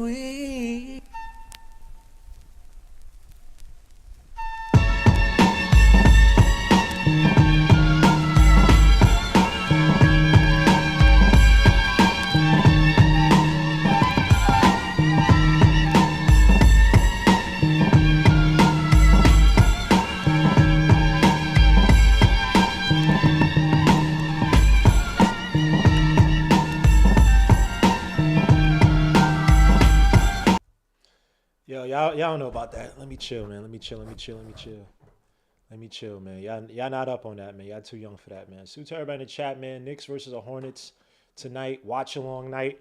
we? Yo, y'all don't know about that. Let me chill, man. Let me chill. Let me chill. Let me chill. Let me chill, man. Y'all not up on that, man. Y'all too young for that, man. So to everybody in the chat, man. Knicks versus the Hornets tonight. Watch along night.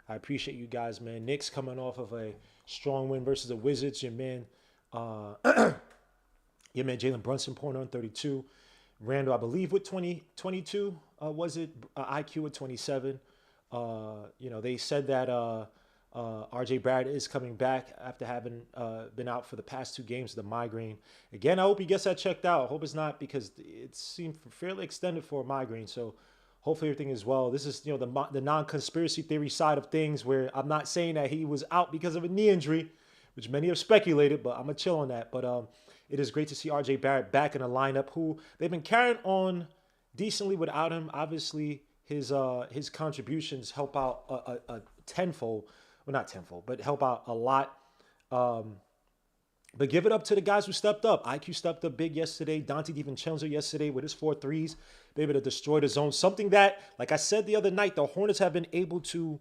I appreciate you guys, man. Knicks coming off of a strong win versus the Wizards. Your man Jalen Brunson pouring on 32. Randall, I believe, with 22, was it? IQ with 27. They said that RJ Barrett is coming back after having been out for the past 2 games with the migraine. Again, I hope he gets that checked out. I hope it's not, because it seemed fairly extended for a migraine. So hopefully everything is well. This is the non-conspiracy theory side of things, where I'm not saying that he was out because of a knee injury, which many have speculated, but I'm gonna chill on that. But it is great to see RJ Barrett back in the lineup, who they've been carrying on decently without him. Obviously, his contributions help out a tenfold. Well, not tenfold, but help out a lot. But give it up to the guys who stepped up. IQ stepped up big yesterday. Dante DiVincenzo yesterday with his 4 threes. They able to destroy the zone. Something that, like I said the other night, the Hornets have been able to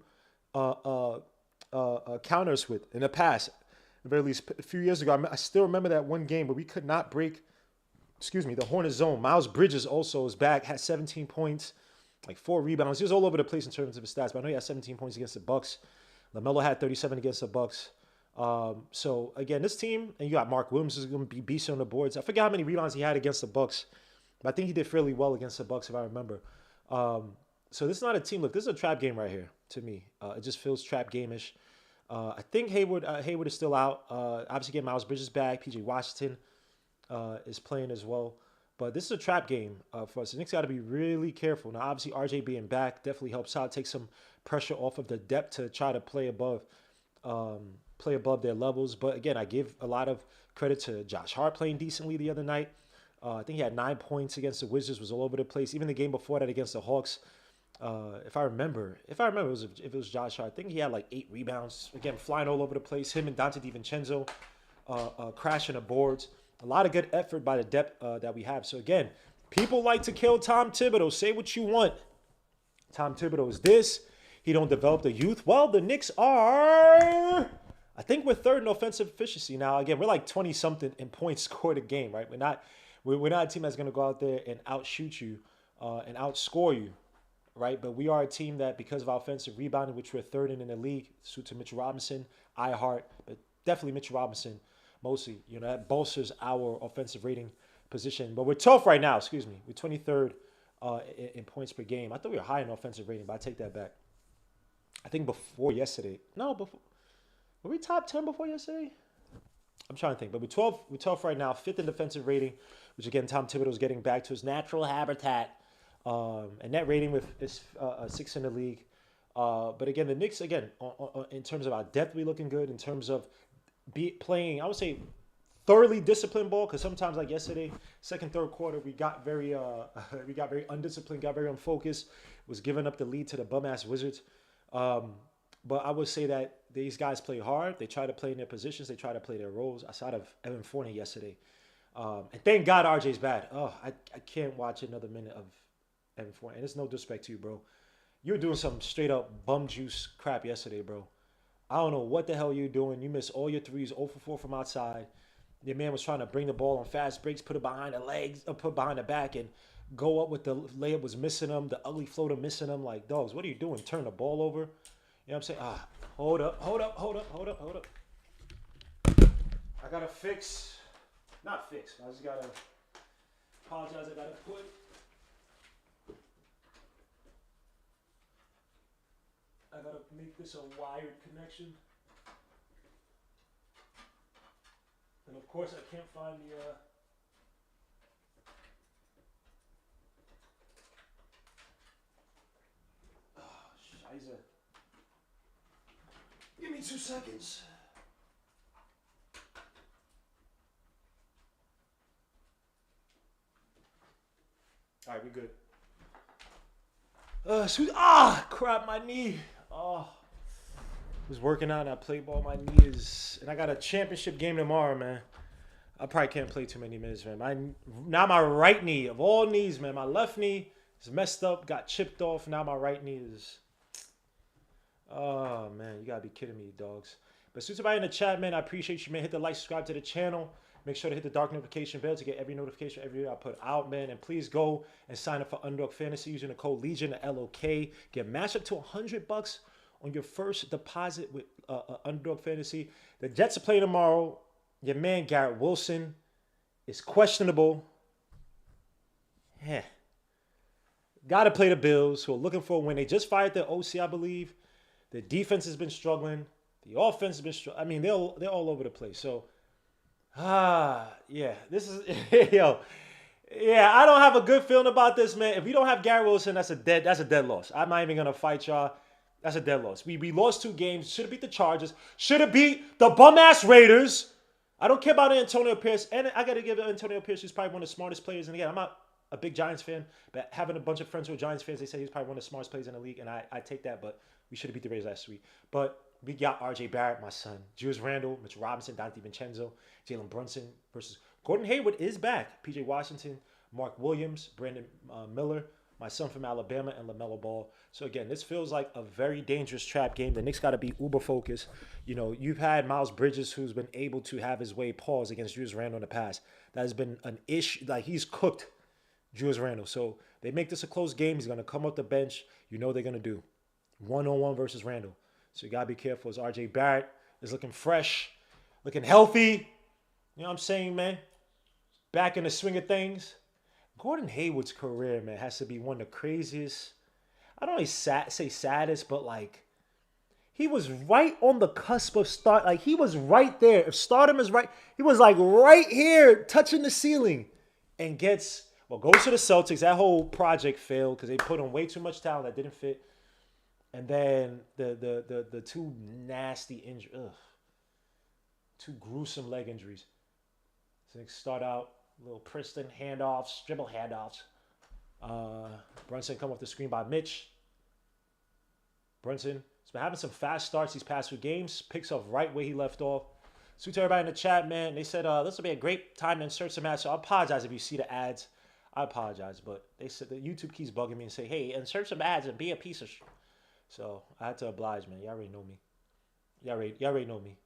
counter us with in the past. At the very least, a few years ago, I still remember that one game where we could not break, the Hornets zone. Miles Bridges also is back, had 17 points, like 4 rebounds. He was all over the place in terms of his stats, but I know he had 17 points against the Bucks. LaMelo had 37 against the Bucks. So again, this team, and you got Mark Williams is going to be beast on the boards. I forget how many rebounds he had against the Bucks, but I think he did fairly well against the Bucks if I remember. So this is not a team. Look, this is a trap game right here to me. It just feels trap game-ish. I think Hayward is still out. Obviously, get Miles Bridges back. PJ Washington is playing as well. But this is a trap game for us. The Knicks got to be really careful. Now, obviously, RJ being back definitely helps out, take some pressure off of the depth to try to play above their levels. But again, I give a lot of credit to Josh Hart playing decently the other night. I think he had 9 points against the Wizards, was all over the place. Even the game before that against the Hawks, if I remember, if it was Josh Hart, I think he had like 8 rebounds. Again, flying all over the place. Him and Dante DiVincenzo crashing the boards. A lot of good effort by the depth that we have. So again, people like to kill Tom Thibodeau. Say what you want. Tom Thibodeau is this. He don't develop the youth. Well, the Knicks are, I think we're third in offensive efficiency now. Again, we're like 20-something in points scored a game, right? We're not a team that's going to go out there and outshoot you and outscore you, right? But we are a team that, because of our offensive rebounding, which we're third in the league, suit to Mitchell Robinson, Hart, but definitely Mitchell Robinson mostly. That bolsters our offensive rating position. But we're 12th right now, excuse me. We're 23rd in points per game. I thought we were high in offensive rating, but I take that back. I think before yesterday. No, before. Were we top 10 before yesterday? I'm trying to think. But we're 12th right now, 5th in defensive rating, which again, Tom Thibodeau is getting back to his natural habitat. And net rating is 6th in the league. But again, the Knicks, again, in terms of our depth, we looking good. In terms of playing, I would say, thoroughly disciplined ball, because sometimes, like yesterday, second, third quarter, we got very undisciplined, got very unfocused, was giving up the lead to the bum-ass Wizards. But I would say that these guys play hard. They try to play in their positions. They try to play their roles. Outside of Evan Fournier yesterday. And thank God RJ's bad. Oh, I can't watch another minute of Evan Fournier. And it's no disrespect to you, bro. You were doing some straight up bum juice crap yesterday, bro. I don't know what the hell you're doing. You missed all your threes, 0 for 4 from outside. Your man was trying to bring the ball on fast breaks, put it behind the legs, put behind the back, and go up with the layup was missing him. The ugly floater missing him. Like, dogs, what are you doing? Turn the ball over. You know what I'm saying? Hold up. I gotta fix. Not fix. I just gotta apologize. I gotta put. I gotta make this a wired connection. And of course, I can't find the. Oh, Scheiße. Give me 2 seconds. All right, we good. Crap, my knee. Oh, was working out and I played ball. My knee is, and I got a championship game tomorrow, man. I probably can't play too many minutes, man. Now my right knee, of all knees, man, my left knee is messed up, got chipped off. Now my right knee is, oh, man, you got to be kidding me, dogs. But since everybody in the chat, man, I appreciate you, man. Hit the like, subscribe to the channel. Make sure to hit the dark notification bell to get every notification every video I put out, man. And please go and sign up for Underdog Fantasy using the code Legion, the LOK. Get matched up to $100 on your first deposit with Underdog Fantasy. The Jets are playing tomorrow. Your man Garrett Wilson is questionable. Yeah. Got to play the Bills, who are looking for a win. They just fired their OC, I believe. The defense has been struggling. The offense has been struggling. I mean, they're all over the place. So, yeah. This is, yo. Yeah, I don't have a good feeling about this, man. If we don't have Garrett Wilson, that's a dead loss. I'm not even going to fight y'all. That's a dead loss. We lost 2 games. Should have beat the Chargers. Should have beat the bum-ass Raiders. I don't care about Antonio Pierce. And I got to give Antonio Pierce, who's probably one of the smartest players in the game. I'm not a big Giants fan, but having a bunch of friends who are Giants fans, they say he's probably one of the smartest players in the league, and I take that, but we should have beat the Raiders last week. But we got R.J. Barrett, my son, Julius Randle, Mitch Robinson, Dante Vincenzo, Jalen Brunson versus Gordon Hayward is back. P.J. Washington, Mark Williams, Brandon Miller, my son from Alabama, and LaMelo Ball. So, again, this feels like a very dangerous trap game. The Knicks got to be uber focused. You know, you've had Miles Bridges, who's been able to have his way paused against Julius Randle in the past. That has been an issue. Like, he's cooked Julius Randle. So, they make this a close game. He's going to come off the bench. You know they're going to do. 1-on-1 versus Randle. So, you got to be careful. As R.J. Barrett is looking fresh, looking healthy. You know what I'm saying, man? Back in the swing of things. Gordon Hayward's career, man, has to be one of the craziest. I don't always say saddest, but like he was right on the cusp of start. Like he was right there. If stardom is right, he was like right here, touching the ceiling, and goes to the Celtics. That whole project failed because they put on way too much talent that didn't fit. And then the 2 nasty injuries, 2 gruesome leg injuries. So they start out. Little Princeton handoffs, dribble handoffs. Brunson come off the screen by Mitch. Brunson has been having some fast starts these past few games. Picks up right where he left off. So to everybody in the chat, man, they said this will be a great time to insert some ads. So I apologize if you see the ads. I apologize, but they said the YouTube keeps bugging me and say, hey, insert some ads and be a piece of So I had to oblige, man. Y'all already know me. Y'all already know me.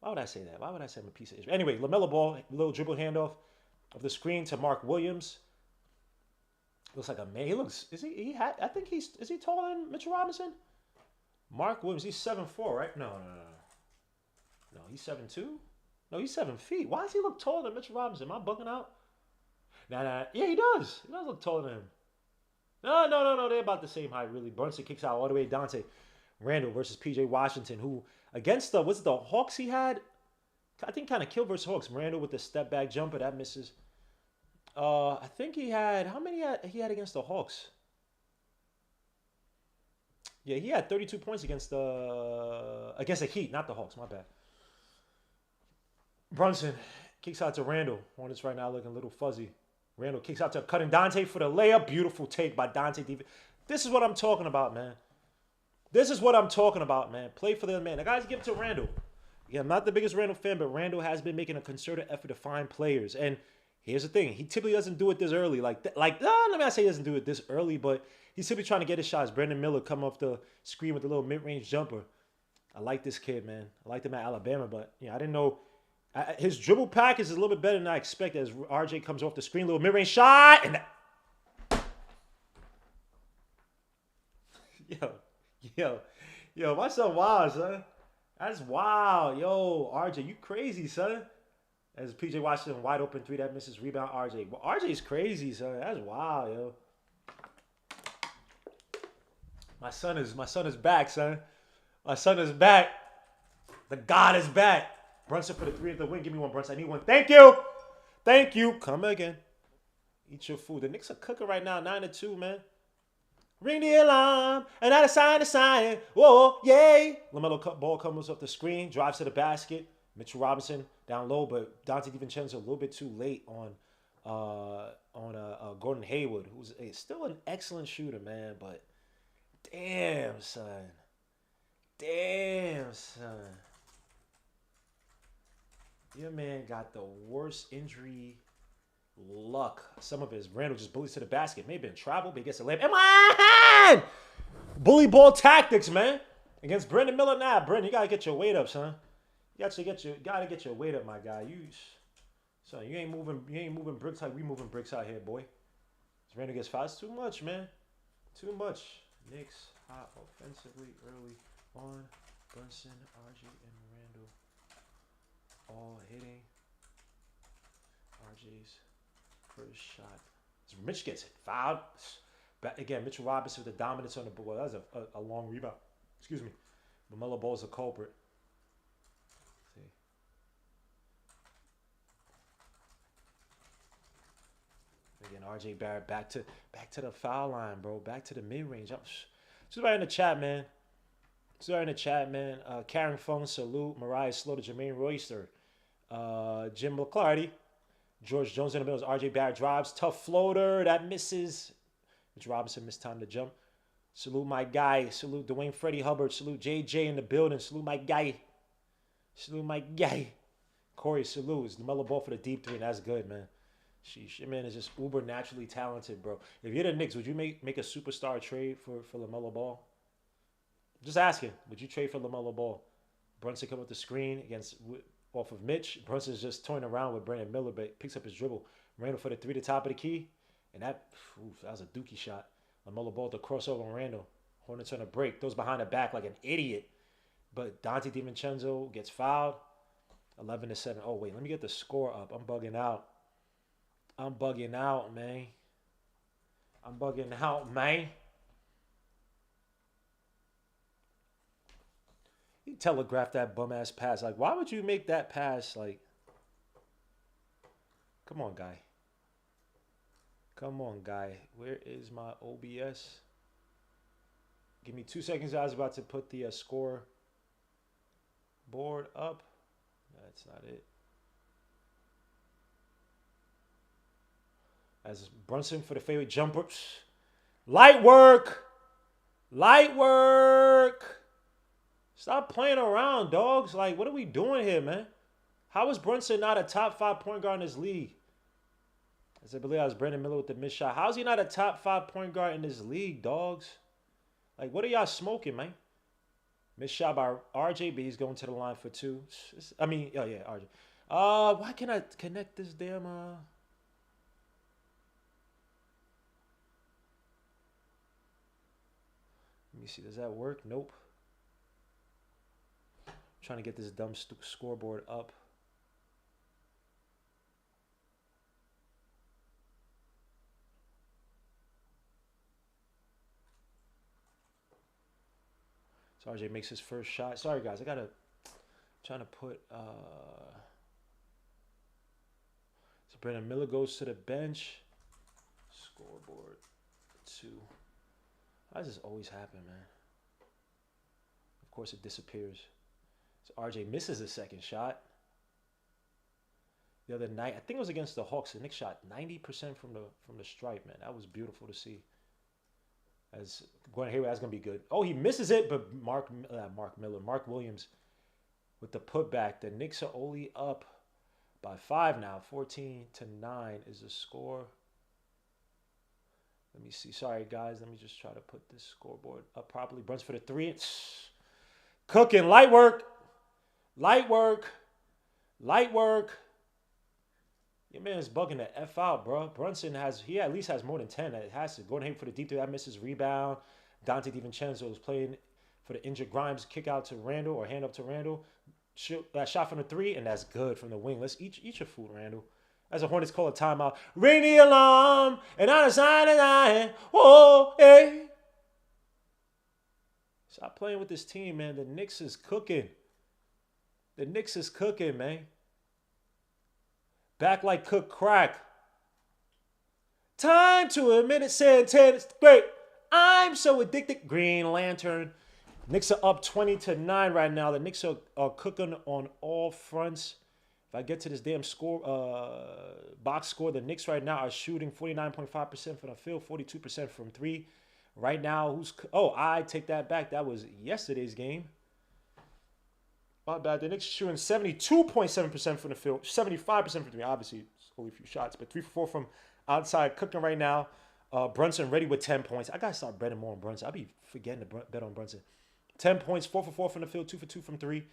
Why would I say that? Why would I say I'm a piece of Israel? Anyway, LaMelo Ball, little dribble handoff of the screen to Mark Williams. Looks like a man. He looks, is he taller than Mitchell Robinson? Mark Williams, he's 7'4", right? No, he's 7'2". No, he's 7 feet. Why does he look taller than Mitchell Robinson? Am I bugging out? Nah. Yeah, he does. He does look taller than him. No. They're about the same height, really. Brunson kicks out all the way to Dante Randle versus P.J. Washington, who against the Hawks he had? I think kind of killed versus Hawks. Randle with the step back jumper that misses. I think he had how many he had against the Hawks? Yeah, he had 32 points against the Heat, not the Hawks. My bad. Brunson kicks out to Randle. Hornets right now looking a little fuzzy. Randle kicks out to cutting Dante for the layup. Beautiful take by Dante. This is what I'm talking about, man. Play for the man. The guys give it to Randle. Yeah, I'm not the biggest Randle fan, but Randle has been making a concerted effort to find players. And here's the thing. He typically doesn't do it this early. Let me not say he doesn't do it this early, but he's typically trying to get his shots. Brandon Miller come off the screen with a little mid-range jumper. I like this kid, man. I liked him at Alabama, but I didn't know. His dribble package is a little bit better than I expected as RJ comes off the screen. Little mid-range shot. And Yo, my son wild, son. That's wild. Yo, RJ, you crazy, son. As PJ Washington wide open 3 that misses rebound RJ. Well, RJ's crazy, son. That's wild, yo. My son is back, son. My son is back. The God is back. Brunson for the 3 at the wing. Give me one, Brunson. I need one. Thank you. Come again. Eat your food. The Knicks are cooking right now, 9-2, man. Ring the alarm, and out of sign. Whoa, yay. LaMelo ball comes off the screen, drives to the basket. Mitchell Robinson down low, but Dante DiVincenzo a little bit too late on Gordon Hayward, who's still an excellent shooter, man. But damn, son. Damn, son. Your man got the worst injury luck. Some of his Randall just bullies to the basket. Maybe in travel, but he gets a layup. Come on! Bully ball tactics, man. Against Brandon Miller. Nah, Brandon, you gotta get your weight up, son. You gotta get your weight up, my guy. You ain't moving bricks like we moving bricks out here, boy. This Randall gets fouled. It's too much, man. Too much. Knicks hot offensively early on. Brunson, RJ, and Randall all hitting. RJ's first shot. Mitch gets it fouled. Again, Mitchell Robinson with the dominance on the ball. That was a long rebound. Excuse me. LaMelo Ball's a culprit. See. Again, RJ Barrett back to the foul line, bro. Back to the mid range. Just right in the chat, man. Karen Fung, salute. Mariah Slow to Jermaine Royster. Jim McClarty. George Jones in the middle. RJ Barrett drives. Tough floater. That misses. Mitch Robinson missed time to jump. Salute my guy. Salute Dwayne Freddie Hubbard. Salute JJ in the building. Salute my guy. Corey salutes. LaMelo Ball for the deep three. That's good, man. Sheesh. Your man is just uber naturally talented, bro. If you're the Knicks, would you make a superstar trade for LaMelo Ball? Just asking. Would you trade for LaMelo Ball? Brunson come with the screen off of Mitch. Brunson's just toying around with Brandon Miller, but picks up his dribble. Randall for the three to top of the key. And that was a dookie shot. LaMelo Ball to crossover on Randall. Hornets on a break. Throws behind the back like an idiot. But Dante DiVincenzo gets fouled. 11-7. Oh, wait. Let me get the score up. I'm bugging out, man. He telegraphed that bum-ass pass. Like, why would you make that pass? Like, come on, guy. Where is my OBS? Give me 2 seconds. I was about to put the score board up. That's not it. As Brunson for the fadeaway jumper. Light work. Stop playing around, dogs. Like, what are we doing here, man? How is Brunson not a top 5 point guard in this league? As I believe I was Brandon Miller with the missed shot. How is he not a top 5 point guard in this league, dogs? Like, what are y'all smoking, man? Missed shot by RJ, but he's going to the line for 2. RJ. Why can't I connect this damn Let me see. Does that work? Nope. I'm trying to get this dumb scoreboard up. So RJ makes his first shot. Sorry, guys. Trying to put... So Brandon Miller goes to the bench. Scoreboard 2. How does this always happen, man? Of course, it disappears. So RJ misses the second shot. The other night, I think it was against the Hawks. The Knicks shot 90% from the stripe, man. That was beautiful to see. As Gordon Hayward, that's gonna be good. Oh, he misses it, but Mark Williams with the putback. The Knicks are only up by 5 now. 14-9 is the score. Let me see. Sorry, guys. Let me just try to put this scoreboard up properly. Brunson for the 3. It's cooking. Light work. Your man's bugging the F out, bro. Brunson at least has more than 10. It has to. Gordon Hayward for the deep three. That misses rebound. Dante DiVincenzo is playing for the injured Grimes. Kick out to Randall or hand up to Randall. Shot from the 3, and that's good from the wing. Let's eat your food, Randall. As the Hornets call a timeout. Ring the alarm, and out of sign. Oh, hey. Stop playing with this team, man. The Knicks is cooking. Man. Back like cooked crack. Time to admit it, said 10. Great. I'm so addicted. Green Lantern. Knicks are up 20-9 right now. The Knicks are cooking on all fronts. If I get to this damn score, box score, the Knicks right now are shooting 49.5% from the field, 42% from three. Right now, I take that back. That was yesterday's game. My bad. The Knicks shooting 72.7% from the field, 75% from three. Obviously, it's only a few shots, but 3 for 4 from outside, cooking right now. Brunson ready with 10 points. I gotta start betting more on Brunson. I'll be forgetting to bet on Brunson. 10 points, 4 for 4 from the field, 2 for 2 from three.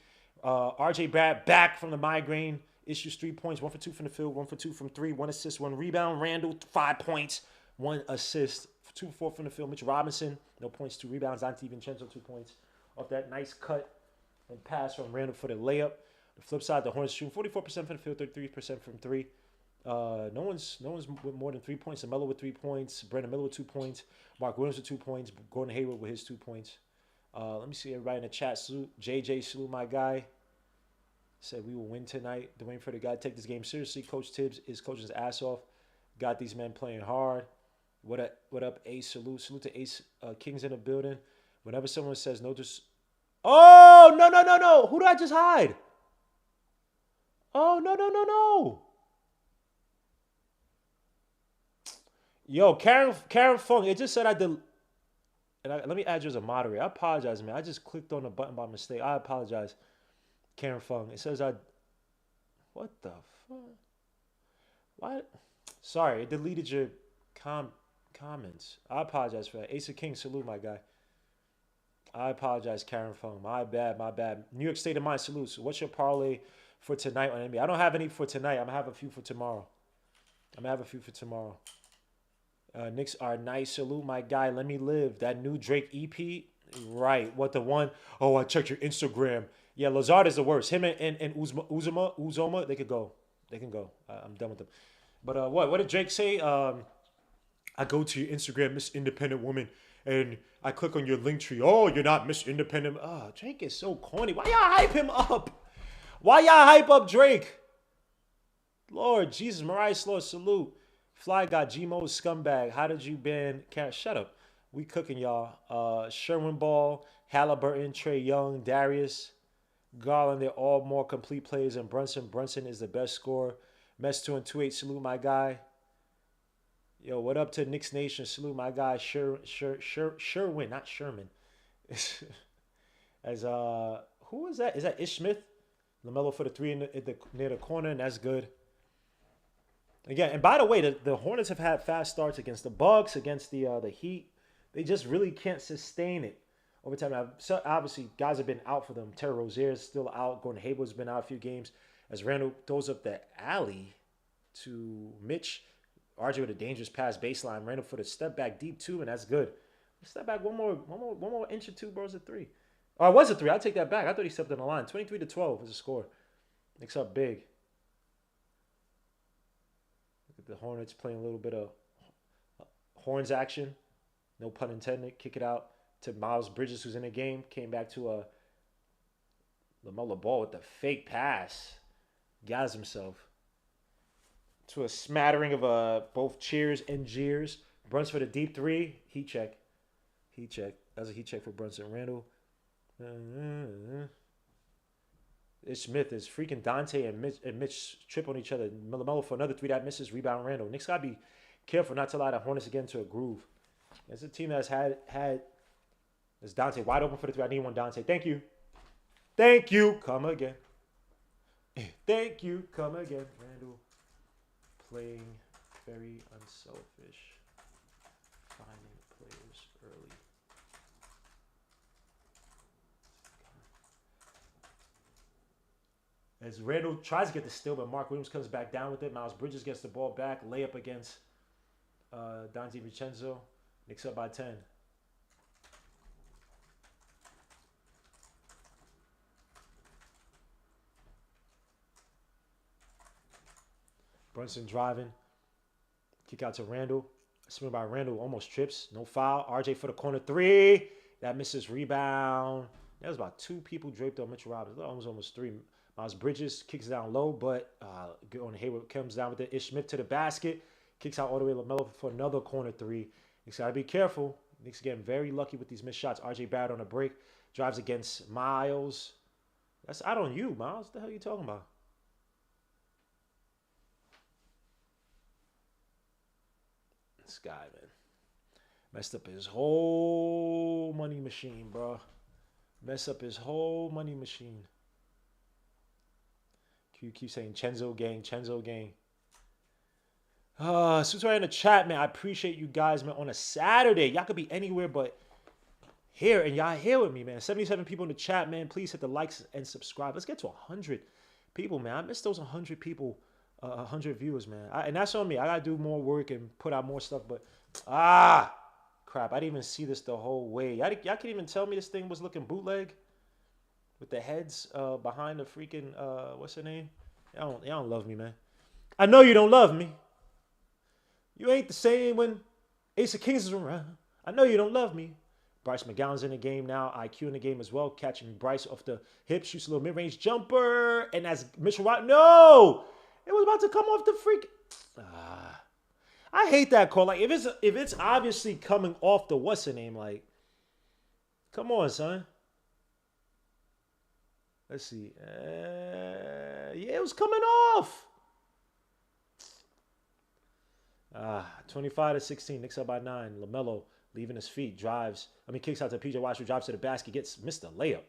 RJ Barrett back from the migraine. Issues 3 points, 1 for 2 from the field, 1 for 2 from three, 1 assist, 1 rebound. Randall, 5 points, 1 assist, 2 for 4 from the field. Mitchell Robinson, no points, 2 rebounds. Dante Vincenzo, 2 points. Off that nice cut and pass from Randall for the layup. The flip side, the Hornets shooting 44% from the field, 33% from three. No one's with more than 3 points. Melo with 3 points. Brandon Miller with 2 points. Mark Williams with 2 points. Gordon Hayward with his 2 points. Let me see everybody in the chat. Salute JJ, salute my guy. Said we will win tonight. Dwayne for the guy. Take this game seriously. Coach Tibbs is coaching his ass off. Got these men playing hard. What up, Ace? Salute to Ace Kings in the building. Whenever someone says no, just no. Who did I just hide? Oh no. Yo, Karen Fung. It just said I did. Let me add you as a moderator. I apologize, man. I just clicked on the button by mistake. I apologize. Karen Fung. It says what the fuck? What? Sorry, it deleted your comments. I apologize for that. Ace of Kings, salute, my guy. I apologize, Karen Fung. My bad. New York State of Mind, salutes. What's your parlay for tonight on NBA? I don't have any for tonight. I'm going to have a few for tomorrow. Knicks are nice. Salute, my guy. Let me live. That new Drake EP. Right. What the one? Oh, I checked your Instagram. Yeah, Lazard is the worst. Him and Uzoma, they could go. I'm done with them. But what did Drake say? I go to your Instagram, Miss Independent Woman, and I click on your link tree. Oh, you're not Miss Independent. Oh, Drake is so corny. Why y'all hype him up? Why y'all hype up Drake? Lord Jesus, Mariah Slow, salute. Fly got Gmo scumbag. How did you ban? Shut up. We cooking, y'all. Sherwin Ball, Halliburton, Trey Young, Darius, Garland. They're all more complete players than Brunson. Brunson is the best scorer. Mess 2 and 2-8. Salute my guy. Yo, what up to Knicks Nation? Salute my guy Sherwin, not Sherman. As who is that? Is that Ish Smith? LaMelo for the 3 near the corner, and that's good. Again, and by the way, the Hornets have had fast starts against the Bucks, against the Heat. They just really can't sustain it over time. Now, so obviously, guys have been out for them. Terry Rozier is still out. Gordon Hayward's been out a few games. As Randall throws up the alley to Mitch. RJ with a dangerous pass baseline. Randall for the step back deep too, and that's good. Step back one more inch or two, bro. It's a 3. Oh, it was a 3. I'll take that back. I thought he stepped on the line. 23-12 is a score. Knicks up big. Look at the Hornets playing a little bit of horns action. No pun intended. Kick it out to Miles Bridges, who's in the game. Came back to a LaMelo Ball with the fake pass. Got himself to a smattering of both cheers and jeers. Brunson for the deep 3. Heat check. That's a heat check for Brunson. Randall. Ish Smith is freaking Dante and Mitch trip on each other. LaMelo for another 3 that misses. Rebound Randall. Knicks got to be careful not to allow the Hornets to get into a groove. It's a team that's had it's Dante wide open for the 3. I need one, Dante. Thank you. Come again. Thank you. Come again. Randall playing very unselfish. Finding players early. As Randall tries to get the steal, but Mark Williams comes back down with it. Miles Bridges gets the ball back. Layup against Dante Vincenzo. Knicks up by 10. Brunson driving. Kick out to Randall. Swing by Randall. Almost trips. No foul. RJ for the corner 3. That misses. Rebound. That was about 2 people draped on Mitchell Robinson. Almost 3. Miles Bridges kicks down low, but on Hayward comes down with it. Ish Smith to the basket. Kicks out all the way to LaMelo for another corner 3. You got to be careful. Knicks getting very lucky with these missed shots. RJ Barrett on a break. Drives against Miles. That's out on you, Miles. What the hell are you talking about? This guy, man. Messed up his whole money machine, bro. Messed up his whole money machine. Q keeps saying Chenzo gang, Chenzo gang. Since we're in the chat, man, I appreciate you guys, man. On a Saturday, y'all could be anywhere but here, and y'all here with me, man. 77 people in the chat, man. Please hit the likes and subscribe. Let's get to 100 people, man. I missed those 100 people, 100 viewers, man. And that's on me. I gotta do more work and put out more stuff, but crap, I didn't even see this the whole way. Y'all can't even tell me this thing was looking bootleg with the heads behind the freaking what's her name? Y'all don't love me, man. I know you don't love me. You ain't the same when Ace of Kings is around. I know you don't love me. Bryce McGowan's in the game now. IQ in the game as well. Catching Bryce off the hip. Shoots a little mid-range jumper. And that's Mitchell Rock. No! It was about to come off the freak. I hate that call. Like, if it's obviously coming off the what's the name, like, come on, son. Let's see. Yeah, it was coming off. 25-16. Knicks up by 9. LaMelo leaving his feet. Drives. Kicks out to PJ Washington. Drives to the basket. Missed the layup.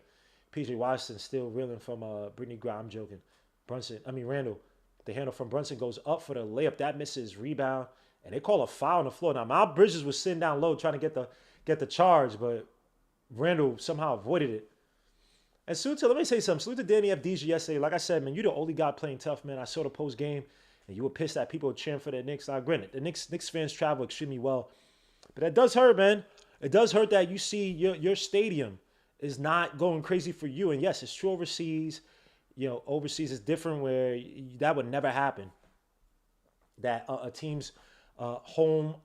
PJ Washington still reeling from Brittany Griner. I'm joking. Randall. The handle from Brunson goes up for the layup. That misses. Rebound. And they call a foul on the floor. Now, Miles Bridges was sitting down low trying to get the charge, but Randall somehow avoided it. And let me say something. Salute to Danny FDG yesterday. Like I said, man, you're the only guy playing tough, man. I saw the post game, and you were pissed that people were cheering for the Knicks. I granted, the Knicks fans travel extremely well, but that does hurt, man. It does hurt that you see your stadium is not going crazy for you. And yes, it's true overseas. Overseas is different where that would never happen. That a team's home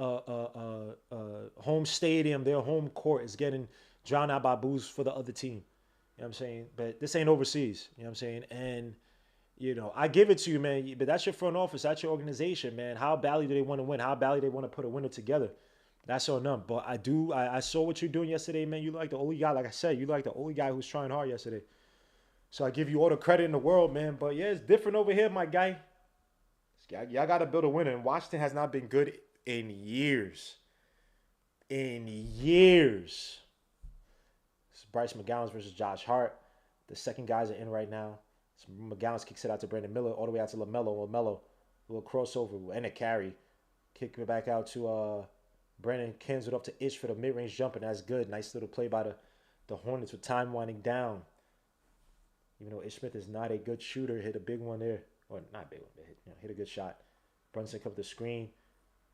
stadium, their home court is getting drowned out by boos for the other team. You know what I'm saying? But this ain't overseas. You know what I'm saying? And, I give it to you, man. But that's your front office. That's your organization, man. How badly do they want to win? How badly they want to put a winner together? That's on them. But I saw what you're doing yesterday, man. You like the only guy, like I said, you like the only guy who's trying hard yesterday. So I give you all the credit in the world, man. But, yeah, it's different over here, my guy. Y'all got to build a winner. And Washington has not been good in years. Bryce McGowan's versus Josh Hart. The second guys are in right now. So McGowan's kicks it out to Brandon Miller all the way out to LaMelo. LaMelo, a little crossover and a carry. Kick it back out to Brandon. Cans it up to Ish for the mid-range jump, and that's good. Nice little play by the Hornets with time winding down. Even though Ish Smith is not a good shooter, hit a big one there. Or not a big one, but hit a good shot. Brunson comes to the screen.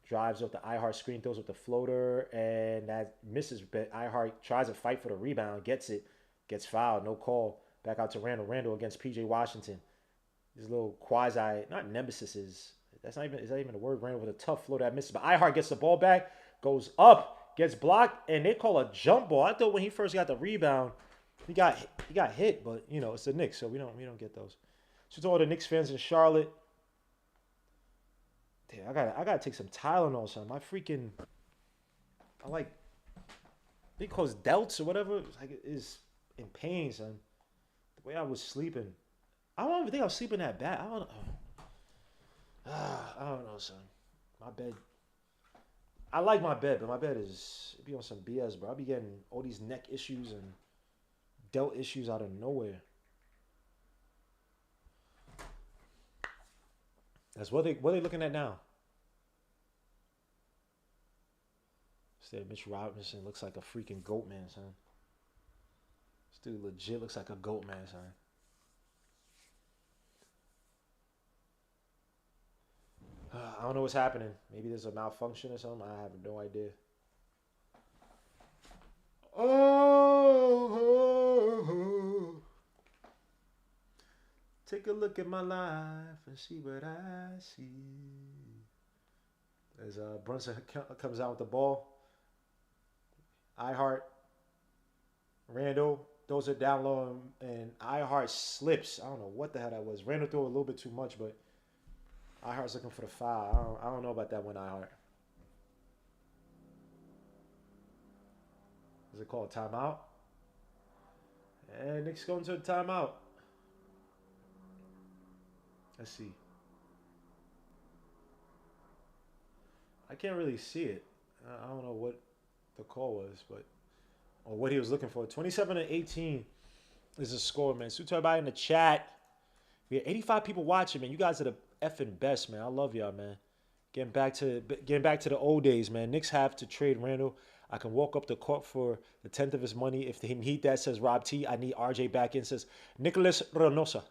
Drives up the iHeart screen, throws up the floater, and that misses. But iHeart tries to fight for the rebound, gets it, gets fouled, no call. Back out to Randall. Randall against PJ Washington. His little quasi, not nemesis is that even a word? Randall with a tough floater that misses. But iHeart gets the ball back, goes up, gets blocked, and they call a jump ball. I thought when he first got the rebound, he got hit, but it's the Knicks, so we don't get those. So to all the Knicks fans in Charlotte. Damn, I gotta take some Tylenol, son. They call it delts or whatever. It is in pain, son. The way I was sleeping, I don't even think I was sleeping that bad. I don't know, son. My bed. I like my bed, but my bed it be on some BS, bro. I be getting all these neck issues and delt issues out of nowhere. That's what they looking at now. Instead, Mitch Robinson looks like a freaking goat man, son. This dude legit looks like a goat man, son. I don't know what's happening. Maybe there's a malfunction or something. I have no idea. Oh. Take a look at my life and see what I see. As Brunson comes out with the ball. iHeart. Randall throws it down low and iHeart slips. I don't know what the hell that was. Randall threw a little bit too much, but iHeart's looking for the foul. I don't know about that one, iHeart. Is it called timeout? And Knicks going to a timeout. Let's see. I can't really see it. I don't know what the call was, but or what he was looking for. 27-18 is the score, man. So to everybody in the chat. We had 85 people watching, man. You guys are the effing best, man. I love y'all, man. Getting back to the old days, man. Knicks have to trade Randall. I can walk up the court for the 10th of his money. If they need that, says Rob T. I need RJ back in, says Nicholas Reynoso.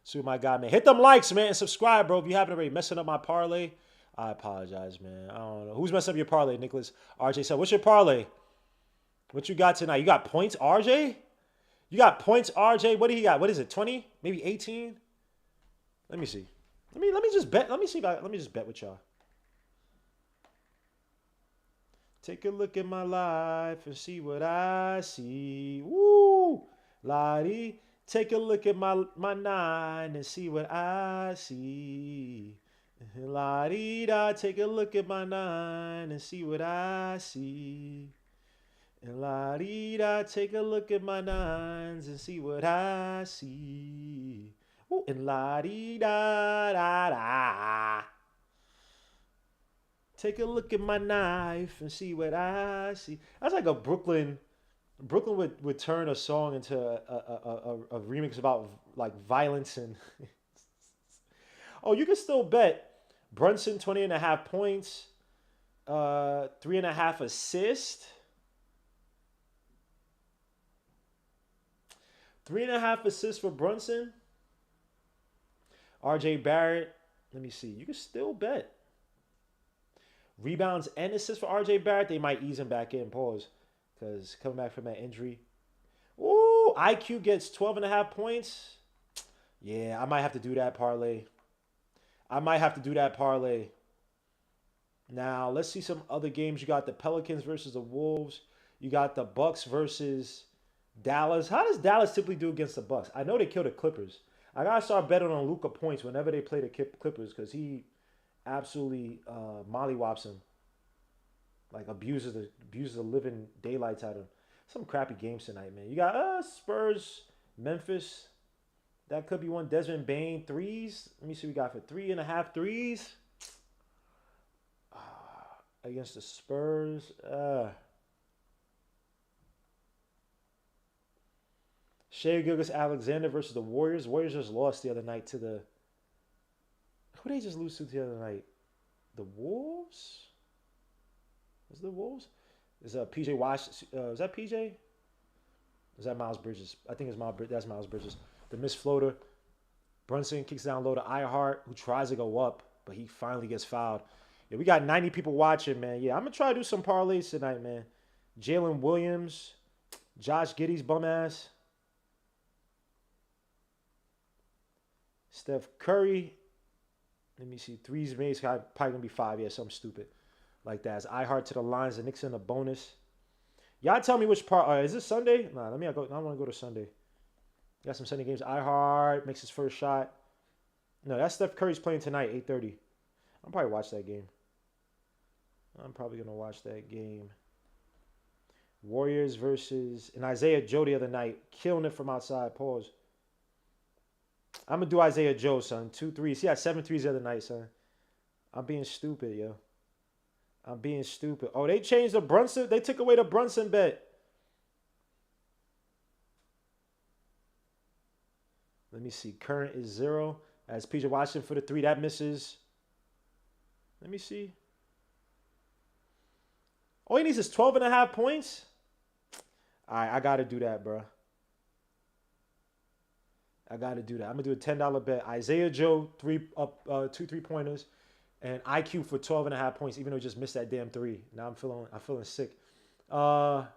So my guy, man. Hit them likes, man, and subscribe, bro. If you haven't already, messing up my parlay. I apologize, man. I don't know. Who's messing up your parlay, Nicholas? RJ said, what's your parlay? What you got tonight? You got points, RJ? You got points, RJ. What do you got? What is it? 20? Maybe 18? Let me see. Let me just bet. Let me just bet with y'all. Take a look at my life and see what I see. Woo! Lottie. Take a look at my 9 and see what I see. La-dee-da, take a look at my 9 and see what I see. And la-dee-da, take a look at my 9s and see what I see. Ooh, and la-dee-da-da-da. Take a look at my knife and see what I see. That's like a Brooklyn would turn a song into a remix about like violence and... Oh, you can still bet Brunson 20.5 points, 3.5 assists, 3.5 assists for Brunson. RJ Barrett, let me see. You can still bet rebounds and assists for RJ Barrett. They might ease him back in. Pause, because coming back from that injury. Ooh, IQ gets 12.5 points. Yeah, I might have to do that parlay. Now, let's see some other games. You got the Pelicans versus the Wolves. You got the Bucks versus Dallas. How does Dallas typically do against the Bucks? I know they kill the Clippers. I got to start betting on Luka points whenever they play the Clippers because he absolutely mollywops him. Like, abuses the living daylights out of him. Some crappy games tonight, man. You got Spurs, Memphis. That could be one. Desmond Bain, threes. Let me see what we got for 3.5 threes. Against the Spurs. Shai Gilgeous-Alexander versus the Warriors. Warriors just lost the other night to the... Who they just lose to the other night? The Wolves? Was it the Wolves? Is PJ Wash? Is that PJ? Is that Miles Bridges? I think it's that's Miles Bridges. The missed floater. Brunson kicks down low to Iheart, who tries to go up, but he finally gets fouled. Yeah, we got 90 people watching, man. Yeah, I'm going to try to do some parlays tonight, man. Jalen Williams, Josh Giddey's bum ass, Steph Curry. Let me see. Threes made. Probably going to be 5. Yeah, something stupid like that. It's Iheart to the lines. The Knicks in a bonus. Y'all tell me which part. Is this Sunday? Nah, I want to go to Sunday. Got some Sunday games. Iheart makes his first shot. No, that's Steph Curry's playing tonight, 8:30. I'll probably watch that game. Warriors versus... And Isaiah Joe the other night. Killing it from outside. Pause. I'm going to do Isaiah Joe, son. 2 threes. He had 7 threes the other night, son. I'm being stupid, yo. I'm being stupid. Oh, they changed the Brunson. They took away the Brunson bet. Let me see. Current is 0. As PJ Washington for the 3. That misses. Let me see. All he needs is 12.5 points. All right, I got to do that, bro. I'm going to do a $10 bet. Isaiah Joe, 2 3-pointers, and IQ for 12.5 points, even though he just missed that damn 3. Now I'm feeling sick. Let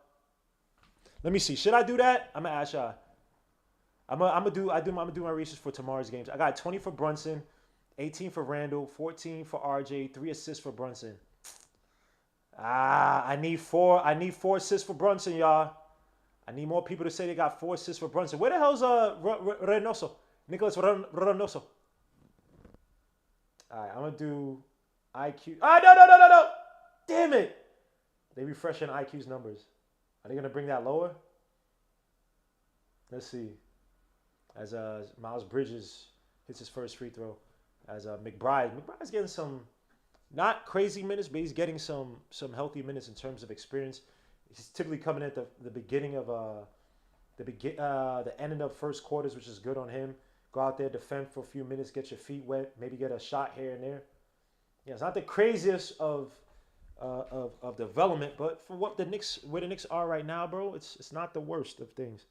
me see. Should I do that? I'm going to ask y'all. I'm gonna do my research for tomorrow's games. I got 20 for Brunson, 18 for Randall, 14 for RJ, 3 assists for Brunson. I need 4 assists for Brunson, y'all. I need more people to say they got 4 assists for Brunson. Where the hell's Reynoso? Nicholas Reynoso. All right, I'm gonna do IQ. No. Damn it. They refreshing IQ's numbers. Are they gonna bring that lower? Let's see. As Miles Bridges hits his first free throw. As McBride's getting some not crazy minutes, but he's getting some healthy minutes in terms of experience. He's typically coming at the beginning of the end of first quarters, which is good on him. Go out there, defend for a few minutes, get your feet wet, maybe get a shot here and there. Yeah, it's not the craziest of development, but for where the Knicks are right now, bro, it's not the worst of things.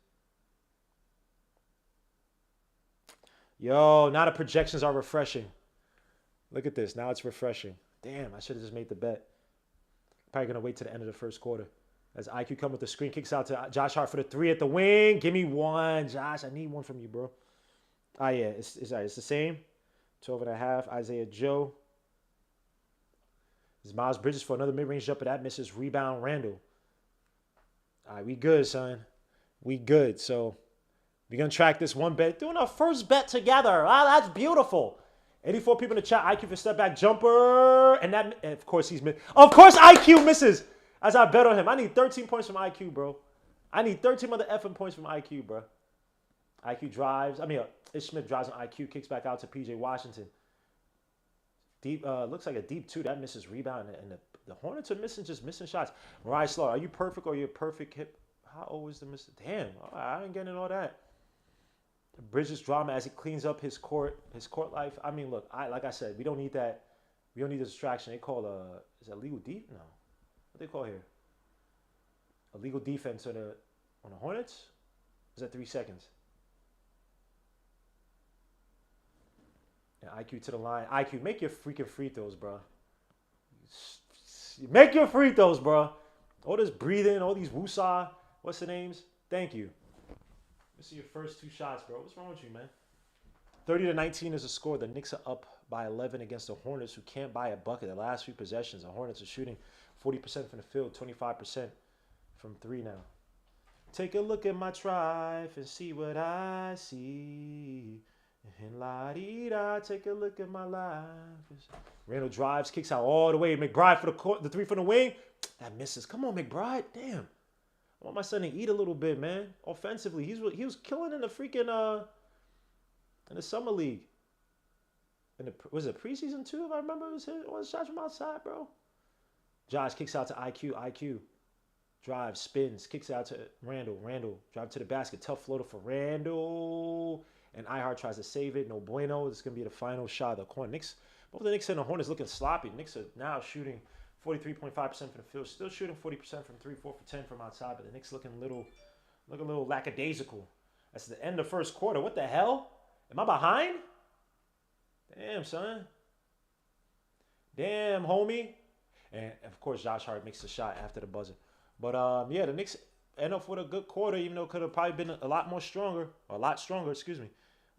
Yo, now the projections are refreshing. Look at this. Now it's refreshing. Damn, I should have just made the bet. Probably going to wait to the end of the first quarter. As IQ come with the screen, kicks out to Josh Hart for the 3 at the wing. Give me one, Josh. I need one from you, bro. Ah, yeah, it's the same. 12.5. Isaiah Joe. This is Miles Bridges for another mid-range jumper. That misses. Rebound, Randall. All right, we good, son. We good. So we're going to track this one bet. Doing our first bet together. Ah, that's beautiful. 84 people in the chat. IQ for step back jumper. And of course, he's missed. Of course, IQ misses. As I bet on him. I need 13 points from IQ, bro. I need 13 other effing points from IQ, bro. IQ drives. Ish Smith drives on IQ. Kicks back out to PJ Washington. Deep. Looks like a deep 2. That misses rebound. And the Hornets are missing shots. Mariah Slaughter, are you perfect or are you a perfect hip? How old is the miss? Damn. I ain't getting all that. Bridges drama as he cleans up his court life. Look, like I said, we don't need that. We don't need the distraction. They call is that legal deep? No. What they call here? Illegal defense on the Hornets? Is that 3 seconds? Yeah, IQ to the line. IQ, make your freaking free throws, bro. Make your free throws, bro. All this breathing, all these woosah. What's the names? Thank you. Let's see your first 2 shots, bro. What's wrong with you, man? 30-19 is the score. The Knicks are up by 11 against the Hornets, who can't buy a bucket. The last 3 possessions, the Hornets are shooting 40% from the field, 25% from 3 now. Take a look at my tribe and see what I see. And la-dee-da, take a look at my life. Randall drives, kicks out all the way. McBride for the 3 from the wing. That misses. Come on, McBride. Damn. I want my son to eat a little bit, man. Offensively, he was killing in the freaking in the summer league. Was it preseason too? If I remember, it was one shots from outside, bro. Josh kicks out to IQ. IQ drives, spins, kicks out to Randall. Randall drive to the basket. Tough floater for Randall. And Ihart tries to save it. No bueno. This is gonna be the final shot of the corner. Both the Knicks and the Hornets looking sloppy. Knicks are now shooting 43.5% from the field. Still shooting 40% from 3, 4 for 10 from outside, but the Knicks looking a little lackadaisical. That's the end of the first quarter. What the hell? Am I behind? Damn, son. Damn, homie. And of course, Josh Hart makes the shot after the buzzer. But yeah, the Knicks end up with a good quarter, even though it could have probably been a lot stronger, excuse me.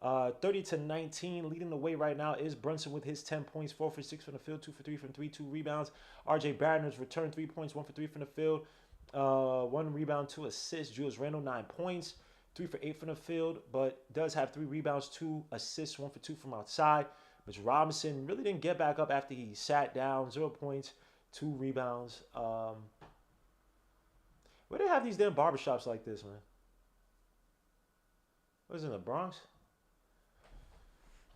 30-19, leading the way right now is Brunson with his 10 points, 4 for 6 from the field, 2 for 3 from 3, 2 rebounds. RJ Barrett's returned 3 points, 1 for 3 from the field, 1 rebound, 2 assists. Julius Randle 9 points, 3 for 8 from the field, but does have 3 rebounds, 2 assists, 1 for 2 from outside. Mitch Robinson really didn't get back up after he sat down, 0 points, 2 rebounds. Where do they have these damn barbershops like this, man? What is it, in the Bronx?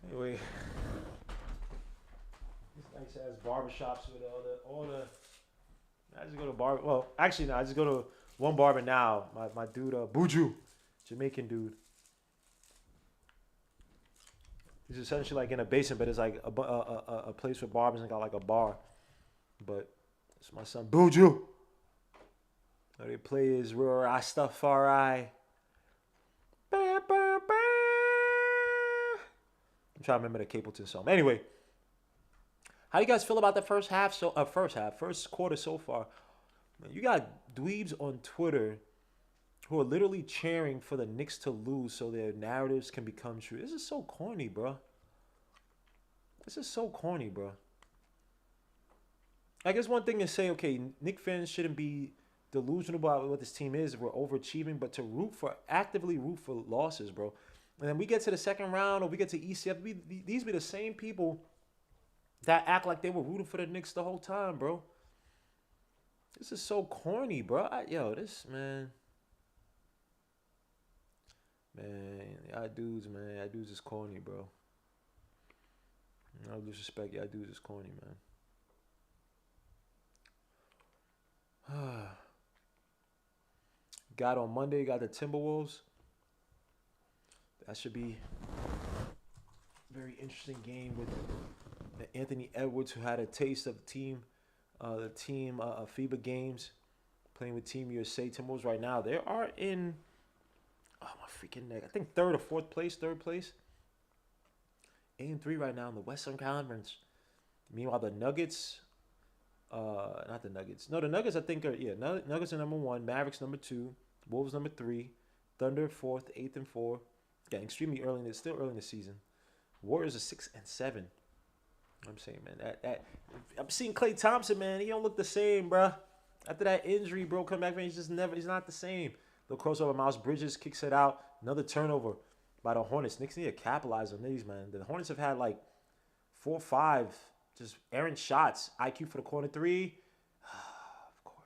Anyway, these nice ass barbershops with all the. I just go to barber. Well, actually, no. I just go to one barber now. My dude, Buju, Jamaican dude. He's essentially like in a basement, but it's like a place for barbers and got like a bar. But it's my son Buju. How they play is Rastafari. I'm trying to remember the Capleton song. Anyway, how do you guys feel about the first quarter so far? You got dweebs on Twitter who are literally cheering for the Knicks to lose so their narratives can become true. This is so corny, bro. I guess one thing is say, okay, Knicks fans shouldn't be delusional about what this team is. We're overachieving, but to actively root for losses, bro. And then we get to the second round or we get to ECF. These be the same people that act like they were rooting for the Knicks the whole time, bro. This is so corny, bro. Yo, this man. Man, y'all dudes is corny, bro. No disrespect, y'all dudes is corny, man. Got on Monday, got the Timberwolves. That should be a very interesting game with Anthony Edwards, who had a taste of the team FIBA games, playing with Team USA. Timberwolves right now, they are in, oh my freaking neck, I think third place. 8-3 right now in the Western Conference. Meanwhile, the Nuggets, not the Nuggets. No, the Nuggets I think Nuggets are number 1, Mavericks number 2, Wolves number 3, Thunder 4th, 8-4. Yeah, extremely early. It's still early in the season. Warriors are 6-7. I'm saying, man, that I'm seeing Klay Thompson, man. He don't look the same, bro. After that injury, bro, come back, man. He's not the same. The crossover, Miles Bridges kicks it out. Another turnover by the Hornets. Knicks need to capitalize on these, man. The Hornets have had like 4 or 5 just errant shots. IQ for the corner 3. Of course.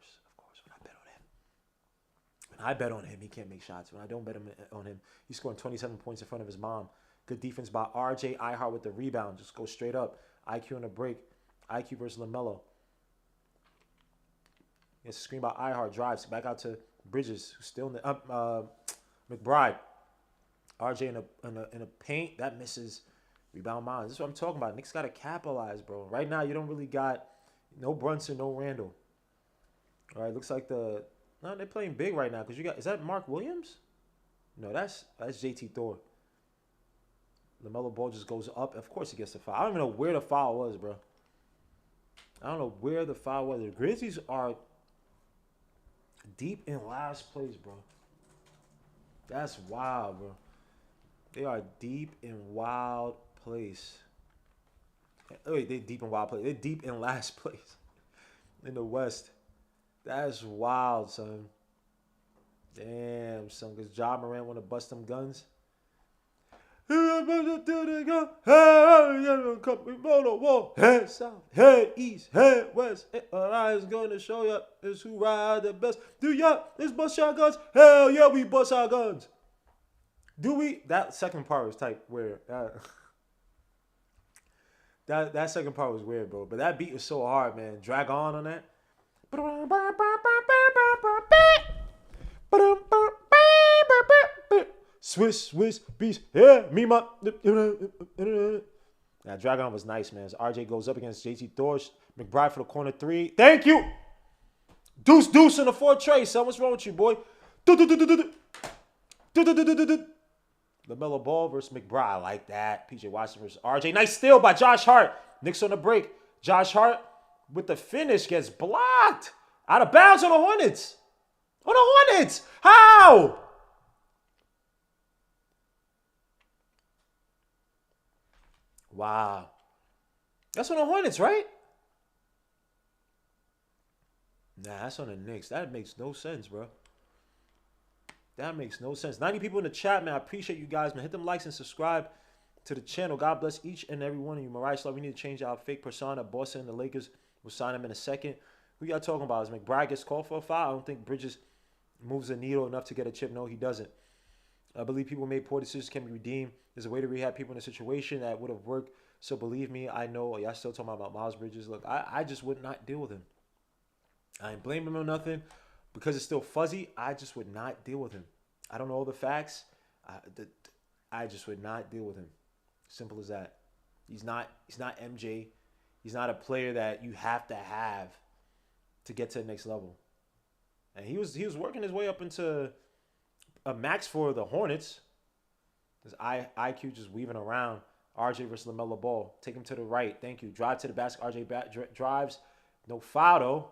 When I bet on him, he can't make shots. When I don't bet on him, he's scoring 27 points in front of his mom. Good defense by RJ Ihart with the rebound. Just go straight up. IQ on the break. IQ versus LaMelo. It's a screen by Ihart. Drives back out to Bridges, who's still in the McBride. RJ in a paint. That misses. Rebound Miles. This is what I'm talking about. Knicks got to capitalize, bro. Right now, you don't really got no Brunson, no Randall. All right, looks like they're playing big right now because is that Mark Williams? No, that's JT Thor. LaMelo Ball just goes up. Of course he gets the foul. I don't even know where the foul was, bro. I don't know where the foul was. The Grizzlies are deep in last place, bro. That's wild, bro. They are deep in wild place. Wait, they're deep in wild place. They're deep in last place in the West. That's wild, son. Damn, son. Because Ja Morant want to bust them guns. Head south, head east, head west. Our eyes gonna show you is who ride the best. Do ya? Let's bust our guns. Hell yeah, we bust our guns. Do we? That second part was type weird. That second part was weird, bro. But that beat was so hard, man. Drag on that. Swiss beast. Yeah, me my. Now, Dragon was nice, man. As RJ goes up against JT Thor. McBride for the corner 3. Thank you. Deuce in the 4 tray, son. What's wrong with you, boy? LaMelo Ball versus McBride. I like that. PJ Washington versus RJ. Nice steal by Josh Hart. Knicks on the break. Josh Hart with the finish gets blocked. Out of bounds on the Hornets. How? Wow. That's on the Hornets, right? Nah, that's on the Knicks. That makes no sense, bro. That makes no sense. 90 people in the chat, man. I appreciate you guys, man. Hit them likes and subscribe to the channel. God bless each and every one of you. Mariah Slaw, we need to change our fake persona. Boston and the Lakers will sign him in a second. Who y'all talking about? Is McBride gets called for a foul? I don't think Bridges moves the needle enough to get a chip. No, he doesn't. I believe people made poor decisions can be redeemed. There's a way to rehab people in a situation that would have worked. So believe me, I know. Y'all still talking about Miles Bridges. Look, I just would not deal with him. I ain't blaming him or nothing. Because it's still fuzzy, I just would not deal with him. I don't know all the facts. I just would not deal with him. Simple as that. He's not MJ. He's not a player that you have to get to the next level. And he was working his way up into a max for the Hornets. His IQ just weaving around. RJ versus LaMelo Ball. Take him to the right. Thank you. Drive to the basket. RJ drives. No foul, though.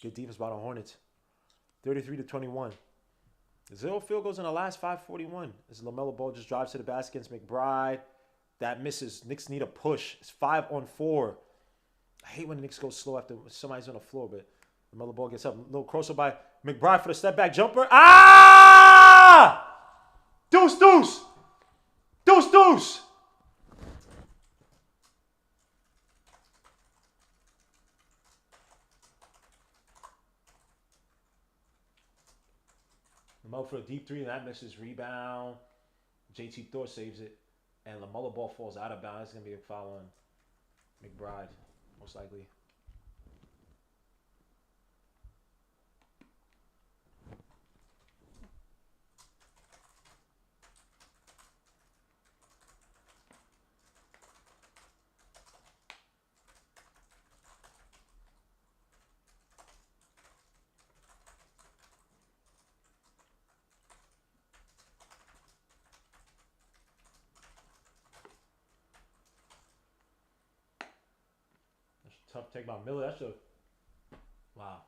Good defense by the Hornets. 33-21. 0 field goals in the last 5:41. As LaMelo Ball just drives to the basket against McBride. That misses. Knicks need a push. It's 5-on-4. I hate when the Knicks go slow after somebody's on the floor, but LaMelo Ball gets up. A little crossover by McBride for the step back jumper. Ah! Deuce! Lamelo for a deep three, and that misses rebound. JT Thor saves it, and LaMelo ball falls out of bounds. It's gonna be a foul on McBride, most likely. That's a tough take by Miller. That's a wow.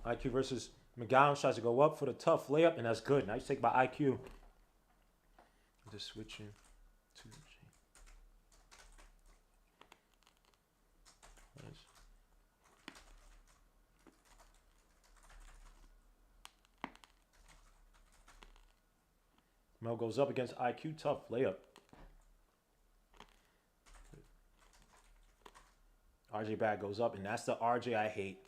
IQ versus McGowan tries to go up for the tough layup, and that's good. Nice take by IQ. Just switching to nice. Mel goes up against IQ, tough layup. RJ Bad goes up, and that's the RJ I hate.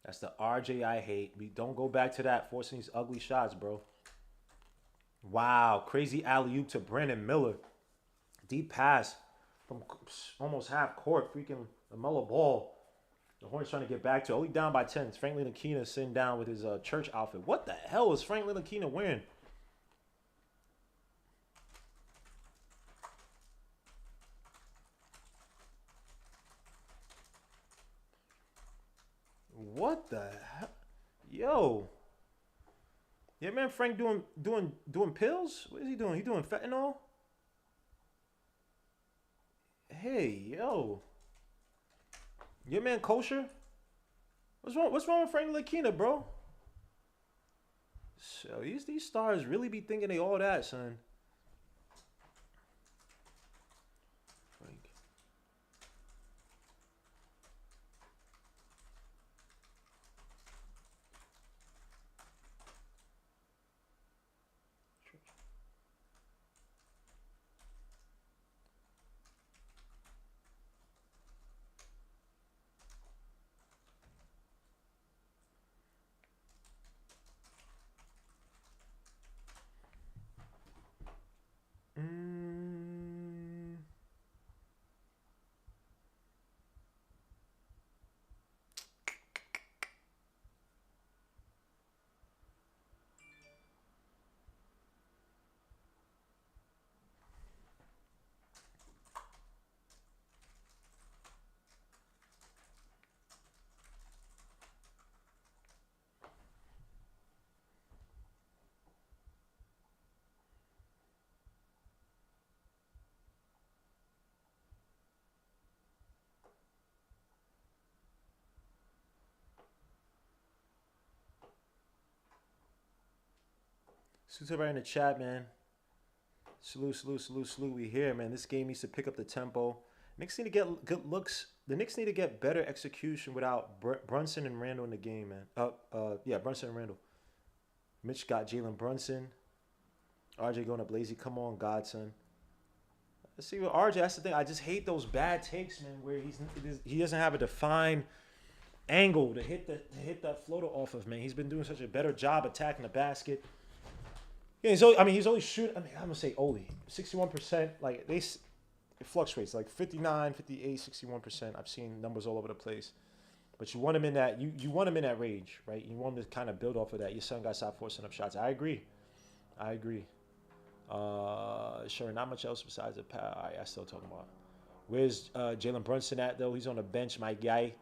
That's the RJ I hate. We don't go back to that, forcing these ugly shots, bro. Wow, crazy alley-oop to Brandon Miller. Deep pass from almost half court. Freaking LaMelo Ball. The Hornets trying to get back to only down by 10. It's Franklin Aquina sitting down with his church outfit. What the hell is Franklin Aquina wearing? What the hell? Yo. Yeah, man, Frank doing pills? What is he doing? He doing fentanyl? Hey, yo. Your man kosher? What's wrong? What's wrong with Frank Lakina, bro? So these stars really be thinking they all that, son. Frank. Salute everybody in the chat, man. Salute, salute, salute, salute. We here, man. This game needs to pick up the tempo. Knicks need to get good looks. The Knicks need to get better execution without Brunson and Randall in the game, man. Yeah, Brunson and Randall. Mitch got Jalen Brunson. RJ going up lazy. Come on, Godson. Let's see what RJ. That's the thing. I just hate those bad takes, man, where he doesn't have a defined angle to hit that floater off of, man. He's been doing such a better job attacking the basket. Yeah, he's only shooting. I'm gonna say only 61%. Like it fluctuates like 59, 58, 61%. I've seen numbers all over the place. But you want him in that you want him in that range, right? You want him to kind of build off of that. Your son got to stop forcing up shots. I agree. Sure, not much else besides the power. All right, I still talking about. Where's Jalen Brunson at though? He's on the bench, my guy.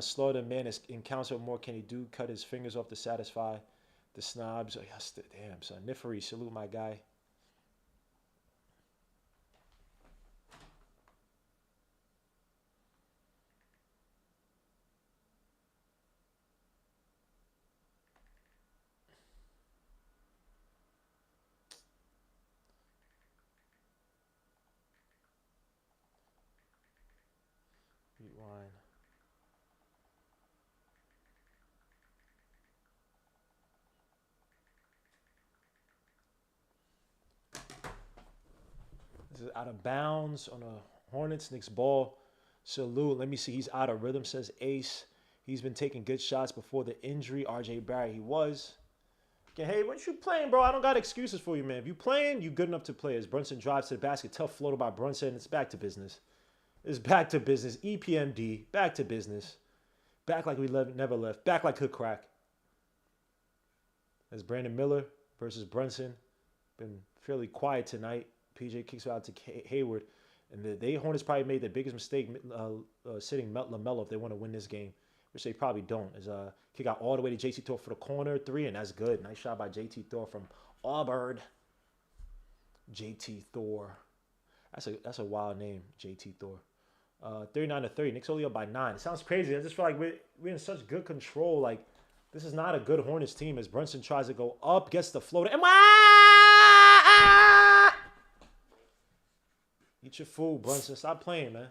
Slaughter man is encounter more. Can he do? Cut his fingers off to satisfy the snobs. Oh, yes, damn son. Nifari, salute my guy. Rewind. is out of bounds on a Hornets. Knicks ball. Salute. Let me see. He's out of rhythm, says Ace. He's been taking good shots before the injury. RJ Barry, he was. Okay, hey, what you playing, bro? I don't got excuses for you, man. If you playing, you good enough to play. As Brunson drives to the basket, tough floater by Brunson. It's back to business. It's back to business. EPMD, back to business. Back like we never left. Back like could crack. As Brandon Miller versus Brunson. Been fairly quiet tonight. PJ kicks it out to Hayward. And the Hornets probably made the biggest mistake sitting LaMelo if they want to win this game, which they probably don't. As kick out all the way to JT Thor for the corner 3, and that's good. Nice shot by JT Thor from Auburn. JT Thor. That's a wild name, JT Thor. 39-30. Knicks only up by 9. It sounds crazy. I just feel like we're in such good control. Like, this is not a good Hornets team as Brunson tries to go up, gets the floater, and eat your food, Brunson. Stop playing, man.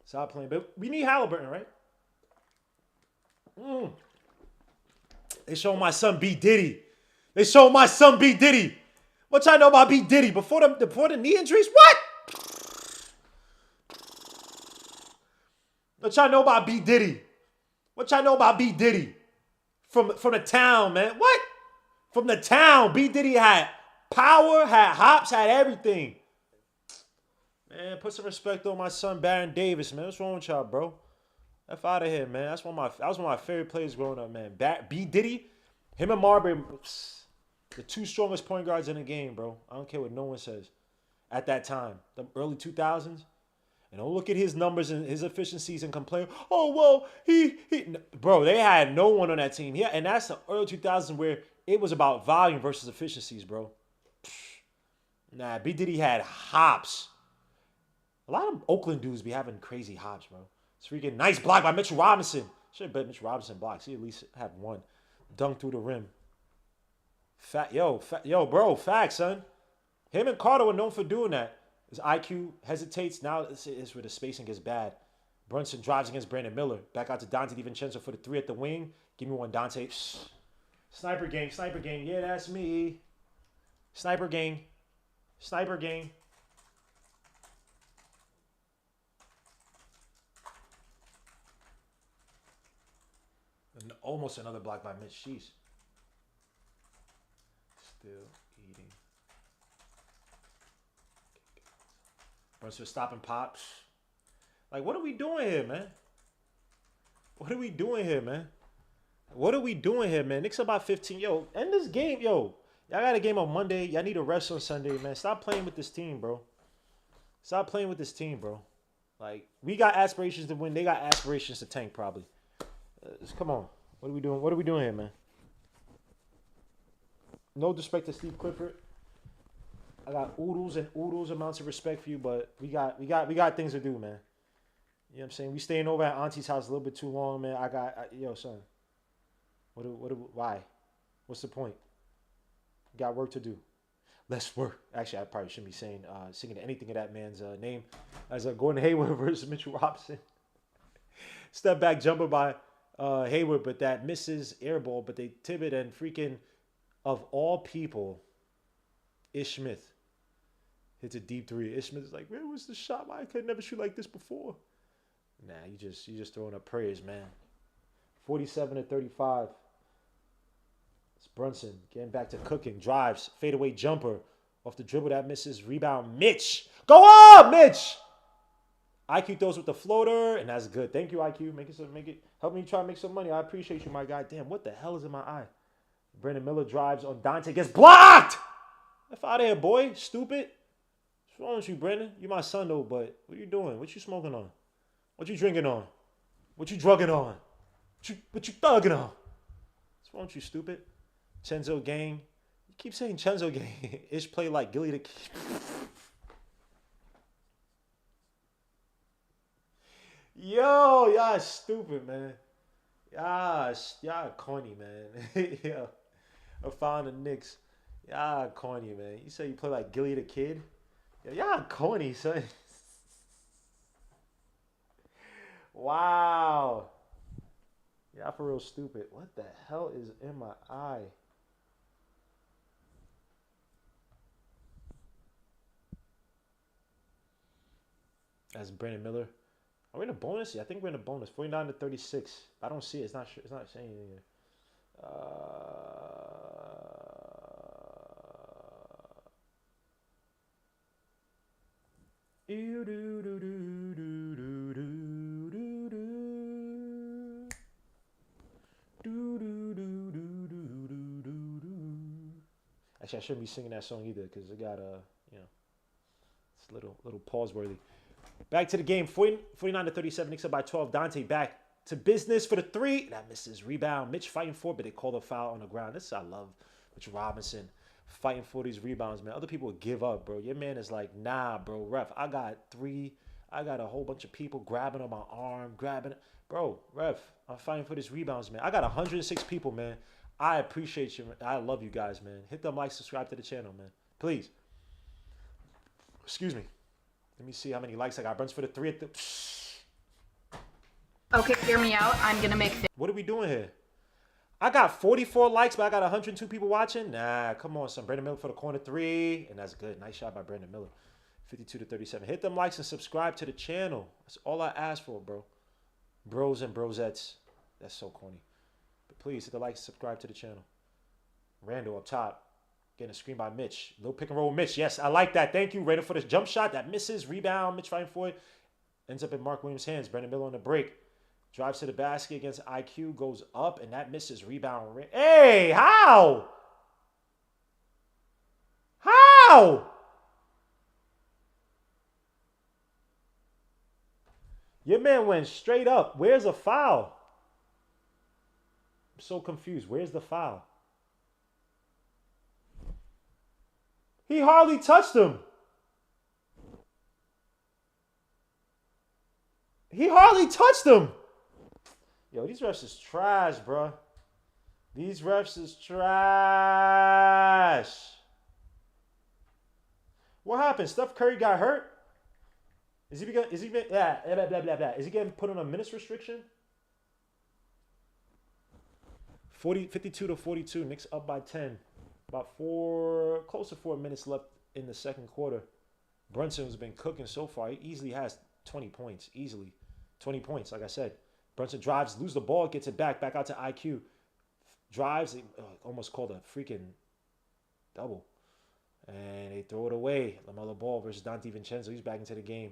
Stop playing. But we need Halliburton, right? They showing my son B. Diddy. They showing my son B. Diddy. What y'all know about B. Diddy? Before the knee injuries? What? What y'all know about B. Diddy? What y'all know about B. Diddy? From the town, man. What? From the town. B. Diddy had power, had hops, had everything. Man, put some respect on my son Baron Davis, man. What's wrong with y'all, bro? F out of here, man. That was one of my favorite players growing up, man. B. Diddy, him and Marbury, the 2 strongest point guards in the game, bro. I don't care what no one says. At that time, the early 2000s. And don't look at his numbers and his efficiencies and complain, oh, well, he. Bro, they had no one on that team. Yeah, and that's the early 2000s where it was about volume versus efficiencies, bro. Nah, B. Diddy had hops. A lot of Oakland dudes be having crazy hops, bro. It's freaking nice block by Mitchell Robinson. Should have bet Mitchell Robinson blocks. He at least had one. Dunk through the rim. Yo, bro, facts, son. Him and Carter were known for doing that. His IQ hesitates. Now it's where the spacing gets bad. Brunson drives against Brandon Miller. Back out to Dante DiVincenzo for the 3 at the wing. Give me one, Dante. Sniper gang. Yeah, that's me. Sniper gang. And almost another block by Mitch. Jeez. Still eating. Brunson stopping pops. Like, what are we doing here, man? What are we doing here, man? Knicks about 15. Yo, end this game. Yo, y'all got a game on Monday. Y'all need a rest on Sunday, man. Stop playing with this team, bro. Like, we got aspirations to win. They got aspirations to tank, probably. Come on. What are we doing? What are we doing here, man? No disrespect to Steve Clifford. I got oodles amounts of respect for you, but we got things to do, man. You know what I'm saying? We staying over at Auntie's house a little bit too long, man. Yo, son. Why? What's the point? Got work to do. Let's work. Actually, I probably shouldn't be singing anything of that man's name. As Gordon Hayward versus Mitchell Robinson. Step back jumper by Hayward, but that misses air ball. But they tip it, and freaking, of all people, Ish Smith hits a deep 3. Ish Smith is like, where was the shot? I could never shoot like this before. Nah, you just throwing up prayers, man. 47-35. It's Brunson getting back to cooking. Drives, fadeaway jumper off the dribble that misses. Rebound, Mitch. Go up, Mitch. IQ throws with the floater, and that's good. Thank you, IQ. Help me try to make some money. I appreciate you, my guy. Damn, what the hell is in my eye? Brandon Miller drives on Dante, gets blocked. F out of here, boy. Stupid. What's wrong with you, Brandon? You my son, though, but what are you doing? What you smoking on? What you drinking on? What you drugging on? What you thugging on? What's wrong with you, stupid? Chenzo gang. You keep saying Chenzo gang. Ish play like Gilly the Kid. Yo, y'all stupid, man. Y'all corny, man. Yo, I found the Knicks. Y'all corny, man. You say you play like Gilly the Kid? Yo, y'all corny, son. Wow. Y'all for real stupid. What the hell is in my eye? That's Brandon Miller. Are we in a bonus? Yeah, I think we're in a bonus. 49 to 36. I don't see it. It's not saying anything here. Actually, I shouldn't be singing that song either because it got it's a little pause worthy. Back to the game. 49 to 37. Knicks up by 12. Dante back to business for the three. That misses. Rebound. Mitch fighting for it, but they call a foul on the ground. This I love. Mitch Robinson fighting for these rebounds, man. Other people would give up, bro. Your man is like, nah, bro. Ref, I got a whole bunch of people grabbing on my arm, grabbing it. Bro, ref, I'm fighting for these rebounds, man. I got 106 people, man. I appreciate you. I love you guys, man. Hit them likes, subscribe to the channel, man. Please. Excuse me. Let me see how many likes I got. Runs for the three at the... Okay, hear me out. I'm going to make... What are we doing here? I got 44 likes, but I got 102 people watching. Nah, come on, son. Brandon Miller for the corner three. And that's good. Nice shot by Brandon Miller. 52 to 37. Hit them likes and subscribe to the channel. That's all I ask for, bro. Bros and brosettes. That's so corny. But please hit the like and subscribe to the channel. Randall up top. Getting a screen by Mitch. Little pick and roll with Mitch. Yes, I like that. Thank you. Ready for this jump shot. That misses. Rebound. Mitch fighting for it. Ends up in Mark Williams' hands. Brandon Miller on the break. Drives to the basket against IQ. Goes up, and that misses. Rebound. Hey, how? How? Your man went straight up. Where's the foul? I'm so confused. Where's the foul? He hardly touched him. He hardly touched him. Yo, these refs is trash, bro. These refs is trash. What happened? Steph Curry got hurt? Is he getting put on a minutes restriction? 52 to 42. Knicks up by 10. About close to 4 minutes left in the second quarter. Brunson's been cooking so far. He easily has 20 points. Easily. 20 points, like I said. Brunson drives, loses the ball, gets it back out to IQ. Drives, almost called a freaking double. And they throw it away. LaMelo Ball versus Dante Vincenzo. He's back into the game.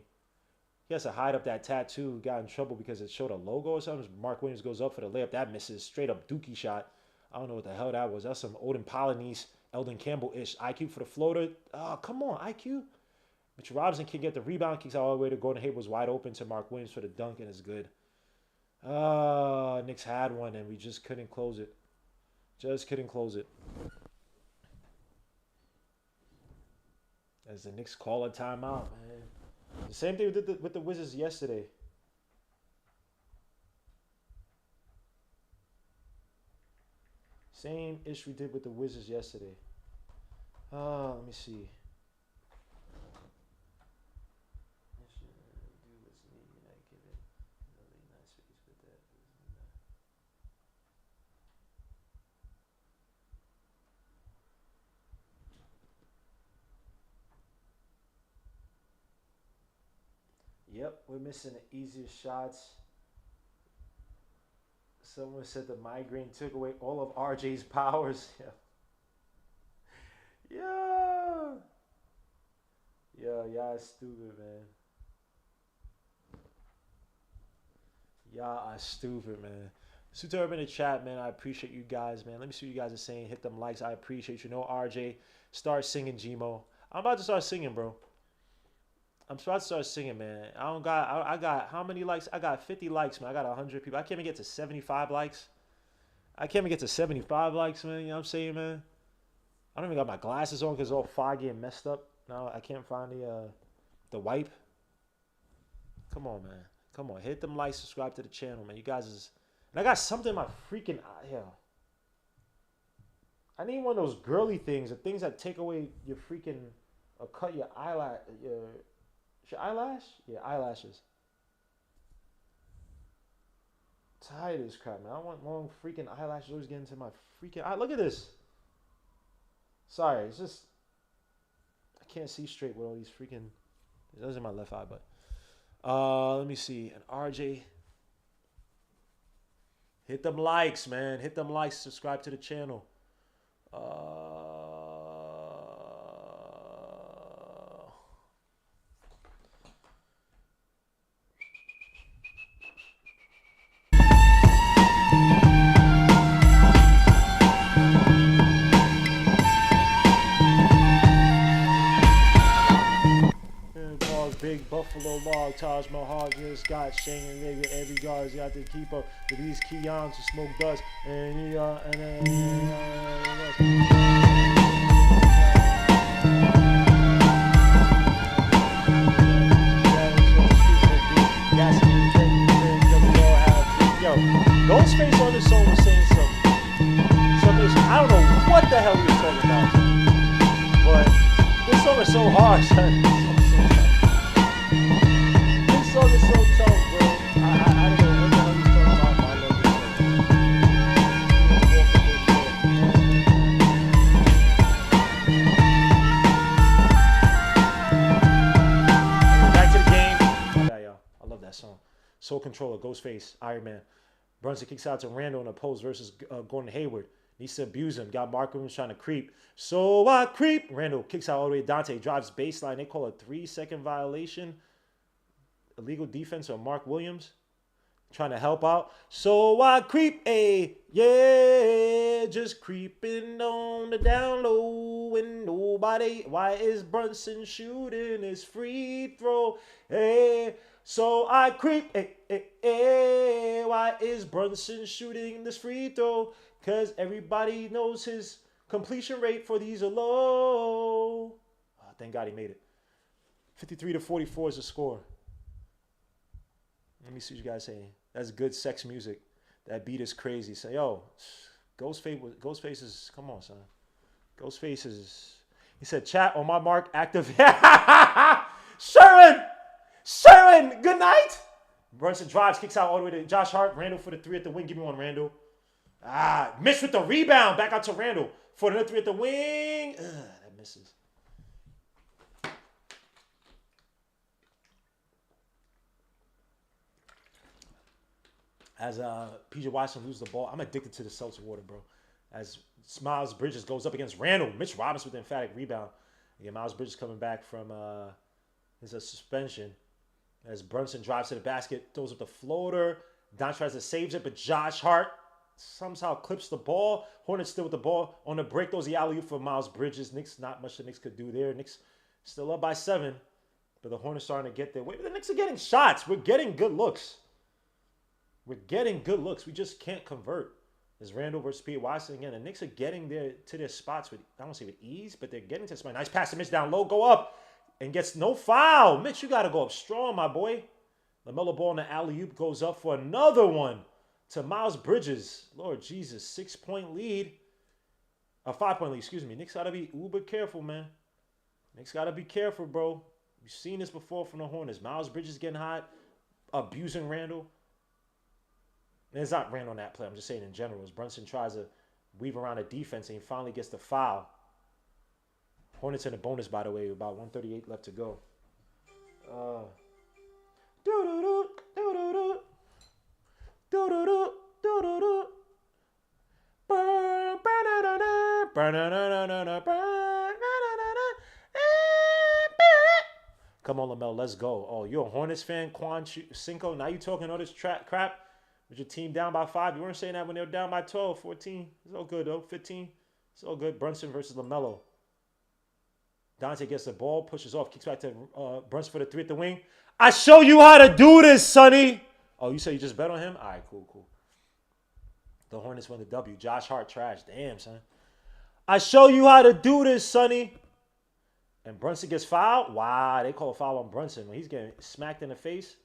He has to hide up that tattoo. Got in trouble because it showed a logo or something. Mark Williams goes up for the layup. That misses. Straight up dookie shot. I don't know what the hell that was. That's some Odin Polynice, Eldon Campbell-ish. IQ for the floater. Oh, come on, IQ. Mitch Robinson can get the rebound. Kicks out all the way to Gordon Hayward. Was wide open to Mark Williams for the dunk, and it's good. Knicks had one, and we just couldn't close it. Just couldn't close it. As the Knicks call a timeout, man. The same thing with the Wizards yesterday. Same issue we did with the Wizards yesterday. Let me see. Yep, we're missing the easiest shots. Someone said the migraine took away all of RJ's powers. Yeah. Y'all stupid, man. Y'all are stupid, man. Super in the chat, man. I appreciate you guys, man. Let me see what you guys are saying. Hit them likes. I appreciate you. No, RJ. Start singing, Gmo. I'm about to start singing, bro. I'm about to start singing, man. I got how many likes? I got 50 likes, man. I got 100 people. I can't even get to 75 likes. I can't even get to 75 likes, man. You know what I'm saying, man? I don't even got my glasses on because it's all foggy and messed up. Now I can't find the wipe. Come on, man. Come on. Hit them likes, subscribe to the channel, man. You guys is... And I got something in my freaking eye. Yeah. I need one of those girly things. The things that take away your freaking... Or cut your eyelash... Your eyelash? Yeah, eyelashes. Tired of this crap, man. I don't want long freaking eyelashes always getting into my freaking eye. Look at this. Sorry, it's just... I can't see straight with all these freaking... Those are my left eye, but... Let me see. And RJ, hit them likes, man. Hit them likes. Subscribe to the channel. Big Buffalo Log, Taj Mahal just got Shane and Nigga. Every guard's got to keep up with these Keons to smoke dust. And yo, Ghostface on his song was saying something. I don't know what the hell he was talking about, but this song is so hard, son. This song is so tough, bro. I don't know what the hell he's talking about, but I love this song. Back to the game. Yeah, y'all. I love that song. Soul Controller, Ghostface, Iron Man. Brunson kicks out to Randall in a post versus Gordon Hayward. Needs to abuse him. Got Mark Williams trying to creep. So I creep. Randall kicks out all the way to Dante. Drives baseline. They call a 3-second violation. Illegal defense on Mark Williams. Trying to help out. So I creep. Yeah. Just creeping on the down low. And nobody. Why is Brunson shooting his free throw? Hey. So I creep. Why is Brunson shooting this free throw? Because everybody knows his completion rate for these are low. Oh, thank God he made it. 53-44 is the score. Let me see what you guys saying. That's good sex music. That beat is crazy. So, yo, Ghostface is, come on, son. Ghostface is, he said, chat on my mark, active. Sharon, good night. Brunson drives, kicks out all the way to Josh Hart. Randall for the 3 at the wing. Give me one, Randall. Missed with the rebound. Back out to Randall for another 3 at the wing. That misses. As PJ Washington loses the ball, I'm addicted to the seltzer water, bro. As Miles Bridges goes up against Randall, Mitch Robinson with the emphatic rebound. Again, Miles Bridges coming back from his suspension. As Brunson drives to the basket, throws up the floater. Don tries to save it, but Josh Hart somehow clips the ball. Hornets still with the ball on the break. Throws the alley-oop for Miles Bridges. Knicks, not much the Knicks could do there. Knicks still up by 7, but the Hornets starting to get there. Wait, the Knicks are getting shots. We're getting good looks. We just can't convert. There's Randall versus P. Watson again. The Knicks are getting to their spots with, I don't say with ease, but they're getting to the spot. Nice pass to Mitch down low. Go up and gets no foul. Mitch, you got to go up strong, my boy. LaMelo Ball in the alley-oop goes up for another one to Miles Bridges. Lord Jesus, 6-point lead. A 5-point lead, excuse me. Knicks got to be uber careful, man. Knicks got to be careful, bro. You've seen this before from the Hornets. Miles Bridges getting hot, abusing Randall. And it's not Randall on that play. I'm just saying in general. As Brunson tries to weave around a defense and he finally gets the foul. Hornets in a bonus, by the way. About 138 left to go. Come on, LaMelo, let's go. Oh, you're a Hornets fan, Quan Cinco. Now you talking all this crap with your team down by 5. You weren't saying that when they were down by 12, 14. It's all good, though. 15. It's all good. Brunson versus LaMelo. Dante gets the ball, pushes off, kicks back to Brunson for the 3 at the wing. I show you how to do this, Sonny. Oh, you say you just bet on him? All right, cool. The Hornets won the W. Josh Hart trash. Damn, son. I show you how to do this, Sonny. And Brunson gets fouled? Wow, they call a foul on Brunson when he's getting smacked in the face.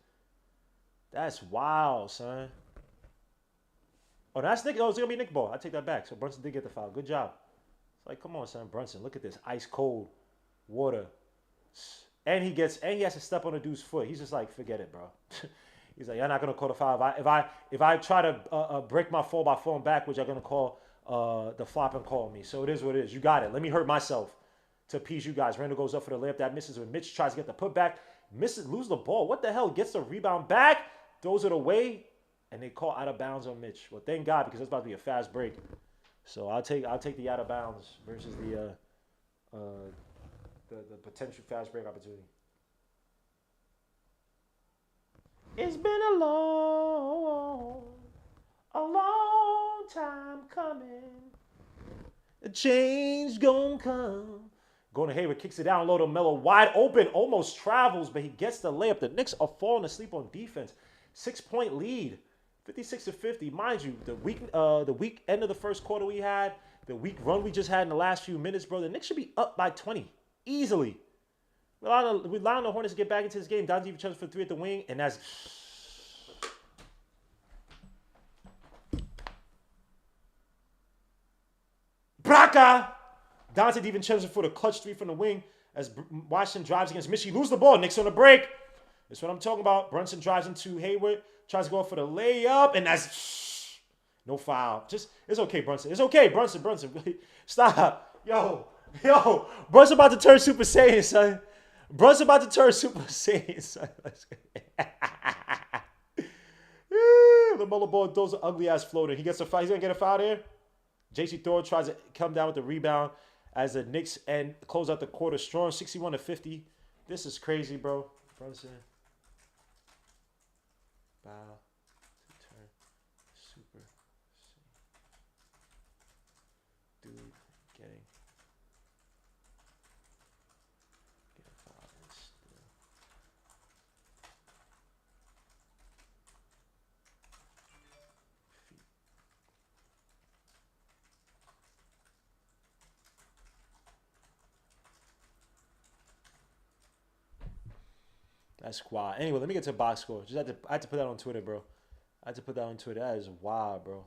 That's wild, son. Oh, that's Nick. Oh, it's going to be Nick ball. I take that back. So Brunson did get the foul. Good job. It's like, come on, son. Brunson, look at this. Ice cold water. And he has to step on the dude's foot. He's just like, forget it, bro. He's like, you're not going to call the foul. If I try to break my fall by falling backwards, you're going to call the flop and call me. So it is what it is. You got it. Let me hurt myself to appease you guys. Randall goes up for the layup. That misses when Mitch tries to get the putback. Misses, lose the ball. What the hell? Gets the rebound back, throws it away, and they call out of bounds on Mitch. Well, thank God, because it's about to be a fast break. So I'll take the out of bounds versus the potential fast break opportunity. It's been a long time coming. A change gonna come. Gordon Hayward kicks it down low to Melo, wide open, almost travels, but he gets the layup. The Knicks are falling asleep on defense. 6-point lead, 56-50. Mind you, the week end of the first quarter we had, the week run we just had in the last few minutes, bro. The Knicks should be up by 20 easily. We're allowing the Hornets to get back into this game. Donte DiVincenzo for 3 at the wing, and that's Braca. Donte DiVincenzo for the clutch 3 from the wing as Washington drives against Michi. Lose the ball. Knicks on the break. That's what I'm talking about. Brunson drives into Hayward. Tries to go for the layup. And that's no foul. It's okay, Brunson. It's okay, Brunson. Stop. Yo. Brunson about to turn Super Saiyan, son. The Muller ball throws an ugly-ass floater. He's going to get a foul there. J.C. Thor tries to come down with the rebound as the Knicks close out the quarter strong, 61-50. This is crazy, bro. Brunson. Bow. Turn. Super. Dude getting fouled and still. That's squad. Anyway, let me get to box score. I had to put that on Twitter, bro. That is wild, bro.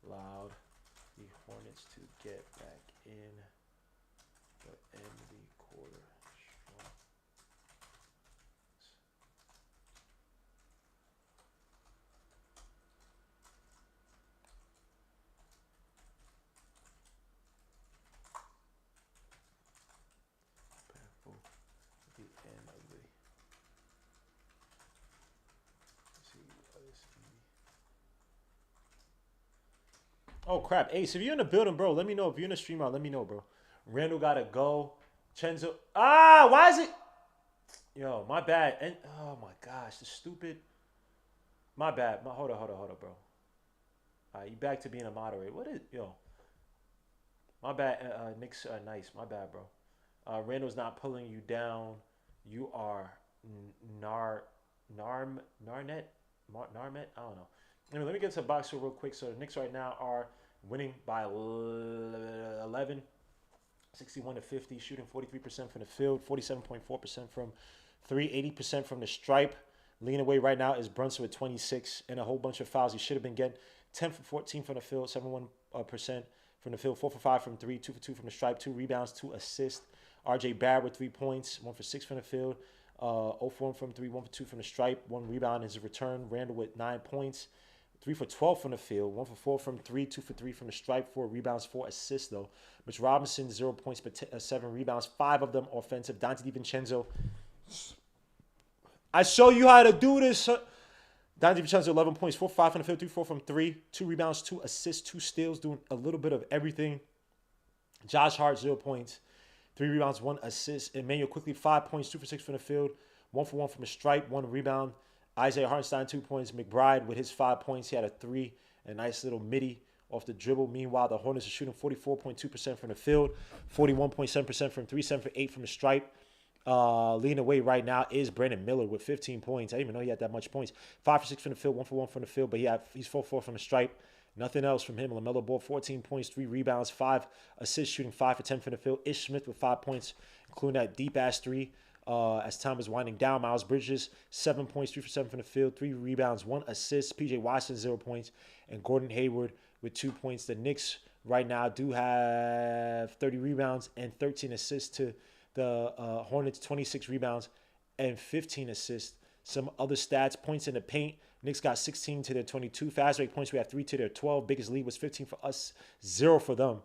Allowed the Hornets to get back in the end of the quarter. Oh, crap. Ace, if you're in the building, bro, let me know. If you're in the stream out, let me know, bro. Randall got to go. Chenzo. Why is it? Yo, my bad. And oh, my gosh. The stupid. My bad. Hold on, bro. All right, you back to being a moderator. What is. Yo. My bad. Knicks are nice. My bad, bro. Randall's not pulling you down. You are Narmet? I don't know. Anyway, let me get to the box score real quick. So the Knicks right now are winning by 11, 61-50, shooting 43% from the field, 47.4% from 3, 80% from the stripe. Leading away right now is Brunson with 26 and a whole bunch of fouls. He should have been getting 10 for 14 from the field, 71% from the field, 4 for 5 from 3, 2 for 2 from the stripe, 2 rebounds, 2 assists. RJ Barrett with 3 points, 1 for 6 from the field, 0 for 1 from 3, 1 for 2 from the stripe, 1 rebound is his return. Randall with 9 points. 3 for 12 from the field, 1 for 4 from 3, 2 for 3 from the stripe, 4 rebounds, 4 assists, though. Mitch Robinson, 0 points, but 7 rebounds, 5 of them offensive. Donte DiVincenzo. I show you how to do this. Donte DiVincenzo, 11 points, 4 for 5 from the field, 3 for 4 from 3, 2 rebounds, 2 assists, 2 steals, doing a little bit of everything. Josh Hart, 0 points, 3 rebounds, 1 assist. Emmanuel Quickly, 5 points, 2 for 6 from the field, 1 for 1 from the stripe, 1 rebound. Isaiah Hartenstein, 2 points. McBride with his 5 points. He had a 3, a nice little midi off the dribble. Meanwhile, the Hornets are shooting 44.2% from the field, 41.7% from 3, 7 for 8 from the stripe. Leading away right now is Brandon Miller with 15 points. I didn't even know he had that much points. 5 for 6 from the field, 1 for 1 from the field, but he's 4 for 4 from the stripe. Nothing else from him. LaMelo Ball, 14 points, 3 rebounds, 5 assists, shooting 5 for 10 from the field. Ish Smith with 5 points, including that deep-ass 3. As time is winding down, Miles Bridges, 7 points, 3 for 7 from the field, 3 rebounds, 1 assist. PJ Washington, 0 points. And Gordon Hayward with 2 points. The Knicks right now do have 30 rebounds and 13 assists to the Hornets, 26 rebounds and 15 assists some other stats. Points in the paint. Knicks got 16 to their 22. Fast break points, we have 3 to their 12. Biggest lead was 15 for us, 0 for them.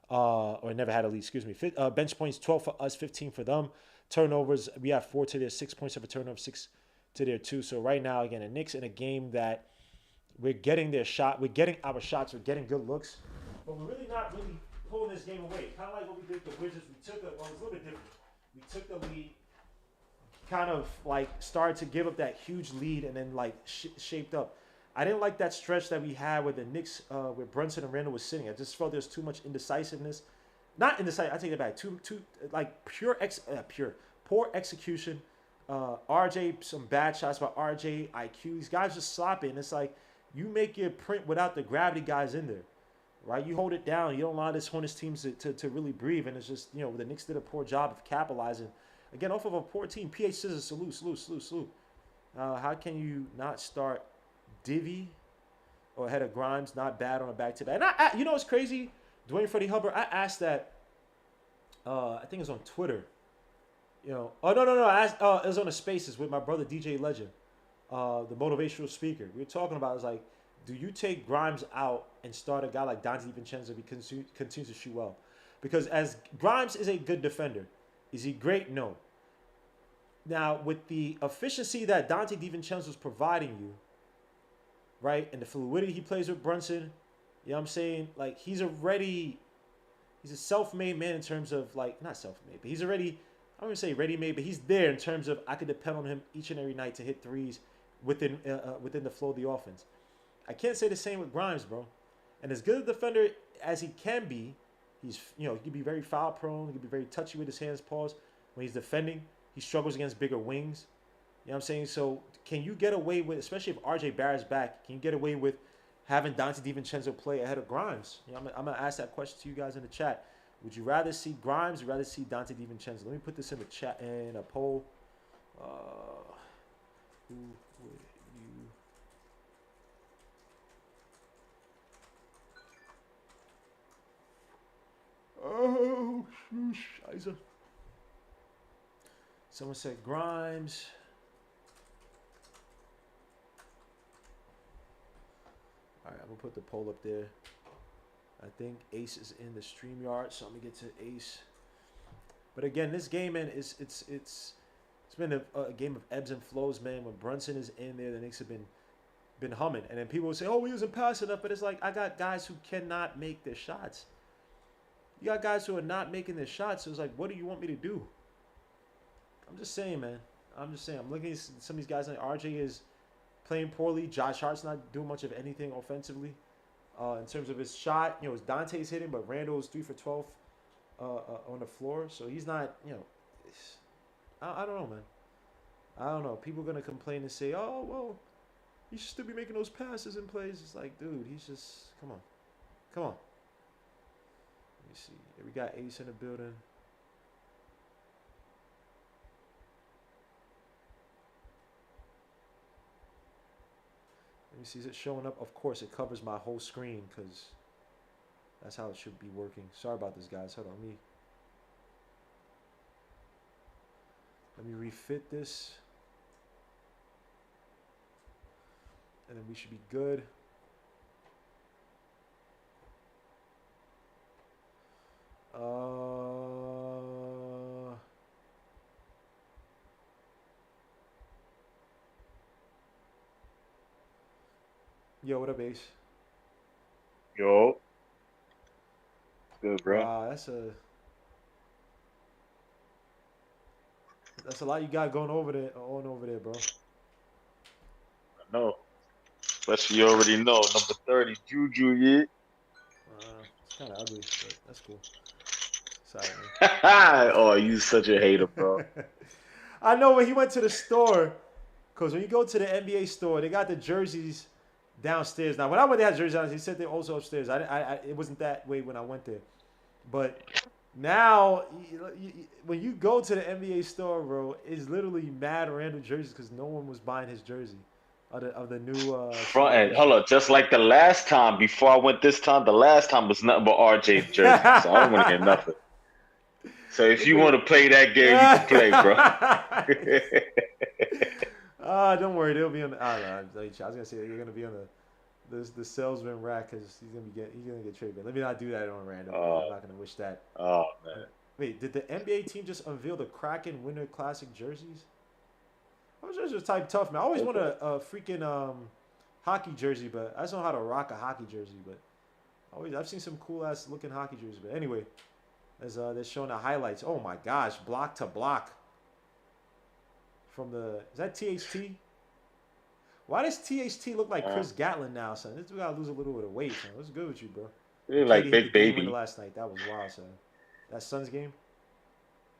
Or never had a lead, excuse me. Bench points, 12 for us, 15 for them. Turnovers, we have 4 to their 6 points of a turnover, 6 to their 2. So right now, again, the Knicks in a game that we're getting their shot. We're getting our shots. We're getting good looks. But we're really not really pulling this game away. Kind of like what we did with the Wizards. It was a little bit different. We took the lead, kind of like started to give up that huge lead and then like shaped up. I didn't like that stretch that we had with the Knicks, where Brunson and Randall was sitting. I just felt there's too much indecisiveness. Not indecisive. I take it back. Too like poor execution. RJ, some bad shots by RJ, IQ. These guys just sloppy, and it's like you make your print without the gravity guys in there, right? You hold it down. You don't allow this Hornets teams to really breathe, and it's just, the Knicks did a poor job of capitalizing. Again, off of a poor team. PH Scissors, salute. How can you not start Divvy or ahead of Grimes? Not bad on a back-to-back. And you know what's crazy? Dwayne Freddie Hubbard, I asked that, I think it was on Twitter. Oh, no. I asked, it was on the Spaces with my brother DJ Legend, the motivational speaker. We were talking about, it was like, do you take Grimes out and start a guy like Dante DiVincenzo if he continues to shoot well? Because as Grimes is a good defender. Is he great? No. Now, with the efficiency that Dante DiVincenzo is providing you, right, and the fluidity he plays with Brunson, you know what I'm saying? Like, he's a self-made man in terms of, like, not self-made, but he's already, I wouldn't say ready-made, but he's there in terms of I could depend on him each and every night to hit threes within the flow of the offense. I can't say the same with Grimes, bro. And as good a defender as he can be, he can be very foul prone. He can be very touchy with his hands, paws. When he's defending, he struggles against bigger wings. You know what I'm saying? So can you get away with, especially if RJ Barrett's back, can you get away with having Dante DiVincenzo play ahead of Grimes? I'm going to ask that question to you guys in the chat. Would you rather see Grimes or rather see Dante DiVincenzo? Let me put this in the chat, in a poll. Who would you... Oh, Scheiße. Someone said Grimes. All right, I'm going to put the poll up there. I think Ace is in the StreamYard, so I'm going to get to Ace. But again, this game, man, it's been a game of ebbs and flows, man. When Brunson is in there, the Knicks have been humming. And then people will say, oh, we wasn't passing enough. But it's like, I got guys who cannot make their shots. You got guys who are not making their shots. So it's like, what do you want me to do? I'm just saying, man. I'm looking at some of these guys. Like RJ is playing poorly. Josh Hart's not doing much of anything offensively. In terms of his shot, it's Dante's hitting, but Randall's 3 for 12 on the floor. So he's not, I don't know, man. I don't know. People are going to complain and say, oh, well, he should still be making those passes and plays. It's like, dude, he's just, come on. Let me see. Yeah, we got Ace in the building. Let me see. Is it showing up? Of course, it covers my whole screen because that's how it should be working. Sorry about this, guys. Hold on. Let me refit this. And then we should be good. Yo, what up, Ace? Yo. Good, bro. Wow, that's a lot you got going over there, bro. I know. Especially you already know, number 30, Juju, yeah. It's kind of ugly, but that's cool. Sorry, man. Oh, you such a hater, bro. I know when he went to the store, because when you go to the NBA store, they got the jerseys downstairs. Now, when I went, they had jerseys downstairs. He said they're also upstairs. It wasn't that way when I went there. But now, when you go to the NBA store, bro, it's literally mad random jerseys because no one was buying his jersey of the new. Front end. Hold on. Just like the last time, before I went this time, the last time was nothing but RJ jersey. So I don't want to hear nothing. So if you want to play that game, you can play, bro. Don't worry, they'll be on. I don't know. I was gonna say you're gonna be on the salesman rack because he's gonna get traded. Let me not do that on random. Oh, I'm not gonna wish that. oh Uh, man. Wait, did the NBA team just unveil the Kraken Winter Classic jerseys? Those jerseys are type tough, man. I always want Okay. a freaking hockey jersey, but I just don't know how to rock a hockey jersey. But I've seen some cool ass looking hockey jerseys. But anyway, as they're showing the highlights. Oh my gosh, block to block from the is that THT? Why does THT look like Uh, Chris Gatlin now, son? This dude gotta lose a little bit of weight, son. What's good with you, bro? really And like Katie hit the Big game winner Baby. last night. That was wild, son. That Suns game.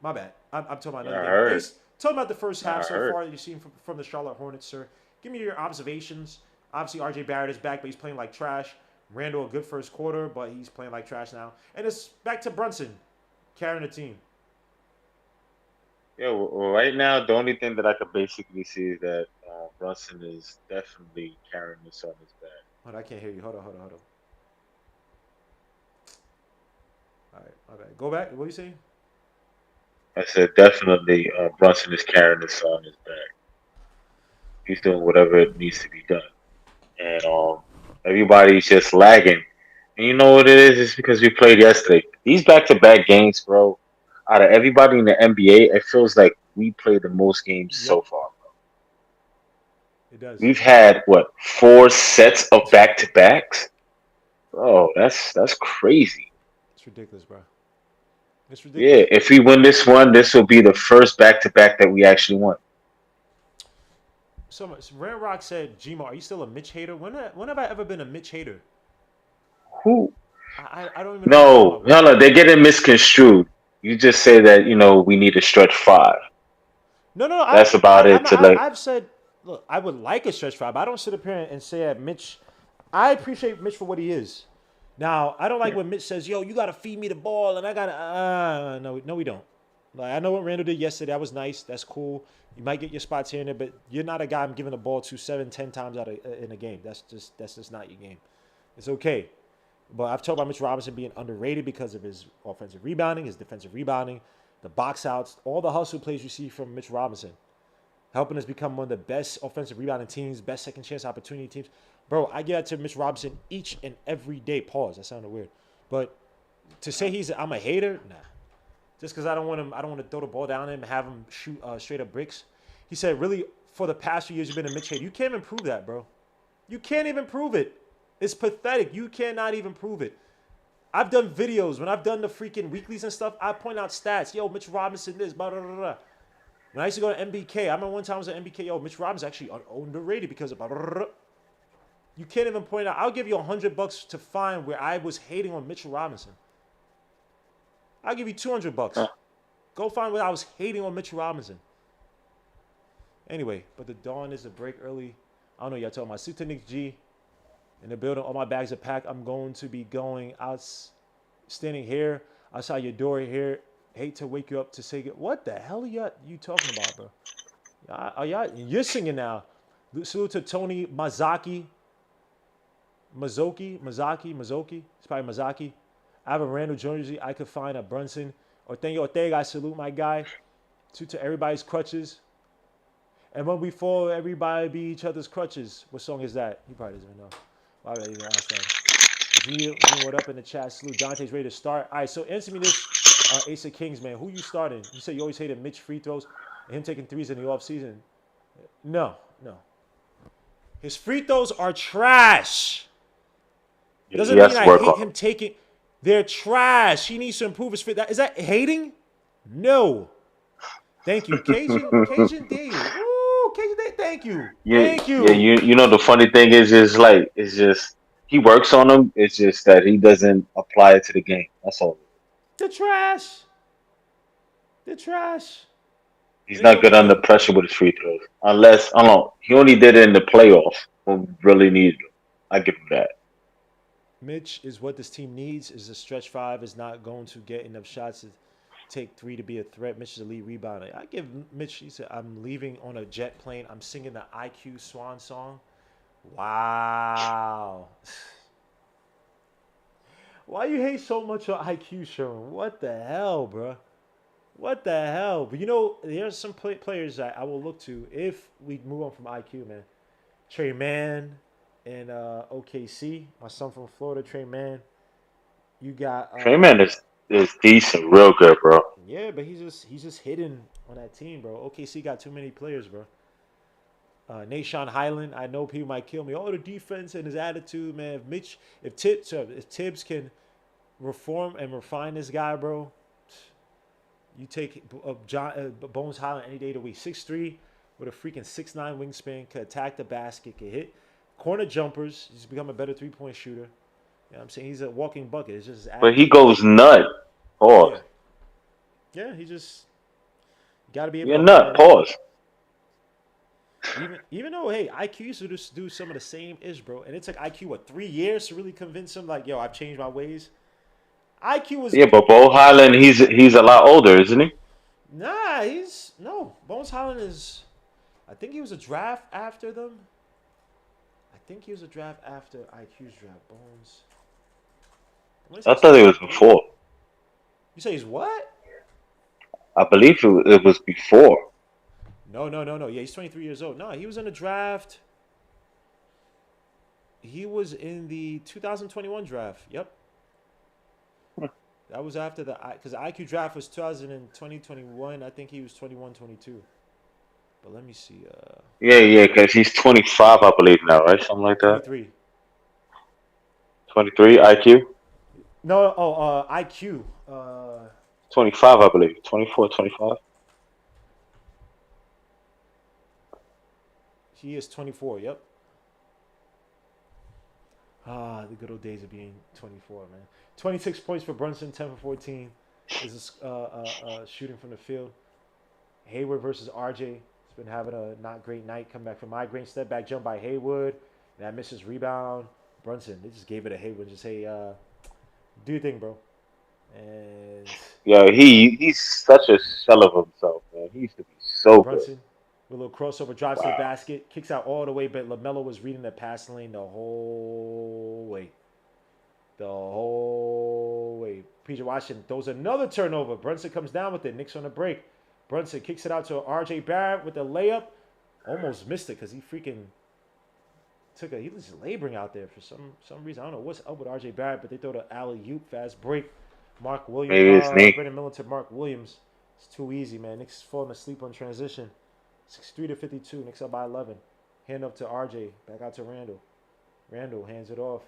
My bad. I'm talking about Yeah, another I game. But heard. Ace, talking about the first half I so heard. far that you've seen from the Charlotte Hornets, sir. Give me your observations. Obviously, RJ Barrett is back, but he's playing like trash. Randall, a good first quarter, but he's playing like trash now. And it's back to Brunson carrying the team. Yeah, well, right now the only thing that I could basically see is that Brunson is definitely carrying this on his back. Hold on, I can't hear you. Hold on. All right, my bad. Go back. What are you saying? I said definitely Brunson is carrying this on his back. He's doing whatever it needs to be done, and everybody's just lagging. And you know what it is? It's because we played yesterday. These back-to-back games, bro. Out of everybody in the NBA, it feels like we played the most games so Yep, far. it does. We've had what 4 sets of back-to-backs. Oh, that's crazy. It's ridiculous, bro. It's Yeah, ridiculous. if we win this one, this will be the first back-to-back that we actually won. So Rand Rock said, Gmo, are you still a Mitch hater? When have I ever been a Mitch hater? Who? I don't even know what you're talking No, about, bro. no, no. They're getting misconstrued. You just say that we need to stretch five. No. That's about it. To like, I've said, look, I would like a stretch five, but I don't sit up here and say that Mitch. I appreciate Mitch for what he is. Now, I don't like when Mitch says, "Yo, you got to feed me the ball," and I gotta. No, we don't. Like I know what Randall did yesterday. That was nice. That's cool. You might get your spots here and there, but you're not a guy I'm giving the ball to 7, 10 times out of in a game. That's just not your game. It's okay. But I've talked about Mitch Robinson being underrated because of his offensive rebounding, his defensive rebounding, the box outs, all the hustle plays you see from Mitch Robinson, helping us become one of the best offensive rebounding teams, best second chance opportunity teams. Bro, I get that to Mitch Robinson each and every day. Pause. That sounded weird. But to say I'm a hater, nah. Just because I don't want to throw the ball down him and have him shoot straight up bricks. He said, really, for the past few years, you've been a Mitch hater. You can't even prove that, bro. You can't even prove it. It's pathetic. You cannot even prove it. I've done videos. When I've done the freaking weeklies and stuff, I point out stats. Yo, Mitch Robinson this, blah, blah, blah, blah. When I used to go to MBK, I remember one time I was at MBK, yo, Mitch Robinson actually underrated because of blah, blah, blah, blah. You can't even point out. I'll give you $100 to find where I was hating on Mitchell Robinson. I'll give you $200. Go find where I was hating on Mitchell Robinson. Anyway, but the dawn is a break early. I don't know, y'all talking about Suit to Nick G. In the building, all my bags are packed. I'm going to be going out, standing here outside your door here. Hate to wake you up to say, what the hell are you talking about, bro? You're singing now. Salute to Tony Mazzocchi. It's probably Mazzocchi. I have a Randall jersey. I could find a Brunson. Ortega, I salute my guy. To everybody's crutches. And when we fall, everybody be each other's crutches. What song is that? He probably doesn't even know. Why would I even ask that? G, what up in the chat? Salute. Dante's ready to start. All right, so answer me this, Ace of Kings, man. Who you starting? You said you always hated Mitch free throws and him taking threes in the offseason. No. His free throws are trash. It he doesn't has mean to I work hate on him them. taking. They're trash. He needs to improve his free. Is that hating? No. Thank you, Cajun Dave. Ooh, Cajun Dave. Yeah, Thank yeah. you. You know the funny thing is it's just he works on them. It's just that he doesn't apply it to the game. That's all. They're trash. They're trash. He's There's not no good under point. pressure with his free throws. Unless I don't know, he only did it in the playoffs when we really needed him. I give him that. Mitch is what this team needs. Is a stretch five is not going to get enough shots to take three to be a threat. Mitch is a lead rebounder. I give Mitch. He said, "I'm leaving on a jet plane. I'm singing the IQ Swan song." Wow. Why you hate so much on IQ, Sherman? What the hell, bro? What the hell? But you know, there's some players that I will look to if we move on from IQ, man. Trey Mann in OKC. My son from Florida, Trey Mann. You got Trey Man is decent, real good, bro. yeah, but he's just hidden on that team, bro. OKC got too many players, bro. Nashawn Highland. I know people might kill me. Oh, the defense and his attitude, man. If Tibbs can reform and refine this guy, bro, you take Bones Highland any day of the week. 6'3", with a freaking 6'9" wingspan, could attack the basket, could hit corner jumpers. He's become a better 3-point shooter. You know what I'm saying? He's a walking bucket. It's just his But he attitude. goes nut. Yeah. Pause. Yeah, he just got to be able You're to nut. operate. Pause. Even though, hey, IQ used to just do some of the same ish, bro. And it took IQ, what, 3 years to really convince him, like, yo, I've changed my ways? IQ was. Yeah, but Bo Highland, he's a lot older, isn't he? Nah, no. Bones Holland is. I think he was a draft after them. I think he was a draft after IQ's draft. Bones. I thought it was before. You say he's what? I believe it was before. No. Yeah, he's 23 years old. No, he was in the draft. He was in the 2021 draft. Yep. That was after because the IQ draft was 2021. I think he was 21, 22. But let me see. Yeah, because he's 25, I believe now, right? Something like that. 23. 23 IQ. No, IQ. 25, I believe. 24, 25. He is 24. Yep. The good old days of being 24, man. 26 points for Brunson, 10 for 14. Is shooting from the field. Hayward versus RJ. He's been having a not great night. Come back from migraine. Step back jump by Hayward. That misses rebound. Brunson. They just gave it to Hayward. Just say, do your thing, bro. And Yeah, he's such a shell of himself, man. He used to be so Brunson good. with a little crossover, drives to the basket, kicks out all the way, but LaMelo was reading the passing lane the whole way. The whole way. PJ Washington throws another turnover. Brunson comes down with it. Knicks on the break. Brunson kicks it out to RJ Barrett with the layup. Almost missed it because he freaking he was laboring out there for some reason. I don't know what's up with RJ Barrett, but they throw the alley-oop fast break. Mark Williams. Maybe it's knee. Brandon Miller to Mark Williams. It's too easy, man. Knicks falling asleep on transition. 63 to 52. Knicks up by 11. Hand up to RJ. Back out to Randall. Randall hands it off.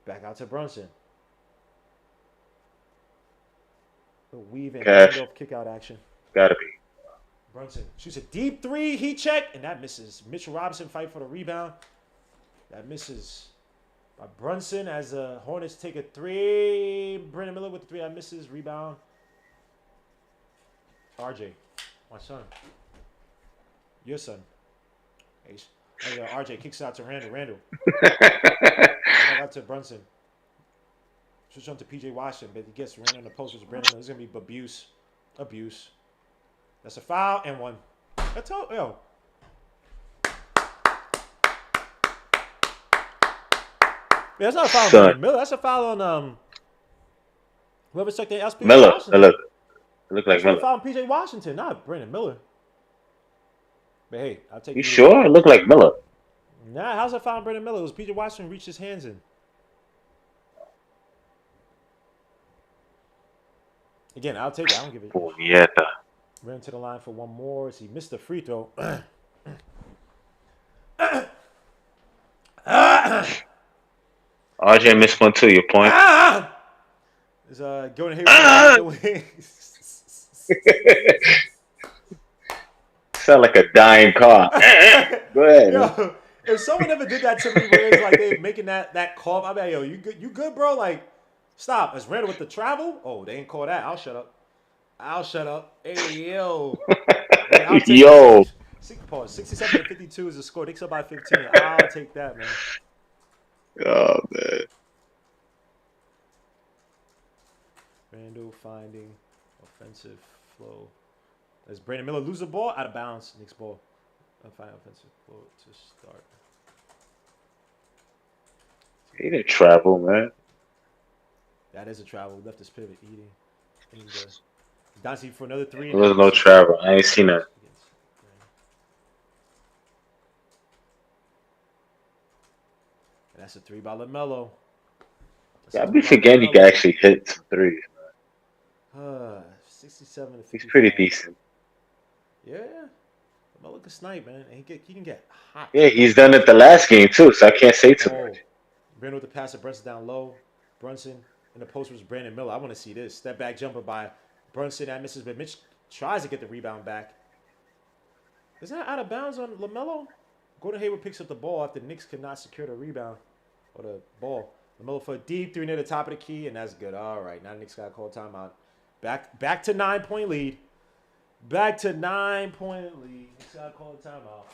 Back out to Brunson. The weave and handoff kick out action. Gotta be. Brunson shoots a deep three. Heat check. And that misses. Mitchell Robinson fight for the rebound. That misses by Brunson as the Hornets take a three. Brandon Miller with the three. That misses. Rebound. RJ. My son. Your son. RJ kicks out to Randall. Randall. Back out to Brunson. Switch on to PJ Washington, but he gets ran on the post with Brandon Miller. It's going to be abuse. That's a foul and one. That's all. Yo. Yeah, that's not a foul on Brandon Miller. That's a foul on whoever took the PJ Miller. Washington. It looked like Miller. That's a foul on PJ Washington, not Brandon Miller. But hey, I'll take. You sure? It looked like Miller. Nah, how's that foul on Brandon Miller? It was PJ Washington reached his hands in. Again, I'll take it. I don't give it. Ran to the line for one more as he missed the free throw. RJ missed one too. Your point. Is going here. Sound like a dying car. Go ahead. Yo, if someone ever did that to me, where it's like they making that call, I mean, yo, you good, bro? Like, stop. As Randall with the travel. Oh, they ain't call that. I'll shut up. Hey, yo. Hey, yo. 67 to 52 is the score. Knicks up by 15. I'll take that, man. Oh, man. Randall finding offensive flow. Does Brandon Miller lose the ball? Out of bounds. Knicks ball. Find offensive flow to start. He didn't travel, man. That is a travel. Left his pivot eating. Dante for another three, There and then was no misses it. travel. I ain't seen that. And that's a three by LaMelo. That's a Yeah, I three be by forgetting he can LaMelo. actually hit some threes. 67 to He's pretty 55. decent. Yeah. LaMelo can snipe, man. And he can get hot, Yeah, too. he's done it the last game too, so I can't say too much. Oh, Brandon with the pass to Brunson down low. Brunson in the post was Brandon Miller. I want to see this. Step back jumper by Brunson. That misses, but Mitch tries to get the rebound back. Is that out of bounds on LaMelo? Gordon Hayward picks up the ball after the Knicks could not secure the rebound or the ball. LaMelo for a deep three near the top of the key, and that's good. All right, now the Knicks got to call timeout. Back to 9-point lead. Back to 9-point lead. Knicks got to call a timeout.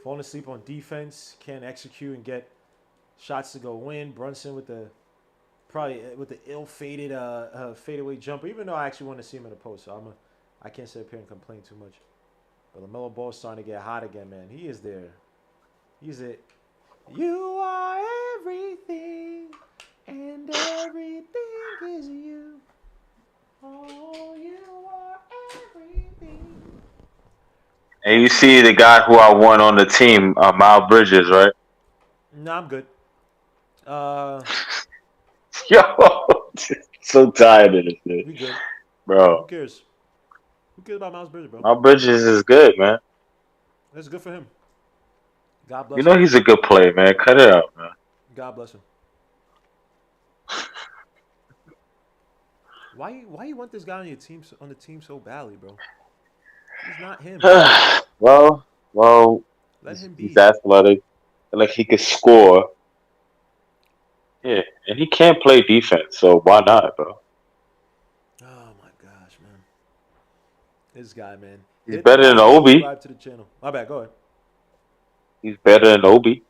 Falling asleep on defense, can't execute and get shots to go in. Brunson with the ill-fated fadeaway jumper. Even though I actually want to see him in the post, so I can't sit up here and complain too much. But LaMelo Ball's starting to get hot again, man. He is there. He's it. You are everything, and everything is you. Oh, you are everything. And you see the guy who I want on the team, Miles Bridges, right? No, I'm good. Uh, Yo, so tired of this dude, we good. Who bro. cares? Who cares about Miles Bridges, bro? Miles Bridges is good, man. That's good for him. God You bless know him. he's a good player, man. Cut it out, man. God bless him. Why you want this guy on your team on the team so badly, bro? He's not him. well, Let him he's be. athletic, like he could score. Yeah, and he can't play defense, so why not, bro? Oh my gosh, man. This guy, man. He's Hit the better than like and Obi. subscribe to the channel. My bad. Go ahead. He's better than Obi.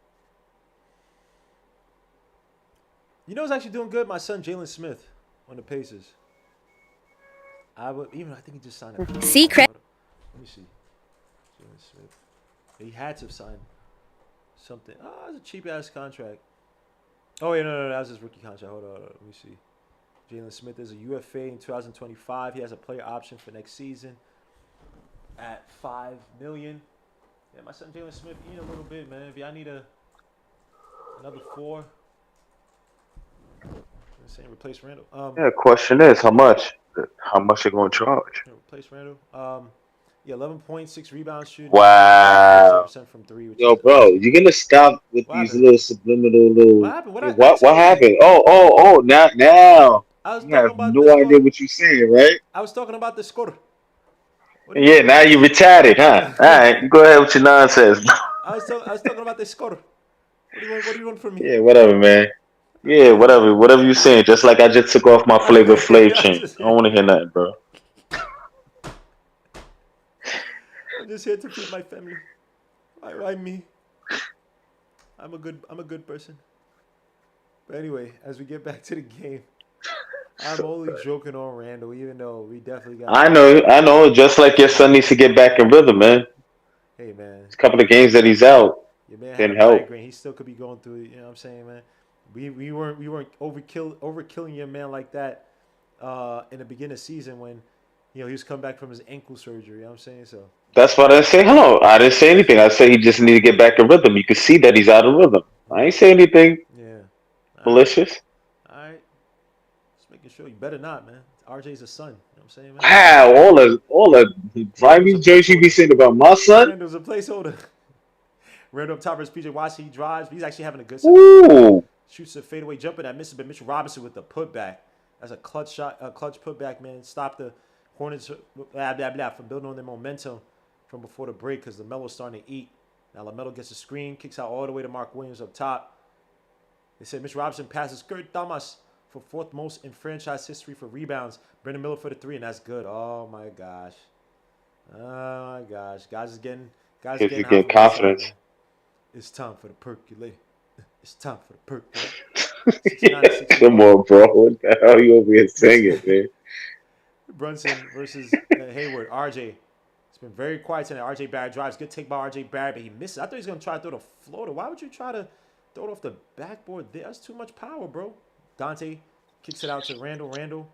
You know who's actually doing good? My son Jalen Smith on the Pacers. I think he just signed a contract. Secret. Let me see. Jalen Smith. He had to have signed something. Oh, it's a cheap ass contract. Oh wait, no, that was his rookie contract. Hold on. Let me see. Jalen Smith is a UFA in 2025. He has a player option for next season at $5 million. Yeah, my son Jalen Smith eating a little bit, man. If y'all need another four, I'm saying replace Randall. Yeah, question is how much? How much they gonna charge? Replace Randall. Yeah, 11.6 rebounds shooting, 38% Wow. from three, which is Yo, bro, decent. you're gonna stop with What these happened? little subliminal What little. happened? Yeah, I didn't say what anything. happened? Oh! Now I was you talking have about the no score. idea what you're saying, right? I was talking about the score. What do you Yeah, want now from you retarded, huh? All me? right, go ahead with your nonsense. I was talking about the score. What do you want from me? Yeah, whatever, man. Yeah, whatever you're saying. Just like I just took off my Flavor Flav chain. I don't want to hear nothing, bro. I'm just here to feed my family. Why me? I'm a good person. But anyway, as we get back to the game, I'm So only bad. joking on Randall, even though we definitely got I to. know, I know. Just like your son needs to get back in rhythm, man. Hey man, A couple of games that he's out your man had a didn't help. migraine. He still could be going through it. You know what I'm saying, man? We weren't overkilling your man like that in the beginning of the season when he was coming back from his ankle surgery. You know what I'm saying? So That's what I say. Hello, I didn't say anything. I said he just need to get back in rhythm. You can see that he's out of rhythm. I ain't say anything yeah. All right, malicious. all right. Just making sure you better not, man. RJ's a son. You know what I'm saying, man? Wow, all the Randall's grimy a jokes you be placeholder. saying about my son. Randall's a placeholder. Randall up top versus PJ Washington. He drives. He's actually having a good second quarter. Ooh, Shoots a fadeaway jumper that misses, but Mitchell Robinson with the putback. That's a clutch shot, a clutch putback, man. Stop the Hornets from building on their momentum from before the break because LaMelo's starting to eat. Now LaMelo gets a screen, kicks out all the way to Mark Williams up top. They said Mitch Robinson passes Kurt Thomas for fourth most in franchise history for rebounds. Brendan Miller for the three, and that's good. Oh my gosh. Oh my gosh. Guys is because you getting hot get from inside, confidence. man. It's time for the percolate. It's time for the percolate. 69 to Come 61. on, bro. What the hell you over here singing, man? Brunson versus Hayward. RJ. It's been very quiet tonight. RJ Barrett drives. Good take by RJ Barrett, but he misses. I thought he was going to try to throw the floater. Why would you try to throw it off the backboard there? That's too much power, bro. Dante Kicks it out to Randall. Randall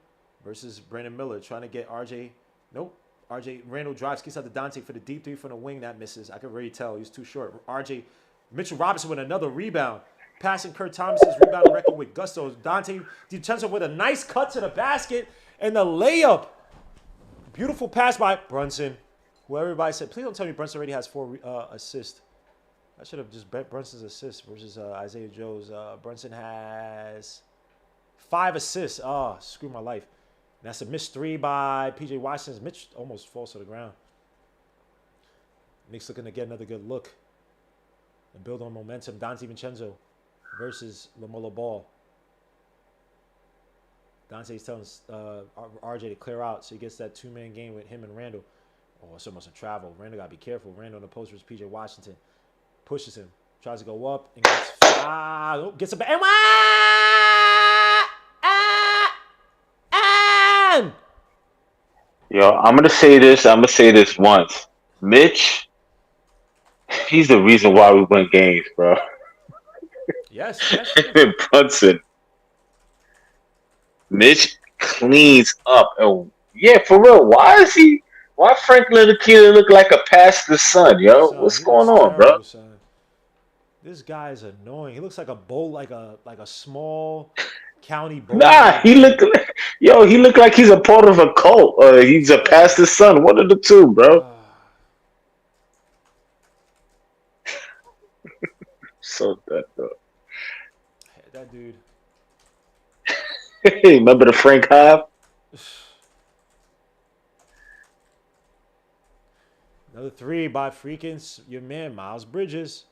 versus Brandon Miller trying to get RJ. Nope. RJ Randall drives, kicks out to Dante for the deep three from the wing. That misses. I could already tell he was too short. RJ Mitchell Robinson with another rebound. Passing Kurt Thomas's rebound record with gusto. Dante DiVincenzo with a nice cut to the basket and the layup. Beautiful pass by Brunson. Who everybody said, please don't tell me Brunson already has 4 assists. I should have just bet Brunson's assists versus Isaiah Joe's. Brunson has 5 assists. Oh, screw my life. And that's a missed 3 by P.J. Washington. Mitch almost falls to the ground. Knicks looking to get another good look and build on momentum. Dante DiVincenzo versus LaMelo Ball. Dante's telling RJ to clear out, so he gets that 2-man game with him and Randall. Oh, it's almost a travel. Randall got to be careful. Randall on the post versus P.J. Washington. Pushes him. Tries to go up and gets a back. And Yo, I'm gonna say this. I'm gonna say this once. Mitch, he's the reason why we win games, bro. Yes. Him and Brunson. Mitch cleans up. And yeah, for real. Why Franklin Akita look like a pastor's son, yo? Son, what's going on, bro? Son. This guy is annoying. He looks like a bowl, like a small county bowl. Nah, he looked like he's a part of a cult. Or he's a pastor's son. One of the two, bro. So that though. That dude. Hey, remember the Frank Hive? Another 3 by freaking your man Miles Bridges.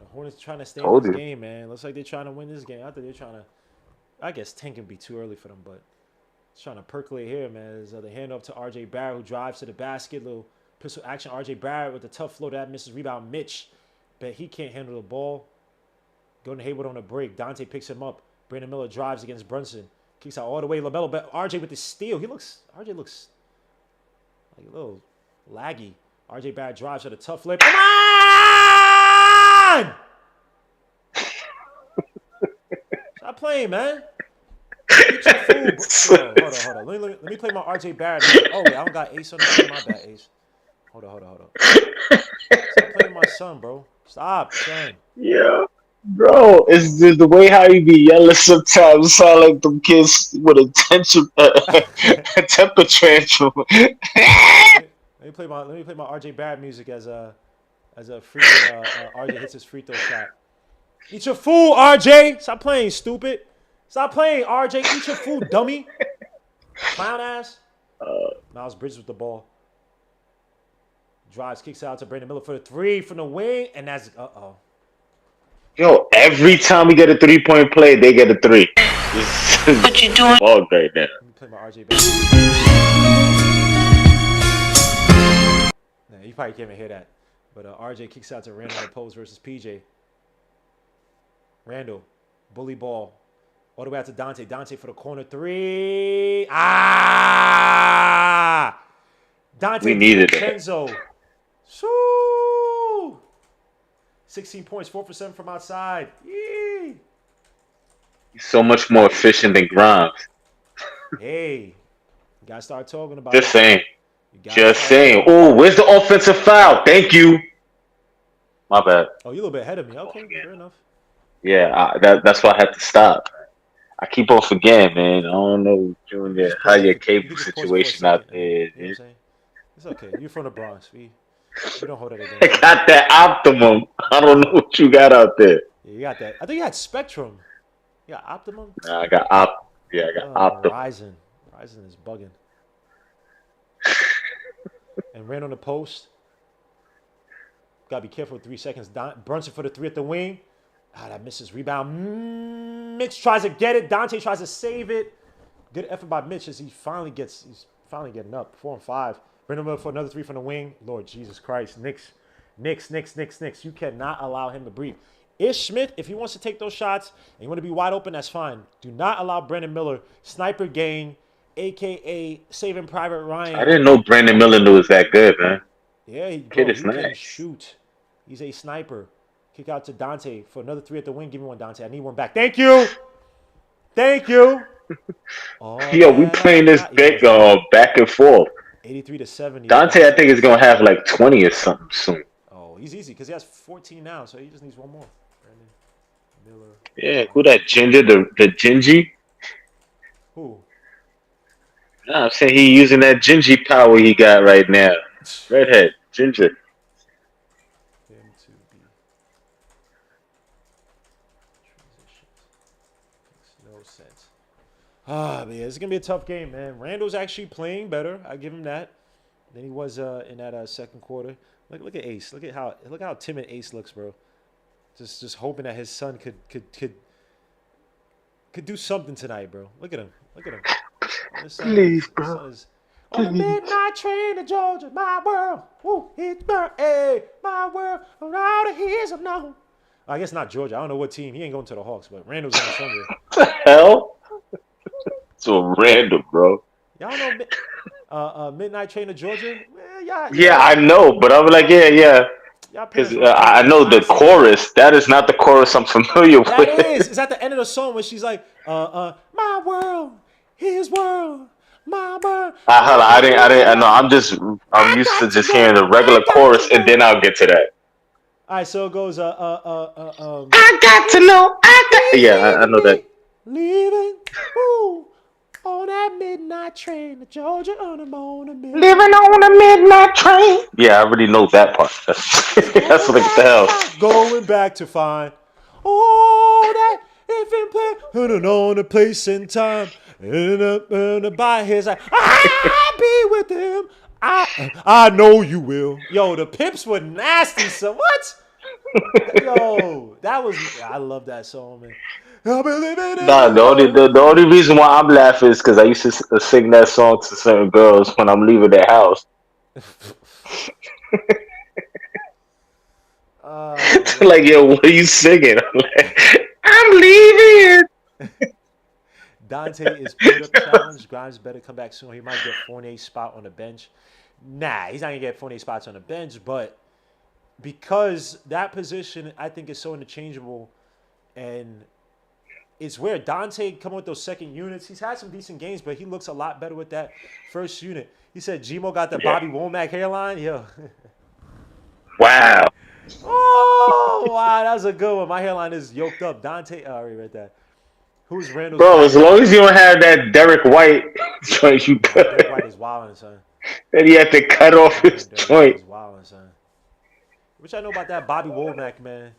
The Hornets trying to stay in this game, man. Looks like they're trying to win this game. I think they're trying to. I guess tank can be too early for them, but it's trying to percolate here, man. There's the handoff to R.J. Barrett, who drives to the basket. Little pistol action. R.J. Barrett with the tough flow that misses rebound. Mitch, but he can't handle the ball. Going to Hayward on a break. Dante picks him up. Brandon Miller drives against Brunson. Kicks out all the way. LaMelo, but RJ with the steal. RJ looks like a little laggy. RJ Barrett drives with a tough flip. Come on! Stop playing, man. Eat your food. Hold on. Let me play my RJ Barrett. Oh, wait, I don't got Ace on the team. My bad, Ace. Hold on. Stop playing my son, bro. Stop, son. Yeah. Bro, it's the way how you be yelling sometimes sound like them kids with a temper tantrum. Let me play my RJ Barrett music as a free RJ hits his free throw shot. Eat your food, RJ. Stop playing, stupid. Stop playing, RJ. Eat your food, dummy. Clown ass. Miles Bridges with the ball. Drives, kicks out to Brandon Miller for the 3 from the wing, and that's Yo, every time we get a 3-point play, they get a 3. What you doing? All great now. Let me play my RJ Barrett. Nah, you probably can't even hear that. But RJ kicks out to Randall on the post versus PJ. Randall, bully ball. All the way out to Dante. Dante for the corner 3. Dante We needed DiVincenzo. 16 points, 4 for 7 from outside. Yee. He's so much more efficient than Grimes. Hey, you gotta start talking about Just saying. Just saying. Oh, where's the offensive foul? Thank you. My bad. Oh, you're a little bit ahead of me. Okay, fair enough. Yeah, that's why I had to stop. I keep on forgetting, man. I don't know, Junior, how your cable situation out there is. You know what I'm saying? It's okay. You're from the Bronx. We don't hold it I against got that Optimum. I don't know what you got out there. Yeah, you got that. I think you had Spectrum. You got Optimum? Nah, I got Optimum. Verizon. Verizon is bugging. And ran on the post. Gotta be careful with 3 seconds. Brunson for the 3 at the wing. That misses. Rebound. Mitch tries to get it. Dante tries to save it. Good effort by Mitch as he's finally getting up. 4 and 5. Brandon Miller for another 3 from the wing. Lord Jesus Christ. Knicks. You cannot allow him to breathe. Ish Smith, if he wants to take those shots and you want to be wide open, that's fine. Do not allow Brandon Miller, sniper gang, a.k.a. Saving Private Ryan. I didn't know Brandon Miller was that good, man. Yeah, he Kid can nice. shoot. He's a sniper. Kick out to Dante for another 3 at the wing. Give me one, Dante. I need one back. Thank you. All Yo, we that I playing this got. big Yes. back and forth. 83 to 70. Dante, I Dante. think, is gonna have like 20 or something soon. Oh, he's easy because he has 14 now, so he just needs one more. Brandon Miller. Yeah, who that ginger? The Gingy? Who? Nah, I'm saying he using that Gingy power he got right now. Redhead, ginger. Him to be transitions. Makes no sense. But yeah, it's gonna be a tough game, man. Randall's actually playing better. I give him that than he was in that second quarter. Look at Ace. Look how timid Ace looks, bro. Just hoping that his son could do something tonight, bro. Look at him. Look at him. Please, His bro. son is on the midnight train to Georgia, my world. Woo, it's burn, hey, my world. Around here, no. I guess not Georgia. I don't know what team. He ain't going to the Hawks, but Randall's going somewhere. What the hell? So random, bro. Y'all know Midnight Train to Georgia? Yeah, I know, but I'm like, yeah. Y'all Because parents must be I know the classy. chorus. That is not the chorus I'm familiar That with. is. It's at the end of the song when she's like, my world, his world, my world. Hold on, I didn't. No, I'm used to just hearing the regular chorus, and then I'll get to that. All right, so it goes. I got to know. Yeah, I know that. Leaving, ooh, on that midnight train to Georgia on the midnight. Living on a midnight train. Yeah, I already know that part. That's like the hell. Going back to find all that if in play, on a place and time, and by his side, I'll be with him. I know you will. Yo, the Pips were nasty. So what? Yo, I love that song, man. I'll be living in Nah, the only reason why I'm laughing is because I used to sing that song to certain girls when I'm leaving their house. Like, yo, what are you singing? I'm like, I'm leaving. Dante is put up challenge. Grimes better come back soon. He might get Fournier's spot on the bench. Nah, he's not gonna get Fournier spots on the bench, but because that position I think is so interchangeable, and it's where Dante come with those second units. He's had some decent games, but he looks a lot better with that first unit. He said Gmo got the Bobby Womack hairline. Yo. Wow. Oh, wow, that was a good one. My hairline is yoked up. Dante, I already read that. Who's Randall's? Bro, as long as you don't have that Derek White joint, you good. Derek White is wilding, son. Then he had to cut off his Derek White joint. is wilding, son. Which I know about that Bobby Womack, man.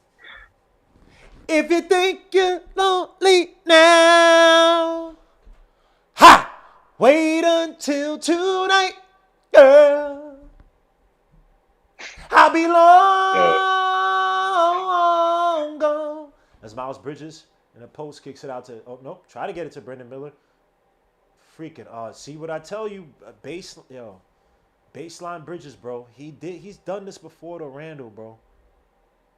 If you think you're lonely now, ha! Wait until tonight, girl. I'll be long gone. That's Miles Bridges. And the post kicks it out to, oh, nope. Try to get it to Brendan Miller. Freaking, see what I tell you? Baseline Bridges, bro. He's done this before to Randall, bro.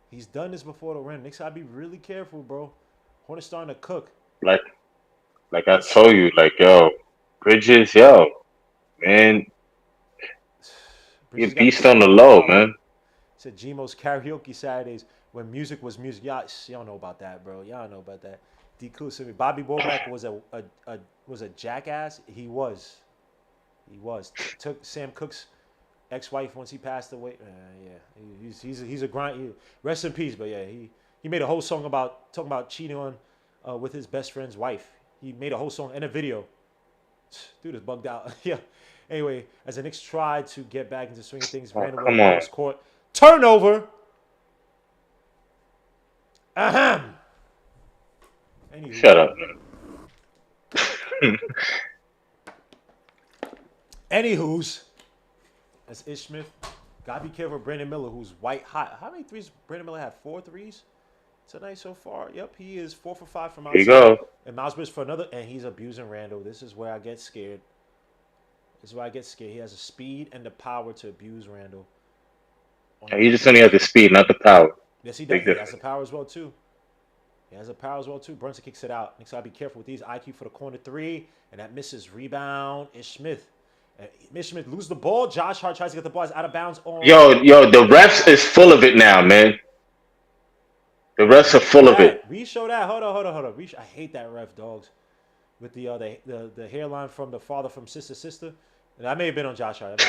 He's done this before to Randall. Knicks gotta be really careful, bro. Hornets starting to cook. Like I told you, like, yo, Bridges, yo, man. You're a beast on the low, man. Said Gmo's karaoke Saturdays when music was music. Y'all know about that, bro. Y'all know about that. Declusive. Bobby Womack was a jackass. He was. Took Sam Cooke's ex-wife once he passed away. Yeah, he's a grind. Rest in peace. But yeah, he made a whole song talking about cheating on with his best friend's wife. He made a whole song and a video. Dude is bugged out. Yeah. Anyway, as the Knicks tried to get back into swinging things, ran away cross court. Turnover. Ahem. Anywho. Shut up. Anywho's. That's Ish Smith. Gotta be careful of Brandon Miller, who's white hot. How many threes? Brandon Miller had 4 threes tonight so far. Yep, he is 4 for 5 from outside. Here you go. And Miles Bridges for another, and he's abusing Randall. This is where I get scared. He has the speed and the power to abuse Randall. He just only has the speed, not the power. Yes, he does. He has the power as well, too. Brunson kicks it out. Knicks gotta be careful with these. IQ for the corner 3, and that misses. Rebound. Ish Smith. Ish Smith loses the ball. Josh Hart tries to get the ball. It's out of bounds. Yo, the refs is full of it now, man. The refs are full of it. Re-show that. Hold on. I hate that ref, dogs. with the hairline from the father from Sister Sister. And I may have been on Josh Hart.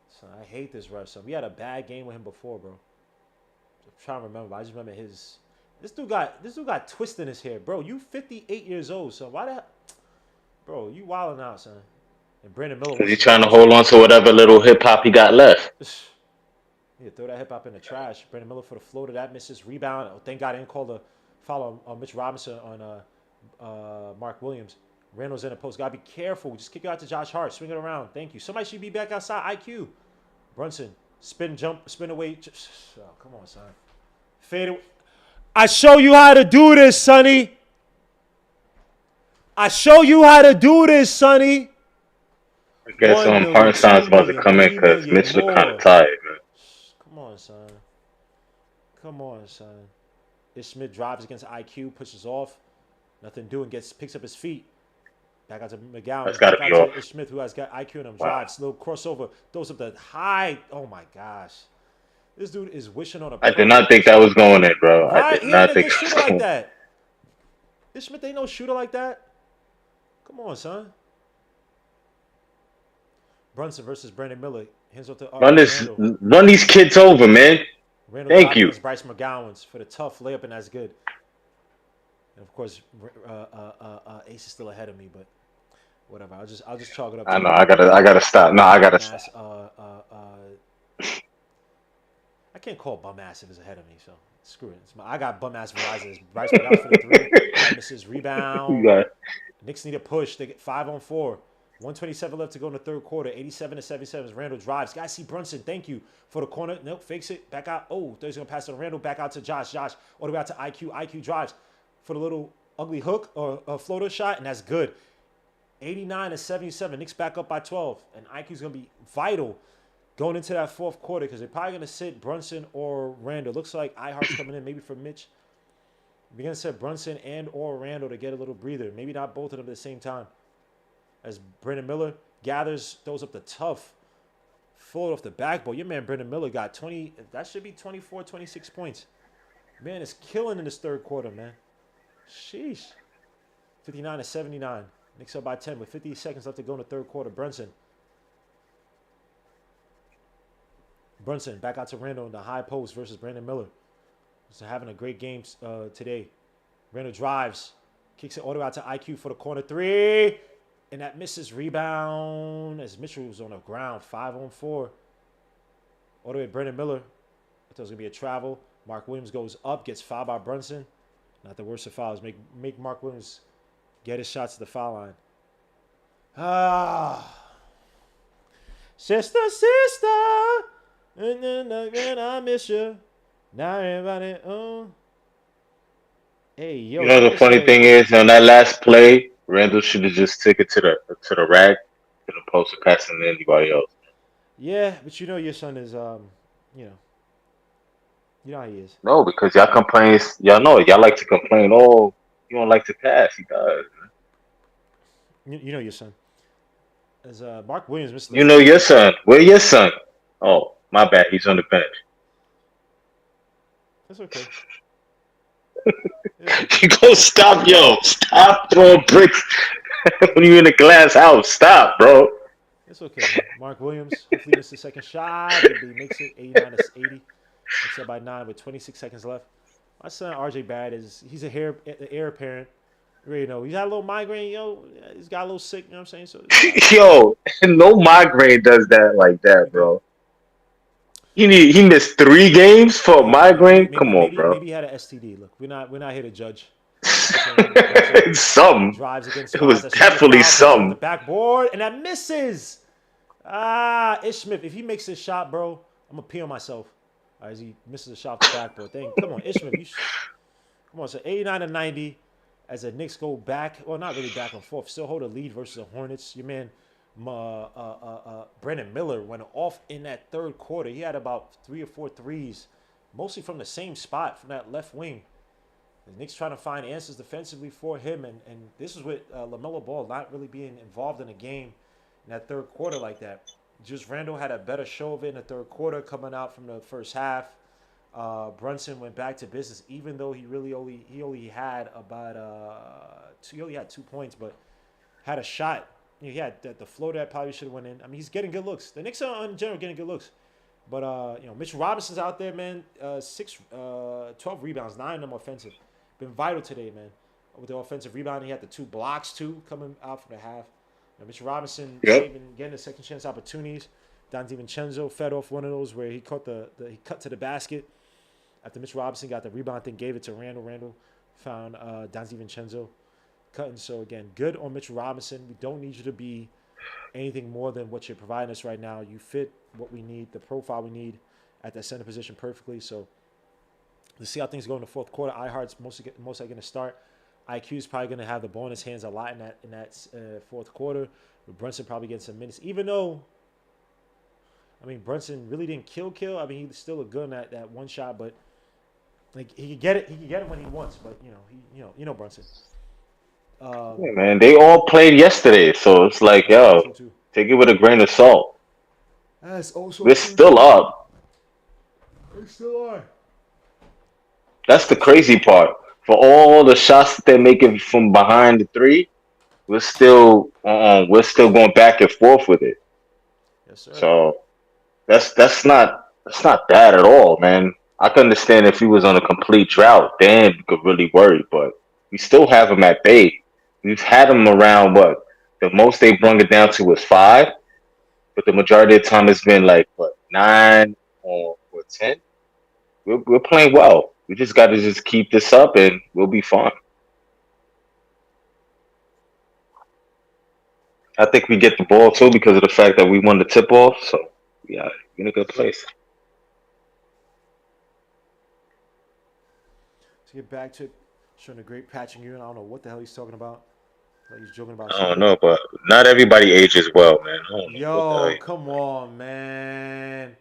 So I hate this ref. So we had a bad game with him before, bro. I'm trying to remember. I just remember his. This dude got twist in his hair, bro. You 58 years old, so why that? Bro, you wilding out, son. And Brandon Miller. Because he's trying to hold on to whatever little hip hop he got left. Yeah, throw that hip hop in the trash. Brandon Miller for the floater. That misses rebound. Oh, thank God I didn't call the foul on Mitch Robinson on Mark Williams. Randall's in the post. Gotta be careful. Just kick it out to Josh Hart. Swing it around. Thank you. Somebody should be back outside. IQ. Brunson. Spin, jump, spin away. Oh, come on, son. Fade away. I show you how to do this, Sonny. I show you how to do this, Sonny. I guess Hartenstein's about to come in because Mitch look kind of tired, man. Come on, son. Come on, son. Ish Smith drives against IQ, pushes off. Nothing doing. Picks up his feet. Back out to McGowan. That's got to be off. Ish Smith, who has got IQ in him, drives. Little crossover. Throws up the high. Oh, my gosh. This dude is wishing on a. I did not think that was going in, bro. Right? I did not think shooter like that. Ish Smith ain't no shooter like that. Come on, son. Brunson versus Brandon Miller. Hands off to run these kids over, man. Randall Thank you. Bryce McGowan's for the tough layup, and that's good. And of course, Ace is still ahead of me, but whatever. I'll just chalk it up. I know. I gotta stop. No, I gotta stop. I can't call bum ass if it's ahead of me, so screw it. I got bum ass Verizon. Bryce McGowan for the three. Misses rebound. Knicks need a push. They get 5-on-4. 127 left to go in the third quarter. 87-77. Randall drives. Guys, see Brunson. Thank you for the corner. Nope, fakes it. Back out. Oh, he's going to pass to Randall. Back out to Josh. Josh all the way out to IQ. IQ drives for the little ugly hook or a floater shot, and that's good. 89-77. Knicks back up by 12. And IQ's going to be vital going into that fourth quarter because they're probably going to sit Brunson or Randall. Looks like iHeart's coming in maybe for Mitch. We're going to set Brunson and or Randall to get a little breather. Maybe not both of them at the same time. As Brandon Miller gathers, throws up the tough, full off the backboard. Your man Brandon Miller got 20. That should be 24, 26 points. Man is killing in this third quarter, man. Sheesh. 59-79. Knicks up by 10 with 50 seconds left to go in the third quarter. Brunson back out to Randall in the high post versus Brandon Miller. So having a great game today. Randall drives, kicks it all the way out to IQ for the corner three. And that misses rebound as Mitchell was on the ground. 5-on-4. All the way to Brandon Miller. I thought it was going to be a travel. Mark Williams goes up, gets fouled by Brunson. Not the worst of fouls. Make Mark Williams get his shots to the foul line. Sister. And I miss you. Now everybody, Hey, yo. You know the funny thing is, on that last play, Randall should have just took it to the rack, to the post, passing to anybody else. Yeah, but you know your son is, you know how he is. No, because y'all complain. Y'all know y'all like to complain. Oh, you don't like to pass. He does. You know your son. As Mark Williams missed. You know your son. Where your son? Oh, my bad. He's on the bench. That's okay. You go stop throwing bricks when you're in a glass house. Stop, bro. It's okay, man. Mark Williams hopefully misses the second shot. He makes it 89-80. It's up by 9 with 26 seconds left. My son RJ Bad he's a heir apparent. You already know he's got a little migraine, he's got a little sick, you know what I'm saying? So yo, no migraine does that like that, bro. He missed 3 games for a migraine. Come on, bro. Maybe he had an STD. Look, we're not here to judge. Some. Drives against it was definitely some. The backboard and that misses. Ish Smith. If he makes this shot, bro, I'm gonna pee on myself. As he misses a shot off the backboard. Come on, Ish Smith. Come on, so 89-90 as the Knicks go back. Well, not really back and forth. Still hold a lead versus the Hornets. Your man. Brandon Miller went off in that third quarter. He had about 3 or 4 threes, mostly from the same spot, from that left wing. The Knicks trying to find answers defensively for him, and this is with LaMelo Ball not really being involved in a game in that third quarter like that. Just Randall had a better show of it in the third quarter coming out from the first half. Brunson went back to business, even though he only had about he only had 2 points, but had a shot. You know, he had the floater that probably should have went in. I mean, he's getting good looks. The Knicks are in general getting good looks. But Mitchell Robinson's out there, man. 12 rebounds, 9 of them offensive. Been vital today, man. With the offensive rebound, he had the 2 blocks too coming out from the half. Mitchell Robinson getting the second chance opportunities. Don DiVincenzo fed off one of those where he caught he cut to the basket. After Mitchell Robinson got the rebound, I think gave it to Randall. Randall found Don DiVincenzo cutting. So again, good on Mitchell Robinson. We don't need you to be anything more than what you're providing us right now. You fit what we need, the profile we need at that center position perfectly. So let's see how things go in the fourth quarter. iHeart's most likely going to start. IQ is probably going to have the ball in his hands a lot in that fourth quarter. With Brunson probably getting some minutes, even though, I mean, Brunson really didn't kill. I mean, he's still a good at that one shot, but like he can get it. He can get it when he wants. But Brunson. Yeah, man, they all played yesterday, so it's like, yo, take it with a grain of salt. That's also We're still up. They still are. That's the crazy part. For all the shots that they're making from behind the 3, we're still going back and forth with it. Yes, sir. So that's not bad at all, man. I can understand if he was on a complete drought, then you could really worry. But we still have him at bay. We've had him around the most they brung it down to was 5, but the majority of the time it's been like 9 or 10. We're playing well. We just got to just keep this up and we'll be fine. I think we get the ball too because of the fact that we won the tip off. So yeah, we're in a good place. To get back to it, showing a great patching unit. I don't know what the hell he's talking about. Like he's joking about. I don't know, but not everybody ages well, man. Yo, come on, man.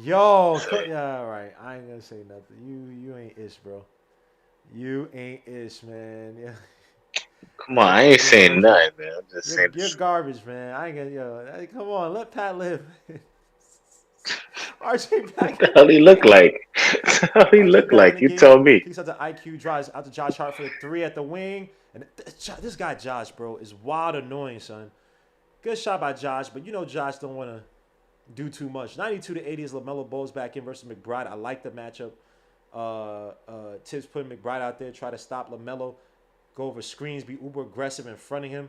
Yo, yeah, all right. I ain't gonna say nothing. You ain't ish, bro. You ain't ish, man. Yeah. Come on, I ain't saying nothing, man. I'm just saying. You're garbage, man. I ain't gonna. Come on, let Pat live. RJ back. What the hell he look like? How he look like? You tell me. He's out to IQ drives out to Josh Hart for the 3 at the wing, and this guy Josh, bro, is wild annoying, son. Good shot by Josh, but Josh don't want to do too much. 92-80 is LaMelo Ball's back in versus McBride. I like the matchup. Tibbs putting McBride out there, try to stop LaMelo, go over screens, be uber aggressive in front of him,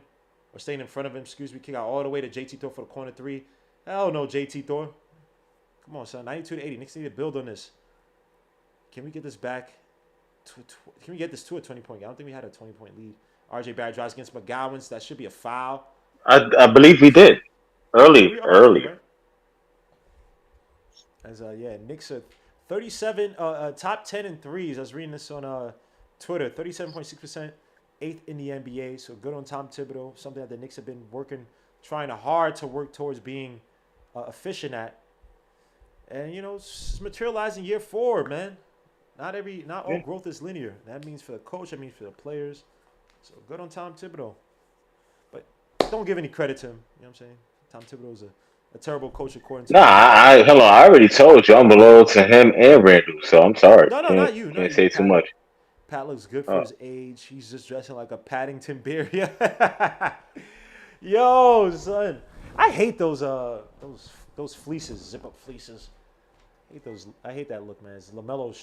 or staying in front of him. Kick out all the way to JT Thor for the corner 3. Hell no, JT Thor. Come on, son. 92-80. Knicks need to build on this. Can we get this back? Can we get this to a 20-point game? I don't think we had a 20-point lead. RJ Barrett drives against McGowan's. That should be a foul. I believe we did. Early. Right? As Knicks are 37, top 10 in threes. I was reading this on Twitter. 37.6%, 8th in the NBA. So good on Tom Thibodeau. Something that the Knicks have been trying hard to work towards being efficient at. And it's materializing year 4, man. Not all growth is linear. That means for the coach. That means for the players. So good on Tom Thibodeau. But don't give any credit to him. You know what I'm saying? Tom Thibodeau's a terrible coach according to me. I already told you I'm below to him and Randall. So I'm sorry. No, not you. Can't say too much. Pat looks good for his age. He's just dressing like a Paddington Bear. Yeah. Yo, son. I hate those fleeces, zip-up fleeces. I hate that look, man. As LaMelo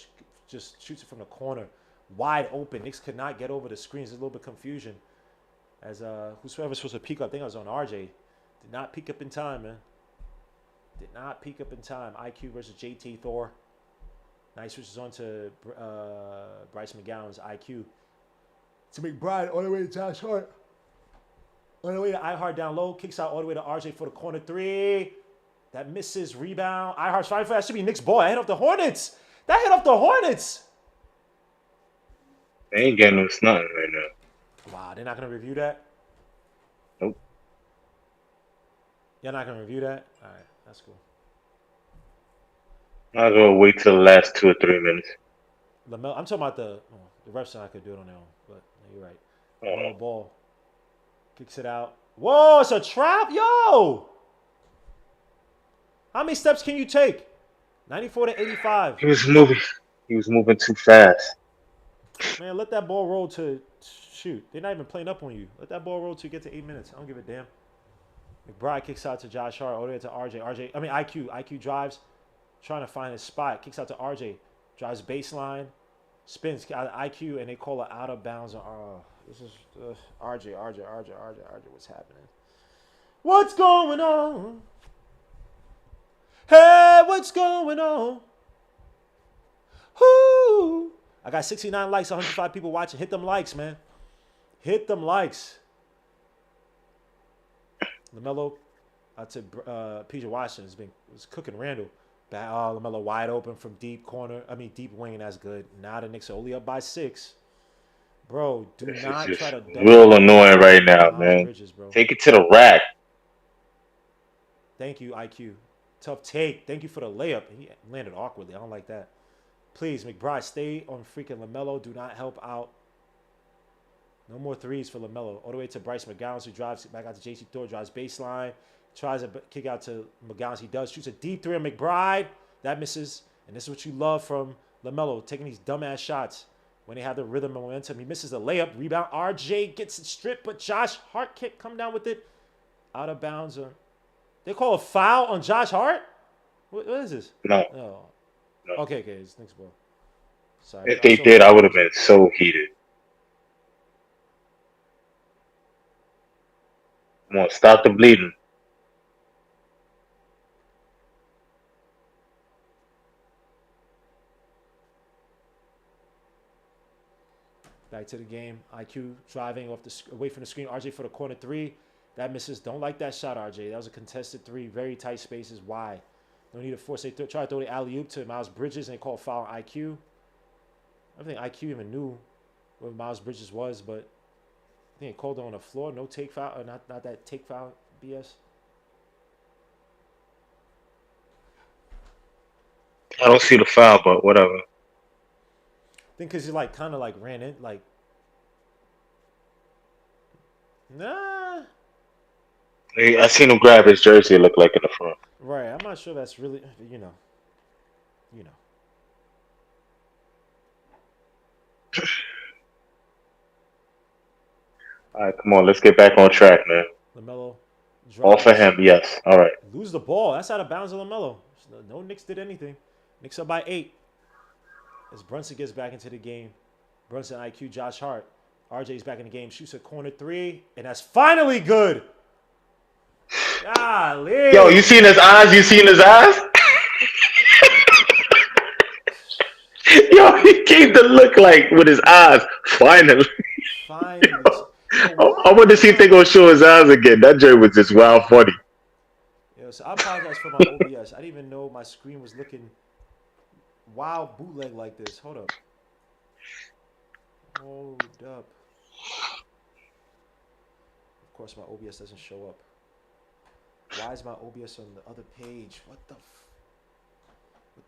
just shoots it from the corner, wide open. Knicks could not get over the screens. There's a little bit of confusion. As whoever's supposed to peek up, I think I was on RJ. Did not peek up in time, man. Did not peek up in time. IQ versus JT Thor. Nice switches on to Bryce McGowan's IQ. To McBride all the way to Josh Hart. On the way to iHeart down low. Kicks out all the way to RJ for the corner 3. That misses. Rebound. iHeart's fighting for that. Should be Knicks ball. That hit off the Hornets. They ain't getting no nothing right now. Wow, they're not going to review that? Nope. You're not going to review that? All right, that's cool. I'll go wait till the last 2 or 3 minutes. I'm talking about the refs I could do it on their own, but you're right. LaMelo Ball kicks it out. Whoa, it's a trap? Yo! How many steps can you take? 94 to 85. He was moving. He was moving too fast. Man, let that ball roll to shoot. They're not even playing up on you. Let that ball roll to get to 8 minutes. I don't give a damn. McBride kicks out to Josh Hart, all the way to RJ. IQ drives, trying to find his spot. Kicks out to RJ, drives baseline, spins out of IQ, and they call it out of bounds. This is RJ. What's happening? What's going on? Hey, what's going on? Whoo! I got 69 likes, 105 people watching. Hit them likes, man. Hit them likes. LaMelo to PJ Washington was cooking Randall. LaMelo wide open from deep wing, and that's good. Now the Knicks are only up by 6. Bro, do This not is try just to real annoying right now, Miles man. Bridges, bro. Take it to the rack. Thank you, IQ. Tough take. Thank you for the layup. He landed awkwardly. I don't like that. Please, McBride, stay on freaking LaMelo. Do not help out. No more threes for LaMelo. All the way to Bryce McGowan, who drives back out to JC Thor, drives baseline, tries to kick out to McGowan. He does. Shoots a deep three on McBride. That misses. And this is what you love from LaMelo, taking these dumbass shots when they have the rhythm and momentum. He misses the layup. Rebound. RJ gets it stripped, but Josh Hart can't come down with it. Out of bounds. They call a foul on Josh Hart? What is this? No. Oh. No. Okay. It's Knicks ball. Sorry. If they did, I would have been so heated. Come on, stop the bleeding. Back to the game. IQ driving away from the screen. RJ for the corner 3. That misses. Don't like that shot, RJ. That was a contested 3. Very tight spaces. Why? No need to force. They try to throw the alley-oop to Miles Bridges and they call a foul on IQ. I don't think IQ even knew where Miles Bridges was, but I think they called it on the floor. No take foul. Or not that take foul BS. I don't see the foul, but whatever. I think because he kind of ran in. Nah. I seen him grab his jersey. It looked like in the front. Right. I'm not sure that's really, you know. All right, come on. Let's get back on track, man. LaMelo. All for him, yes. All right. Lose the ball. That's out of bounds of LaMelo. No Knicks did anything. Knicks up by 8. As Brunson gets back into the game. Brunson, IQ, Josh Hart. RJ's back in the game. Shoots a corner 3. And that's finally good. Golly. Yo, you seen his eyes? Yo, he gave the look like with his eyes. Finally. I want to see if they're going to show his eyes again. That joke was just wild funny. Yo, so I apologize for my OBS. I didn't even know my screen was looking wild bootleg like this. Hold up. Of course, my OBS doesn't show up. Why is my OBS on the other page? What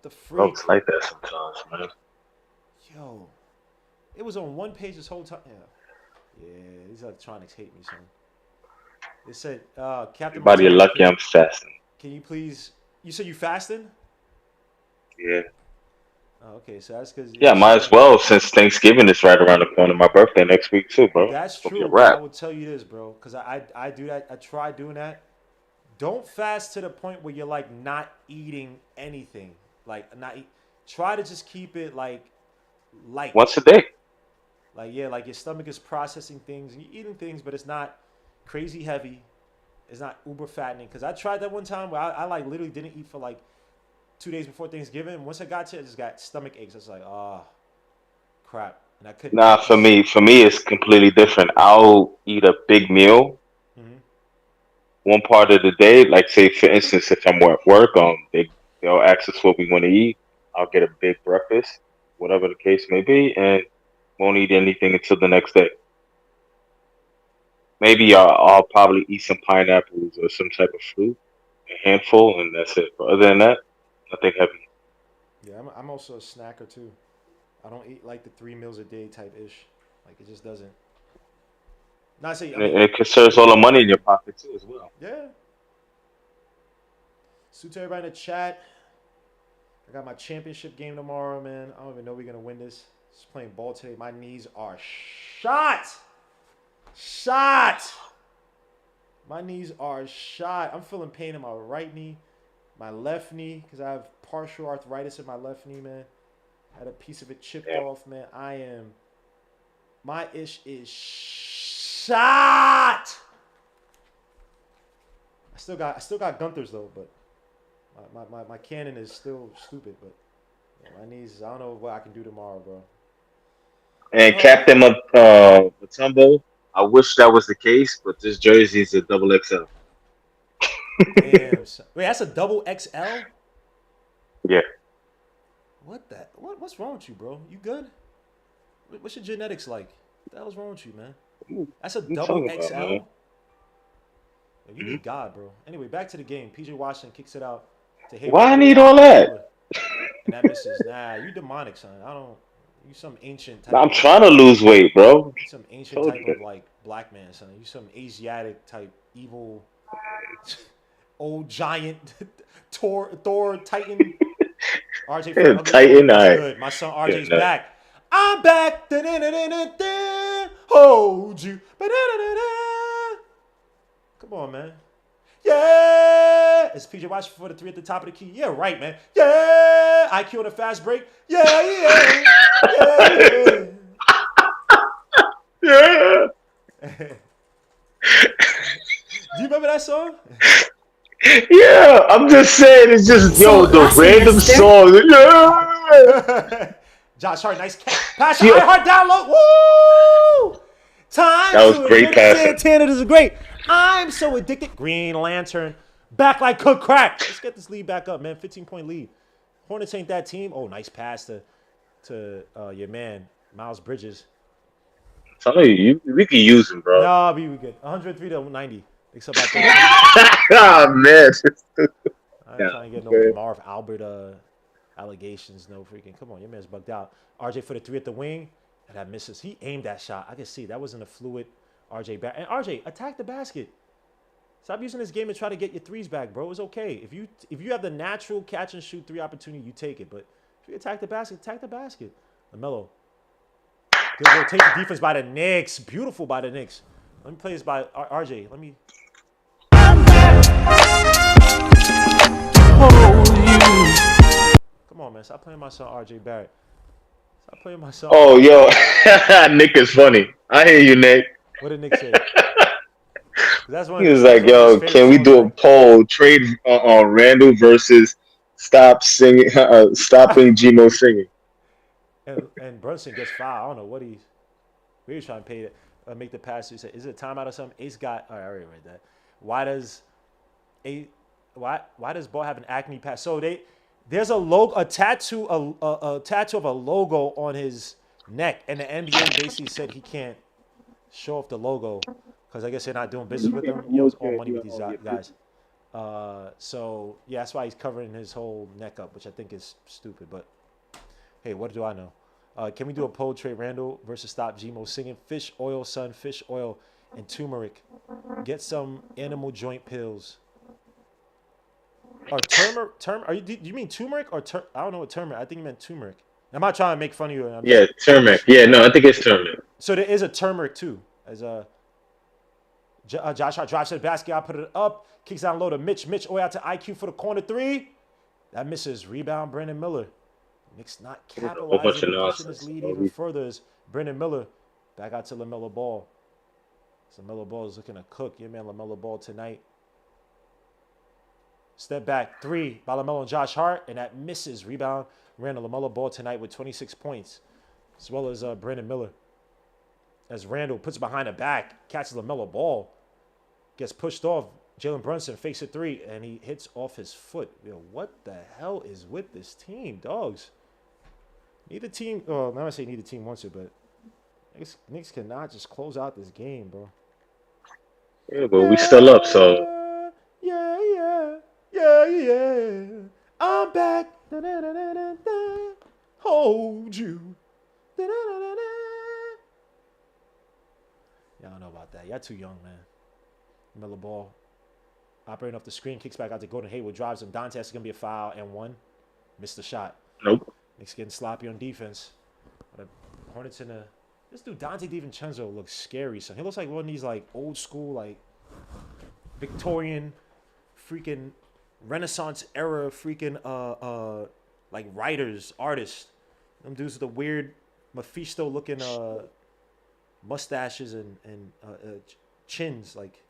the freak? Folks like that sometimes, man. Yo, it was on one page this whole time. Yeah, these electronics hate me, son. They said, Captain. Everybody lucky I'm fasting. Can you please? You said you fasting? Yeah. Oh, okay, so that's because. Yeah, might as well since Thanksgiving is right around the corner. My birthday next week too, bro. That's true. But I will tell you this, bro, because I do that. I try doing that. Don't fast to the point where you're not eating anything. Try to just keep it light. Once a day. Your stomach is processing things and you're eating things, but it's not crazy heavy. It's not uber fattening. Because I tried that one time where I literally didn't eat for 2 days before Thanksgiving. Once I got to it, I just got stomach aches. I was like, crap. And I couldn't. Nah, for me, it's completely different. I'll eat a big meal. One part of the day, say for instance, if I'm at work, they'll ask us what we want to eat. I'll get a big breakfast, whatever the case may be, and won't eat anything until the next day. Maybe I'll probably eat some pineapples or some type of fruit, a handful, and that's it. But other than that, nothing heavy. Yeah, I'm also a snacker too. I don't eat the 3 meals a day type ish. It just doesn't. Not saying. It conserves all the money in your pocket too, as well. Yeah. Salute to everybody in the chat. I got my championship game tomorrow, man. I don't even know we're gonna win this. Just playing ball today. My knees are shot. Shot. My knees are shot. I'm feeling pain in my right knee, my left knee, because I have partial arthritis in my left knee, man. I had a piece of it chipped off, man. My ish is shot. I still got Gunther's though, but my cannon is still stupid. But yeah, my knees, I don't know what I can do tomorrow, bro. And Captain Matumbo, I wish that was the case, but this jersey is a double XL. Damn. Wait, that's a double XL? Yeah. What's wrong with you, bro? You good? What's your genetics like? What the hell's wrong with you, man? That's a double XL? You need God, bro. Anyway, back to the game. PJ Washington kicks it out to Hayward. Why I need all that? And that misses. Nah, you demonic, son. You some ancient type. I'm trying to lose weight, bro. You some ancient type of like black man, son. You some Asiatic type evil, old giant, Thor Titan. RJ Titan, good. My son RJ's back. I'm back. Hold you. Come on, man. Yeah. It's PJ Washington for the 3 at the top of the key. Yeah, right, man. Yeah. IQ on a fast break. Yeah. Yeah. Do you remember that song? Yeah, I'm just saying, it's just the random song. Yeah. Josh Hart, nice pass. Hart down low. Woo! That was great passing. Santana, this is great. I'm so addicted. Green Lantern, back like cook crack. Let's get this lead back up, man. 15-point lead. Hornets ain't that team. Oh, nice pass to your man Miles Bridges. Tell you, we can use him, bro. Nah, we good. 103 to 90. Except I think. Oh man. I ain't trying to get no Marv Albert allegations. No freaking. Come on, your man's bugged out. RJ for the 3 at the wing, and that misses. He aimed that shot. I can see that wasn't a fluid RJ back. And RJ, attack the basket. Stop using this game to try to get your threes back, bro. It's okay. If you have the natural catch and shoot 3 opportunity, you take it. But if you attack the basket, attack the basket. LaMelo. Good rotation defense by the Knicks. Beautiful by the Knicks. Let me play this by RJ. Let me. Come on, man. Stop playing my son RJ Barrett. Stop playing my son. Oh, yo. Nick is funny. I hear you, Nick. What did Nick say? That's one he was like, yo, can we do a poll? Trade on Randall versus stopping Gmo singing. And Brunson gets fouled. I don't know what he's trying to pay to make the pass. He said, is it a timeout or something? Ace got. All right, I already read that. Why does Ball have an acne pass? So there's a tattoo of a logo on his neck, and the NBA basically said he can't show off the logo because I guess they're not doing business with him. He owes all money with these guys. So yeah, that's why he's covering his whole neck up, which I think is stupid. But hey, what do I know? Can we do a poll trade Randall versus stop Gmo singing fish oil, son, fish oil, and turmeric? Get some animal joint pills. Or turmeric? Do you mean turmeric or I don't know what turmeric. I think you meant turmeric. I'm not trying to make fun of you. Yeah, turmeric. Yeah, no, I think it's turmeric. So there is a turmeric too. As Josh Hart drives to the basket, I put it up, kicks down low to Mitch. Mitch out to IQ for the corner 3. That misses. Rebound, Brandon Miller. Knicks not capitalizing on pushing this lead even further as Brandon Miller back out to LaMelo Ball. So LaMelo Ball is looking to cook. Your man LaMelo Ball tonight. Step back 3 by LaMelo and Josh Hart, and that misses. Rebound, Randall LaMelo Ball tonight with 26 points, as well as Brandon Miller. As Randall puts it behind the back, catches LaMelo Ball, gets pushed off. Jalen Brunson fakes a 3, and he hits off his foot. Yo, what the hell is with this team, dogs? Neither team, well, not gonna say neither team wants it, but Knicks cannot just close out this game, bro. Yeah, but we still up, so. Yeah. I'm back. Hold you. Y'all don't know about that. Y'all too young, man. Miller Ball operating off the screen, kicks back out to Gordon Hayward, drives him. Dante is going to be a foul and 1. Missed the shot. Nope. Knicks getting sloppy on defense. The Hornets in the. This dude Dante DiVincenzo looks scary. So he looks like one of these like old school like Victorian, freaking Renaissance era freaking like writers, artists. Them dudes with the weird Mephisto looking mustaches and chins. Like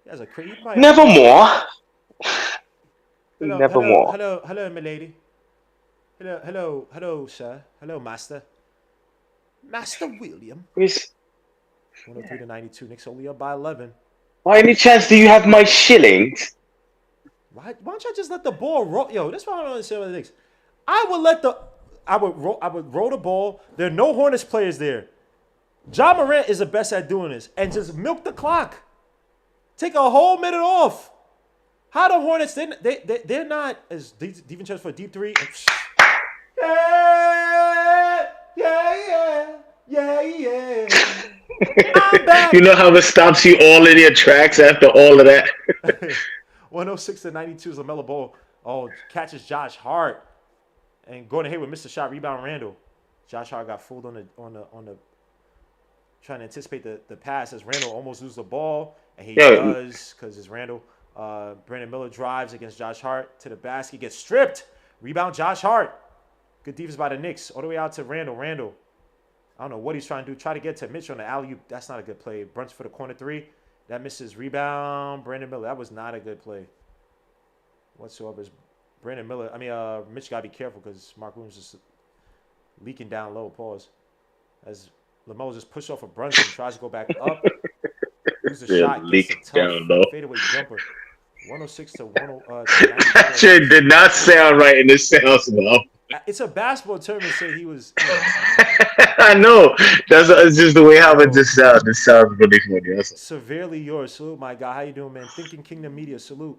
he has a crazy. Nevermore. Hello, Nevermore. hello, milady. Hello, sir. Hello, master. Master William. 103 to 92. Knicks only up by 11. By any chance do you have my shillings? Why don't y'all just let the ball roll? Yo, that's why I don't understand with the Knicks. I would roll the ball. There are no Hornets players there. Ja Morant is the best at doing this. And just milk the clock. Take a whole minute off. How the Hornets, they're not as DiVincenzo for a deep three. Yeah. I'm back. You know how it stops you all in your tracks after all of that? 106 to 92 is LaMelo Ball. Oh, catches Josh Hart. And Gordon Hayward missed the shot, rebound Randall. Josh Hart got fooled on the trying to anticipate the pass as Randall almost loses the ball. And he does because it's Randall. Brandon Miller drives against Josh Hart to the basket, gets stripped. Rebound Josh Hart. Good defense by the Knicks. All the way out to Randall. I don't know what he's trying to do. Try to get to Mitchell on the alley-oop. That's not a good play. Brunch for the corner three. That misses. Rebound Brandon Miller. That was not a good play whatsoever. Brandon Miller. Mitch got to be careful because Mark Williams is leaking down low. Pause. As LaMelo just pushed off a Brunson, tries to go back up. Loses the shot. Gets a tough fadeaway jumper. 106 to 100. That shit did not sound right, and it sounds low. It's a basketball tournament. Say he was. I know. It's just the way how it just sounds. It sounds really funny. Severely yours. Salute, my guy. How you doing, man? Thinking Kingdom Media. Salute.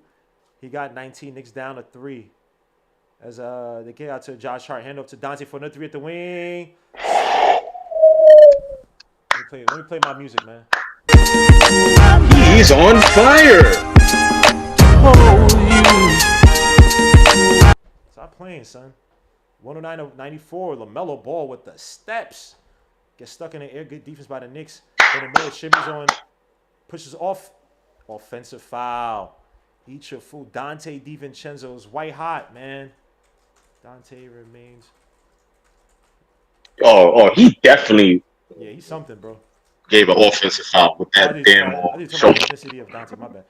He got 19. Knicks down to 3. As they get out to Josh Hart. Hand off to Dante for another 3 at the wing. Let me play my music, man. He's on fire. Stop playing, son. 109 to 94. LaMelo Ball with the steps. Gets stuck in the air. Good defense by the Knicks. Brandon Miller shimmies on. Pushes off. Offensive foul. Eat your food. Dante DiVincenzo's white hot, man. Dante remains. Oh, he definitely. Yeah, he's something, bro. Gave an offensive foul with that damn I didn't talk about the ethnicity of Dante. My bad.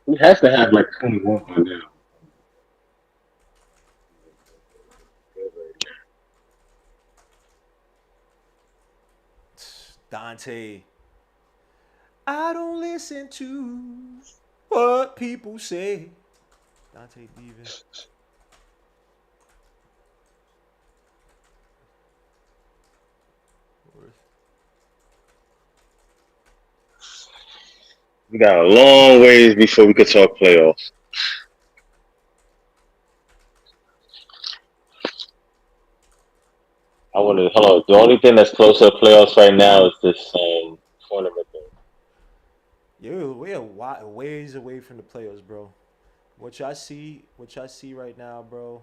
He has to have like 21 by now. Dante. I don't listen to what people say. Dante Divan. We got a long ways before we could talk playoffs. The only thing that's close to the playoffs right now is this tournament thing. Yeah, we're ways away from the playoffs, bro. What y'all see right now, bro,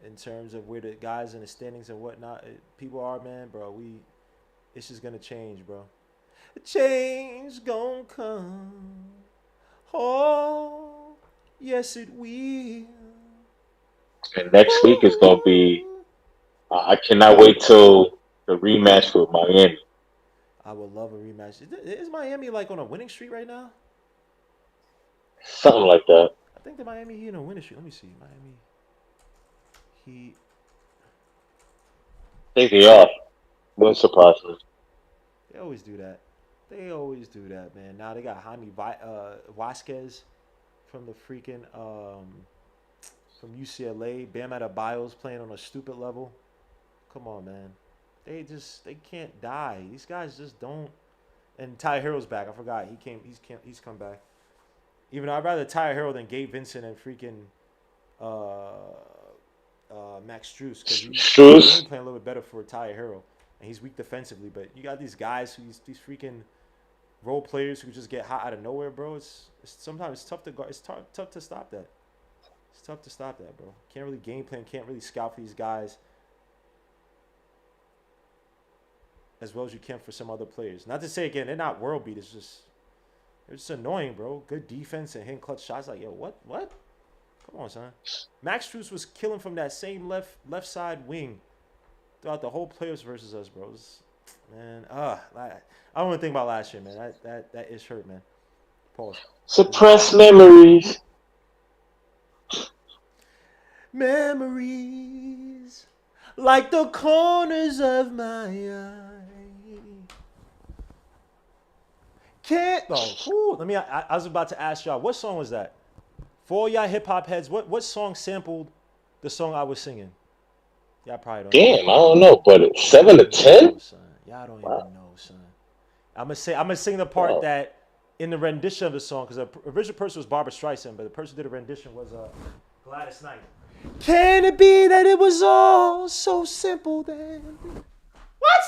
in terms of where the guys in the standings and whatnot, people are, man, bro, it's just gonna change, bro. Change gonna come. Oh, yes it will. And next week is gonna be. I cannot wait till the rematch with Miami. I would love a rematch. Is Miami like on a winning streak right now? Something like that. I think the Miami Heat on a winning streak. Let me see. Miami Heat. I think they are. Wouldn't surprise me. They always do that. Man. Now they got Jaime Vasquez from the freaking from UCLA. Bam Adebayo's playing on a stupid level. Come on, man. They can't die. These guys just don't. And Ty Harrell's back. I forgot he's come back. Even though I'd rather Ty Harrell than Gabe Vincent and freaking Max Strus, because he's playing a little bit better for Ty Harrell, and he's weak defensively. But you got these guys these freaking role players who just get hot out of nowhere, bro. Sometimes it's tough to go. It's tough to stop that. It's tough to stop that, bro. Can't really game plan. Can't really scout for these guys as well as you can for some other players. Not to say again they're not world beaters. It's just annoying, bro. Good defense and hitting clutch shots. Like, yo, what? Come on, son. Max Strus was killing from that same left side wing throughout the whole playoffs versus us, bro. Man, I don't want to think about last year, man. That is hurt, man. Pause. Suppressed memories. Memories like the corners of my eye. Can't though. I was about to ask y'all, what song was that? For all y'all hip hop heads, what song sampled the song I was singing? Y'all probably don't. Damn, I don't know, but 7 to 10. Y'all don't even know, son. I'm gonna sing the part that in the rendition of the song, because the original person was Barbra Streisand, but the person who did a rendition was Gladys Knight. Can it be that it was all so simple then? What?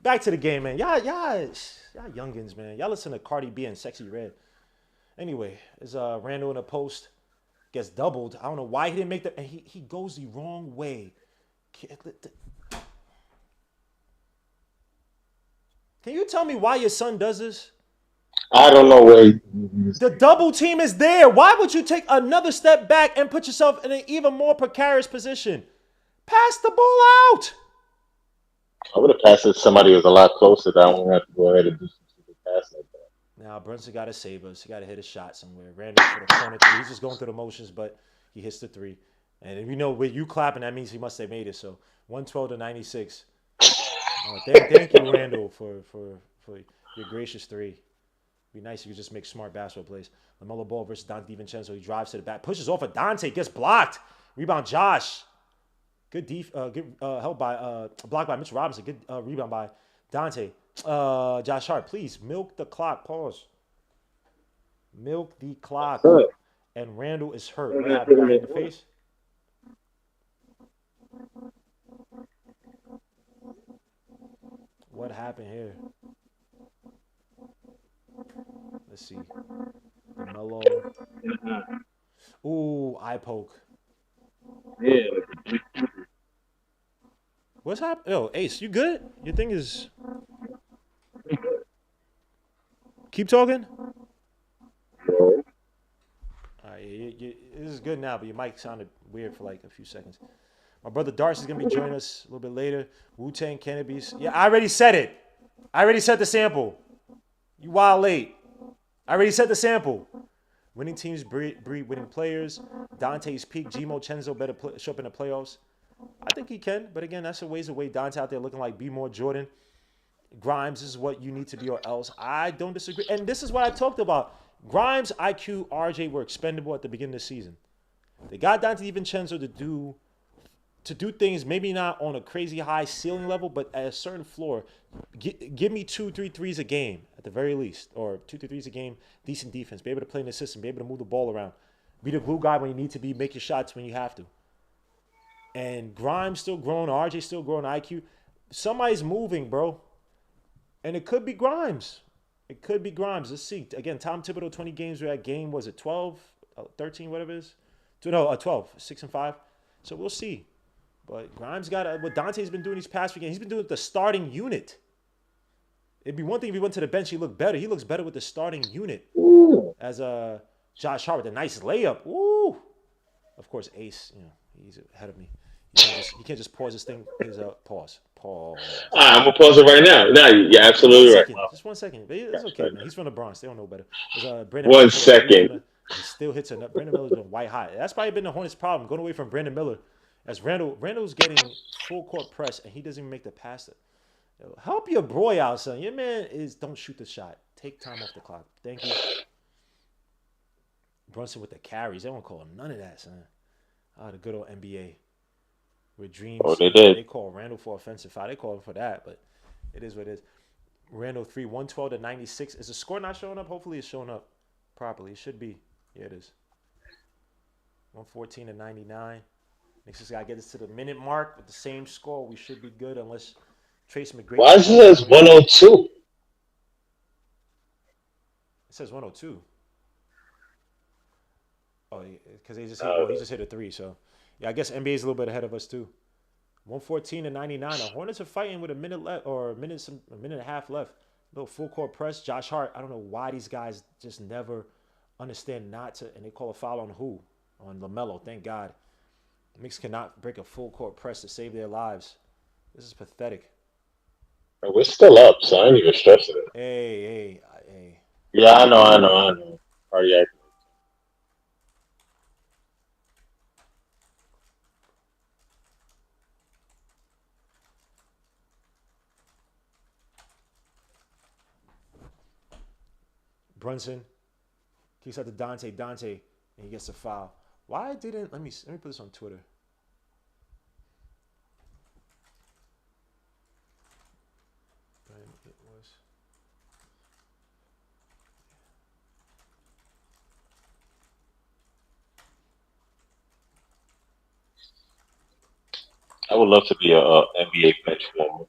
Back to the game, man. Y'all youngins, man. Y'all listen to Cardi B and Sexy Red. Anyway, is Randall in the post, gets doubled. I don't know why he didn't make that. And he goes the wrong way. Can you tell me why your son does this? I don't know where. The double team is there. Why would you take another step back and put yourself in an even more precarious position? Pass the ball out. I would have passed it to somebody who was a lot closer. That I won't have to go ahead and do some stupid pass like that. Now Brunson got to save us. He got to hit a shot somewhere. Randall for the corner three. He's just going through the motions, but he hits the three. And if you know with you clapping, that means he must have made it. So 112 to 96. Thank you, Randall, for your gracious three. It'd be nice if you just make smart basketball plays. LaMelo Ball versus Dante DiVincenzo. He drives to the back, pushes off of Dante, gets blocked. Rebound, Josh. Good help by blocked by Mitchell Robinson. Good rebound by Dante. Josh Hart, please milk the clock. Pause. Milk the clock. And Randall is hurt. What happened? Got hit in the face. What happened here? Let's see. Mellow. Ooh, eye poke. Yeah. What's happening? Oh, Ace, you good? Your thing is. Keep talking. All right, this is good now, but your mic sounded weird for like a few seconds. My brother Darcy's gonna be joining us a little bit later. Wu-Tang Cannabis. Yeah, I already said it. I already said the sample. You wild late. I already said the sample. Winning teams breed winning players. Dante's peak. Gmo Chenzo better show up in the playoffs. I think he can, but again, that's a ways away. Dante out there looking like B more Jordan. Grimes is what you need to be or else. I don't disagree. And this is what I talked about. Grimes, IQ, RJ were expendable at the beginning of the season. They got Dante DiVincenzo to do things maybe not on a crazy high ceiling level, but at a certain floor. Give me 2-3 threes a game at the very least, or 2-3 threes a game, decent defense, be able to play in the system, be able to move the ball around, be the glue guy when you need to be, make your shots when you have to. And Grimes still growing, RJ still growing, IQ. Somebody's moving, bro. And it could be Grimes. It could be Grimes. Let's see. Again, Tom Thibodeau, 20 games. We're at game, was it 12, 13, whatever it is? No, 12, 6-5. So we'll see. But Grimes got what Dante's been doing these past few games. He's been doing it with the starting unit. It'd be one thing if he went to the bench, he looked better. He looks better with the starting unit. Ooh. As Josh Hart with a nice layup. Ooh. Of course, Ace, he's ahead of me. He can't just pause this thing. Pause. I'm gonna pause it right now. No, you're absolutely right. Just 1 second. But it's okay, man. He's from the Bronx. They don't know better. Brandon 1 second. He still hits it. Brandon Miller's been white hot. That's probably been the Hornets' problem, going away from Brandon Miller. As Randall's getting full court press, and he doesn't even make the pass. Help your boy out, son. Your man don't shoot the shot. Take time off the clock. Thank you. Brunson with the carries. They don't call him none of that, son. The good old NBA. With dreams. Oh, they did. They call Randall for offensive foul. They call him for that, but it is what it is. Randall 3, 112 to 96. Is the score not showing up? Hopefully it's showing up properly. It should be. Yeah, it is. 114 to 99. Knicks just got to get this to the minute mark with the same score. We should be good unless Trace McGrady. Why is it 102? It says 102. Oh, because he just hit a three. So yeah, I guess NBA is a little bit ahead of us too. 114 to 99. The Hornets are fighting with a minute left or a minute and a half left. Little full court press. Josh Hart. I don't know why these guys just never understand not to. And they call a foul on who? On LaMelo. Thank God. Knicks cannot break a full court press to save their lives. This is pathetic. We're still up, so I ain't even stressing it. Hey. Yeah, I know. Cardiac. Brunson kicks out to Dante, and he gets a foul. Why didn't let me put this on Twitter. It was I would love to be a NBA bench warmer.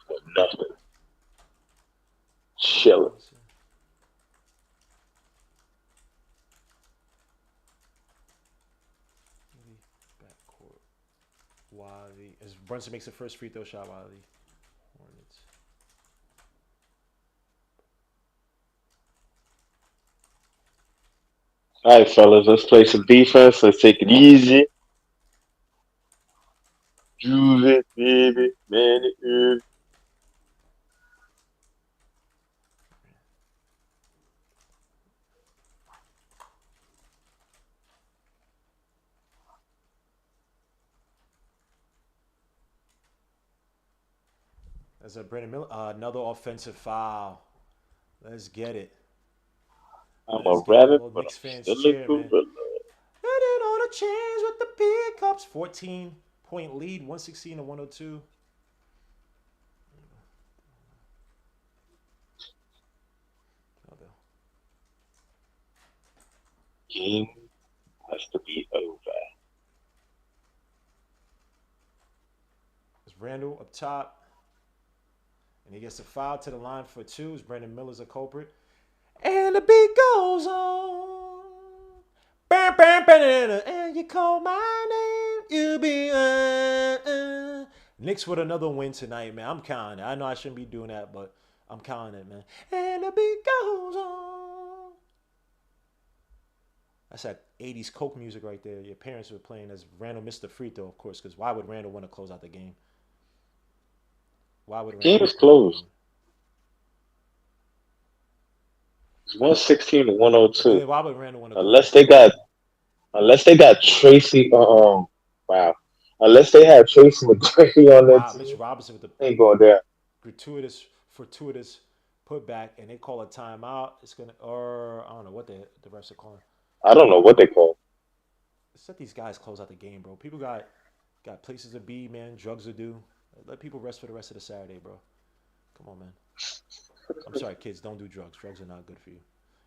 But nothing. Chilling. backcourt. Wiley as Brunson makes the first free throw shot. Wiley Hornets. All right, fellas, let's play some defense. Let's take it easy. Use it, baby, man. As a Brandon Miller, another offensive foul. Let's get it. I'm Let's a get it. rabbit, Little but Knicks I'm fans still a cheer, man. gorilla. Let it on a change with the pickups. 14-point lead, 116 to 102. Game has to be over. It's Randall up top. And he gets a foul to the line for two. As Brandon Miller's a culprit. And the beat goes on. Bam, bam, bam, and you call my name. You be Knicks with another win tonight, man. I'm counting it. I know I shouldn't be doing that, but I'm counting it, man. And the beat goes on. That's that 80s Coke music right there. Your parents were playing as Randall missed the free throw, of course, because why would Randall want to close out the game? Why would Randall? Game is closed. It's 116 to 102. Why would Randall want to? Unless they got Tracy. Wow. Unless they have Tracy McGrady on that team. Mitch Robinson with the ain't going there. Fortuitous putback, and they call a timeout. It's gonna, or I don't know what the refs are calling. I don't know what they call. Let's let these guys close out the game, bro. People got places to be, man. Drugs to do. Let people rest for the rest of the Saturday, bro. Come on, man. I'm sorry, kids. Don't do drugs. Drugs are not good for you.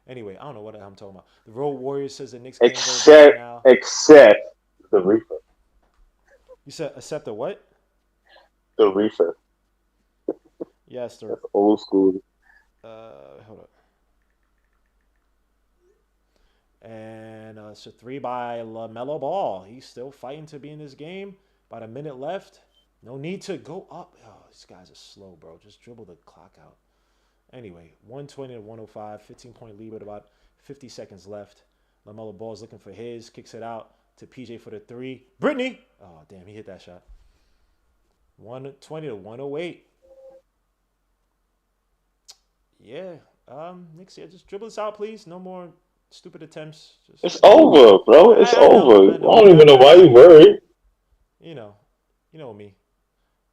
Anyway, I don't know what I'm talking about. The Road Warriors says the Knicks can't go back now. Except the reefer. You said accept the what? The reefer. Yes, sir. That's old school. Hold up. And it's a three by LaMelo Ball. He's still fighting to be in this game. About a minute left. No need to go up. Oh, these guys are slow, bro. Just dribble the clock out. Anyway, 120 to 105. 15-point lead with about 50 seconds left. LaMelo Ball's looking for his. Kicks it out to PJ for the three. Brittany. Oh, damn. He hit that shot. 120 to 108. Yeah. Knicks, just dribble this out, please. No more stupid attempts. It's over, bro. It's over. I don't even know why you worried. You know me.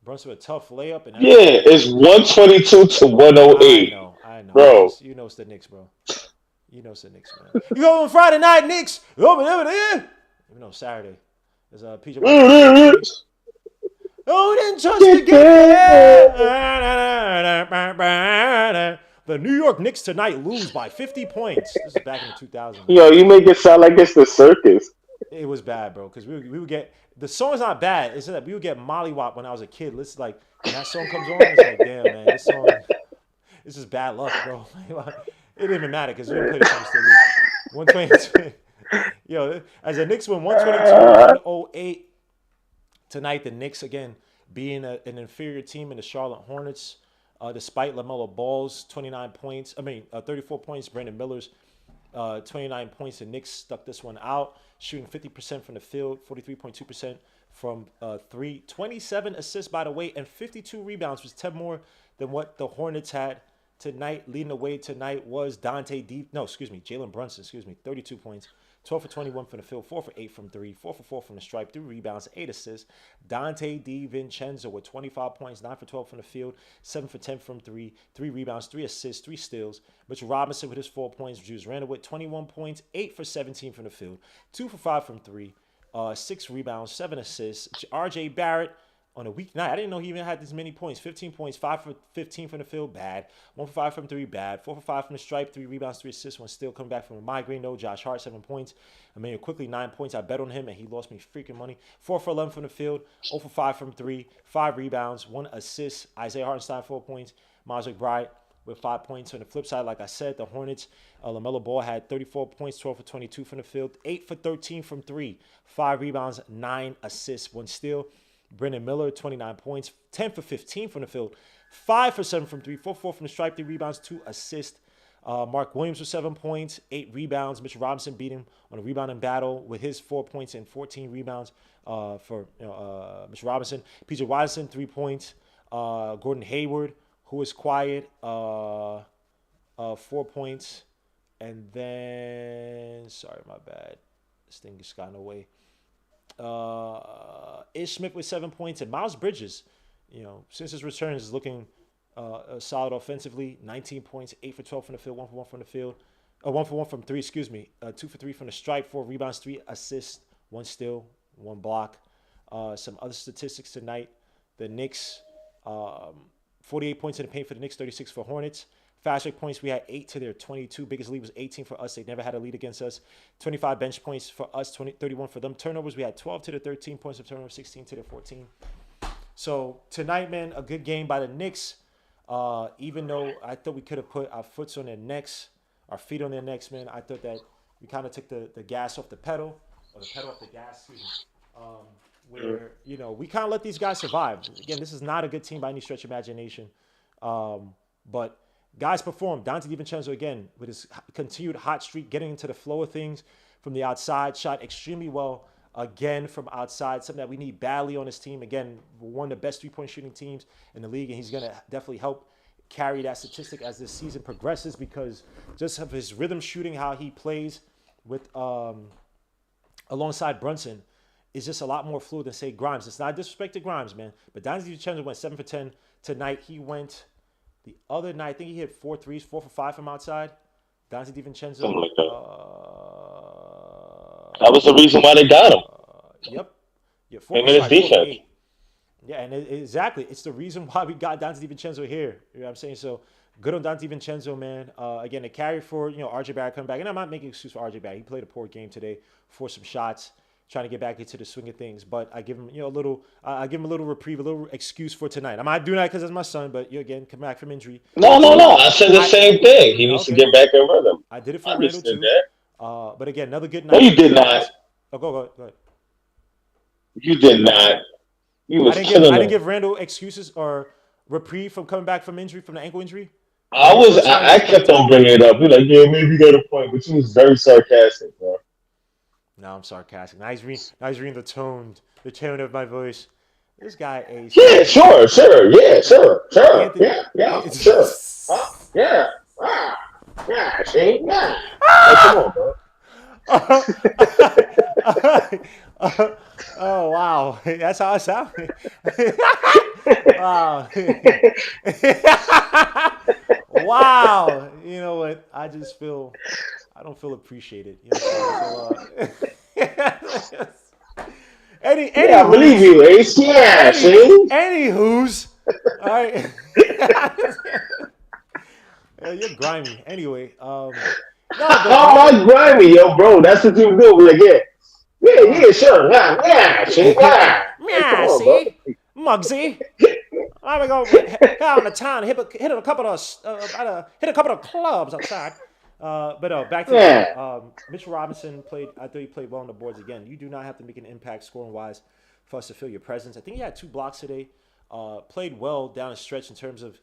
Brunson with a tough layup. And it's 122 to 108. I know. Bro. You know it's the Knicks, bro. You know it's the Knicks, man. You go on Friday night, Knicks. Over there. Even though Saturday. There's a PJ. Oh, then just to get there. The New York Knicks tonight lose by 50 points. This is back in the 2000s. Yo, you make it sound like it's the circus. It was bad, bro, because we would get the song's not bad. It's that we would get mollywop when I was a kid. Let's like when that song comes on, it's like damn man, this song. this is bad luck, bro. It didn't even matter because you didn't play the time still lose. 122. Yo, as the Knicks win 122-108 tonight, the Knicks again being an inferior team in the Charlotte Hornets, despite LaMelo Ball's 34 points, Brandon Miller's 29 points. The Knicks stuck this one out, shooting 50% from the field, 43.2% from 3, 27 assists by the way, and 52 rebounds, was 10 more than what the Hornets had tonight. Leading the way tonight was Jalen Brunson, 32 points, 12 for 21 from the field, 4 for 8 from 3, 4 for 4 from the stripe, 3 rebounds, 8 assists. Dante DiVincenzo with 25 points, 9 for 12 from the field, 7 for 10 from 3, 3 rebounds, 3 assists, 3 steals. Mitchell Robinson with his 4 points. Julius Randle with 21 points, 8 for 17 from the field, 2 for 5 from 3, 6 rebounds, 7 assists. RJ Barrett on a weeknight, I didn't know he even had this many points. 15 points, 5 for 15 from the field, bad. 1 for 5 from 3, bad. 4 for 5 from the stripe, 3 rebounds, 3 assists. One still coming back from a migraine, no. Josh Hart, 7 points. Emmanuel Quickly, 9 points. I bet on him, and he lost me freaking money. 4 for 11 from the field, 0 for 5 from 3, 5 rebounds, 1 assist. Isaiah Hartenstein, 4 points. Miles McBride with 5 points. On the flip side, like I said, the Hornets, LaMelo Ball had 34 points, 12 for 22 from the field, 8 for 13 from 3, 5 rebounds, 9 assists, 1 steal. Brandon Miller, 29 points, 10 for 15 from the field, 5 for 7 from 3, 4 for 4 from the stripe, 3 rebounds, 2 assists. Mark Williams with 7 points, 8 rebounds. Mitchell Robinson beat him on a rebounding battle with his 4 points and 14 rebounds for Mitchell Robinson. PJ Watson, 3 points. Gordon Hayward, who was quiet, 4 points. And then, sorry, my bad. This thing just got away. Ish Smith with 7 points, and Miles Bridges, since his return is looking solid offensively. 19 points, 8 for 12 from the field, 1 for 1 from the field, 1 for 1 from 3, 2 for 3 from the stripe, 4 rebounds, 3 assists, 1 steal, 1 block. Some other statistics tonight: the Knicks, 48 points in the paint for the Knicks, 36 for Hornets. Fast break points, we had 8 to their 22. Biggest lead was 18 for us. They never had a lead against us. 25 bench points for us, 31 for them. Turnovers, we had 12 to the 13 points of turnover, 16 to the 14. So tonight, man, a good game by the Knicks. Even though I thought we could have put our feet on their necks, man, I thought that we kind of took the gas off the pedal, or the pedal off the gas, where, we kind of let these guys survive. Again, this is not a good team by any stretch of imagination. But guys performed. Dante DiVincenzo, again, with his continued hot streak, getting into the flow of things from the outside, shot extremely well again from outside, something that we need badly on this team. Again, we're one of the best three-point shooting teams in the league, and he's going to definitely help carry that statistic as this season progresses, because just of his rhythm shooting, how he plays with alongside Brunson, is just a lot more fluid than, say, Grimes. It's not disrespect to Grimes, man, but Dante DiVincenzo went 7 for 10 tonight. He went the other night, I think he hit 4 threes, 4 for 5 from outside. Dante DiVincenzo. Something like that. That was the reason why they got him. Yep. Yeah, 4 and his defense. Yeah, and exactly. It's the reason why we got Dante DiVincenzo here. You know what I'm saying? So good on Dante DiVincenzo, man. Again, a carry for, RJ Barrett coming back. And I'm not making an excuse for RJ Barrett. He played a poor game today, forced some shots, trying to get back into the swing of things. But I give him, I give him a little reprieve, a little excuse for tonight. I'm not doing that because it's my son, but again, come back from injury. No. I said the same thing. He needs to get back in rhythm. I did it for Randall too. But again, another good night. No, you did not. Oh, go ahead. You did not. I didn't give Randall excuses or reprieve from coming back from injury, from the ankle injury. I kept on bringing it up. You're like, yeah, maybe you got a point, but you was very sarcastic, bro. No, I'm sarcastic. Now he's reading the tone of my voice. This guy is. Yeah, sure. Yeah, sure. See? Yeah. Come on, bro. Oh, wow. That's how it sounded. Wow. Wow. You know what? I don't feel appreciated. I believe you, Ace. Yeah, see? Anywho's. All right. You're grimy. Anyway. I'm grimy, yo, bro. That's what you do. We're like, yeah, sure. Yeah, see? Yeah, see? Muggsy. I'm gonna go head out in the town, hit a couple of clubs outside. But back to the game. Mitchell Robinson played. I thought he played well on the boards again. You do not have to make an impact scoring wise for us to feel your presence. I think he had 2 blocks today. Played well down the stretch in terms of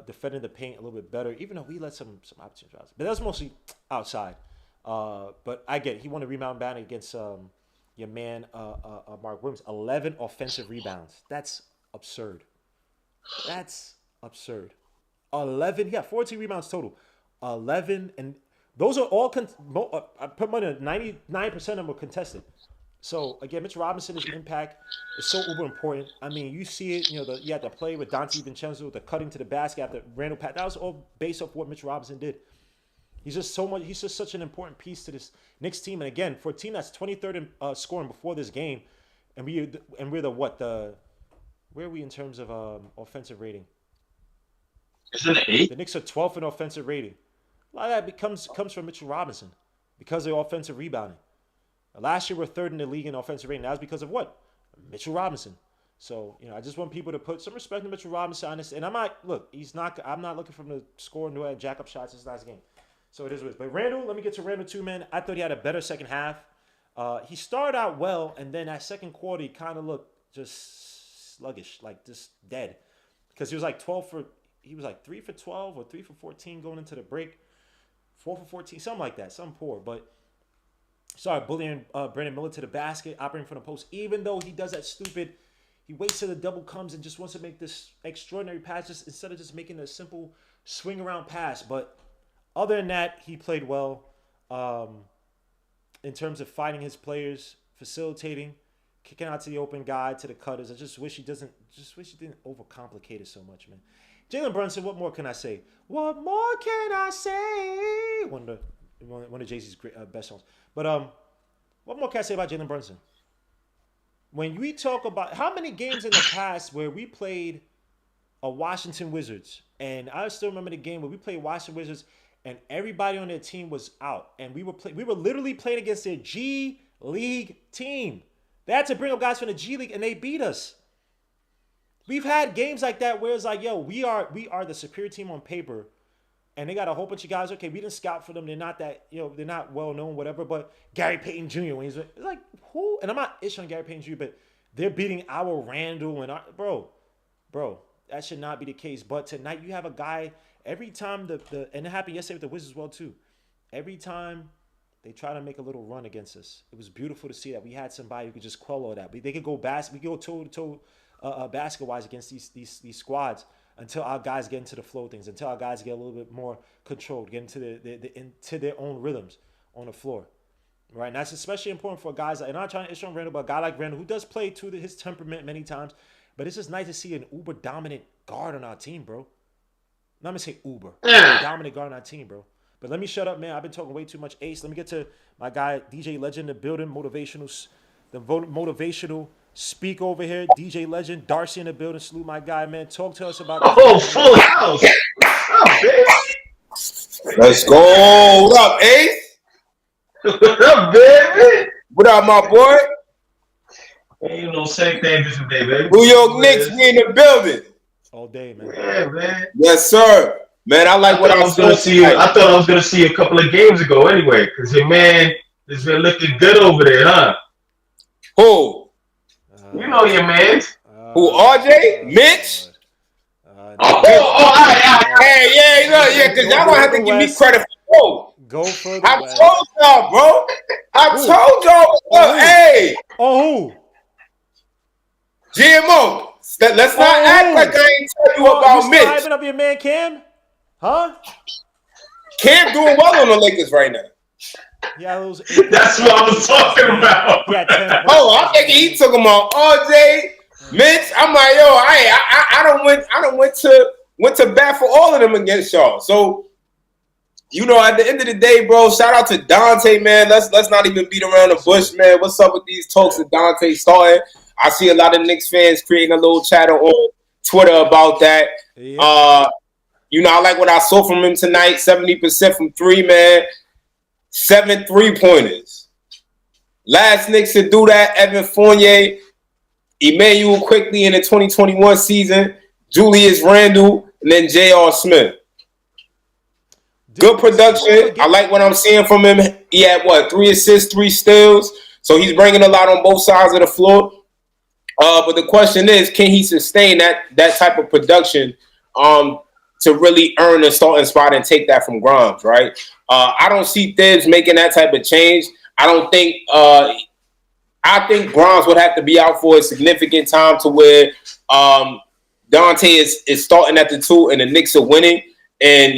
defending the paint a little bit better, even though we let some opportunities. But that was mostly outside. But I get it. He won a rebound battle against your man Mark Williams. 11 offensive rebounds. That's absurd. 11. Yeah, 14 rebounds total. 11, and those are all. I put money on 99% of them were contested. So again, Mitchell Robinson's impact is so uber important. I mean, you see it. You had to play with Dante Vincenzo, the cutting to the basket after Randall Pat. That was all based off what Mitch Robinson did. He's just such an important piece to this Knicks team. And again, for a team that's 23rd in scoring before this game, and we're the what the where are we in terms of offensive rating? Isn't it 8? The Knicks are 12th in offensive rating. A lot of that comes from Mitchell Robinson because of offensive rebounding. Last year, we're 3rd in the league in offensive rating. That was because of what? Mitchell Robinson. So, I just want people to put some respect to Mitchell Robinson on this. And I'm not looking for him to score no jack up shots. It's a nice game. So it is what it is. But Randall, let me get to Randall too, man. I thought he had a better second half. He started out well, and then that second quarter, he kind of looked just sluggish, like just dead. Because he was like 3 for 12 or 3 for 14 going into the break. 4 for 14, something like that. Something poor. But started bullying Brandon Miller to the basket, operating from the post. Even though he does that stupid, he waits till the double comes and just wants to make this extraordinary pass just instead of just making a simple swing around pass. But other than that, he played well in terms of fighting his players, facilitating, kicking out to the open guy, to the cutters. I just wish he didn't overcomplicate it so much, man. Jalen Brunson, what more can I say? What more can I say? One of Jay-Z's best songs. But what more can I say about Jalen Brunson? When we talk about how many games in the past where we played a Washington Wizards, and I still remember the game where we played Washington Wizards, and everybody on their team was out, and we were literally playing against their G League team. They had to bring up guys from the G League, and they beat us. We've had games like that where it's like, yo, we are the superior team on paper, and they got a whole bunch of guys. Okay, we didn't scout for them. They're not that, they're not well known, whatever. But Gary Payton Jr. when it's like who? And I'm not ishing on Gary Payton Jr., but they're beating our Randall and bro, that should not be the case. But tonight you have a guy. Every time and it happened yesterday with the Wizards as well too. Every time they try to make a little run against us, it was beautiful to see that we had somebody who could just quell all that. They could go we go toe to toe. Basket-wise against these squads until our guys get into the flow of things, until our guys get a little bit more controlled, get into their own rhythms on the floor, right? And that's especially important for guys. And I'm not trying to issue on Randall, but a guy like Randall who does play to his temperament many times. But it's just nice to see an uber dominant guard on our team, bro. Not gonna say uber dominant guard on our team, bro. But let me shut up, man. I've been talking way too much. Ace, let me get to my guy DJ Legend, the building motivational speak over here, DJ Legend, Darcy in the building. Salute my guy, man. Talk to us about. Full house. What's up, baby? Let's go. What up, Ace? What up, baby? What up, my boy? Ain't no same thing this day, baby. New York Knicks, we in the building. All day, man. Yeah, man. Yes, sir. Man, I like what I was going to see you. I thought I was going to see you a couple of games ago anyway, because your man has been looking good over there, huh? Who? You know your man. Who, RJ? Mitch? Yeah, because y'all don't have to give me credit for both. Go further. I told y'all, bro. I told y'all. Hey. Oh, who? GMO. Let's not act like I ain't tell you about Mitch. You hyping up your man Cam? Huh? Cam doing well on the Lakers right now. Yeah, those. That's what I was talking about. Yeah, I'm thinking he took him on RJ, Mitch. I'm like, yo, I don't went to bat for all of them against y'all. So, at the end of the day, bro, shout out to Dante, man. Let's not even beat around the bush, man. What's up with these talks that Dante started? I see a lot of Knicks fans creating a little chatter on Twitter about that. Yeah. I like what I saw from him tonight. 70% from 3, man. 7 3-pointers. Last Knicks to do that, Evan Fournier. Emmanuel quickly in the 2021 season, Julius Randle, and then J.R. Smith. Good production. I like what I'm seeing from him. He had 3 assists, 3 steals. So he's bringing a lot on both sides of the floor. But the question is, can he sustain that type of production to really earn a starting spot and take that from Grimes, right? I don't see Thibs making that type of change. I think Grimes would have to be out for a significant time to where Dante is starting at the 2 and the Knicks are winning. And,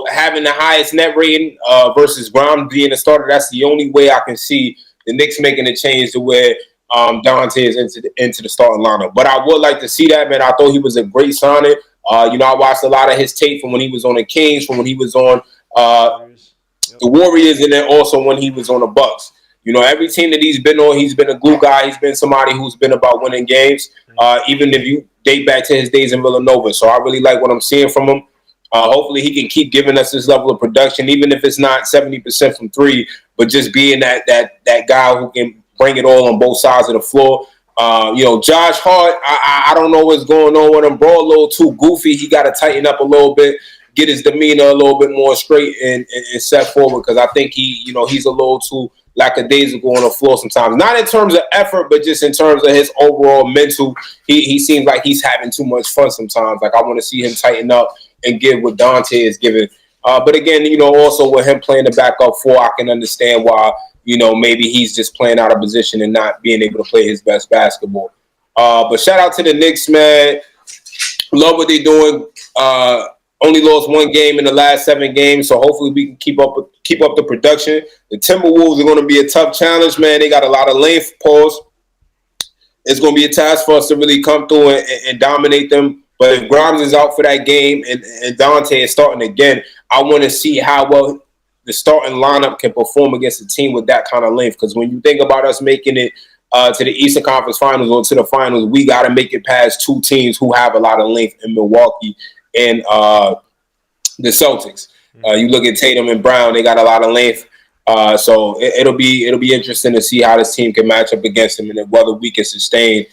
having the highest net rating versus Grimes being a starter, that's the only way I can see the Knicks making a change to where Dante is into the starting lineup. But I would like to see that, man. I thought he was a great signing. I watched a lot of his tape from when he was on the Kings, from when he was on the Warriors, and then also when he was on the Bucks. Every team that he's been on, he's been a glue guy. He's been somebody who's been about winning games, even if you date back to his days in Villanova. So I really like what I'm seeing from him. Hopefully he can keep giving us this level of production, even if it's not 70% from 3, but just being that guy who can bring it all on both sides of the floor. Josh Hart, I don't know what's going on with him, bro. A little too goofy. He got to tighten up a little bit, get his demeanor a little bit more straight and set forward, because I think he's a little too lackadaisical on the floor sometimes. Not in terms of effort, but just in terms of his overall mental. He seems like he's having too much fun sometimes. Like, I want to see him tighten up and give what Dante is giving. But again, also with him playing the backup 4, I can understand why, maybe he's just playing out of position and not being able to play his best basketball. But shout out to the Knicks, man. Love what they're doing. Only lost 1 game in the last 7 games, so hopefully we can keep up the production. The Timberwolves are going to be a tough challenge, man. They got a lot of length. Pause. It's going to be a task for us to really come through and dominate them. But if Grimes is out for that game and Dante is starting again, I want to see how well the starting lineup can perform against a team with that kind of length. Because when you think about us making it to the Eastern Conference Finals or to the finals, we got to make it past 2 teams who have a lot of length in Milwaukee and the Celtics. You look at Tatum and Brown; they got a lot of length. So it'll be interesting to see how this team can match up against them and whether we can sustain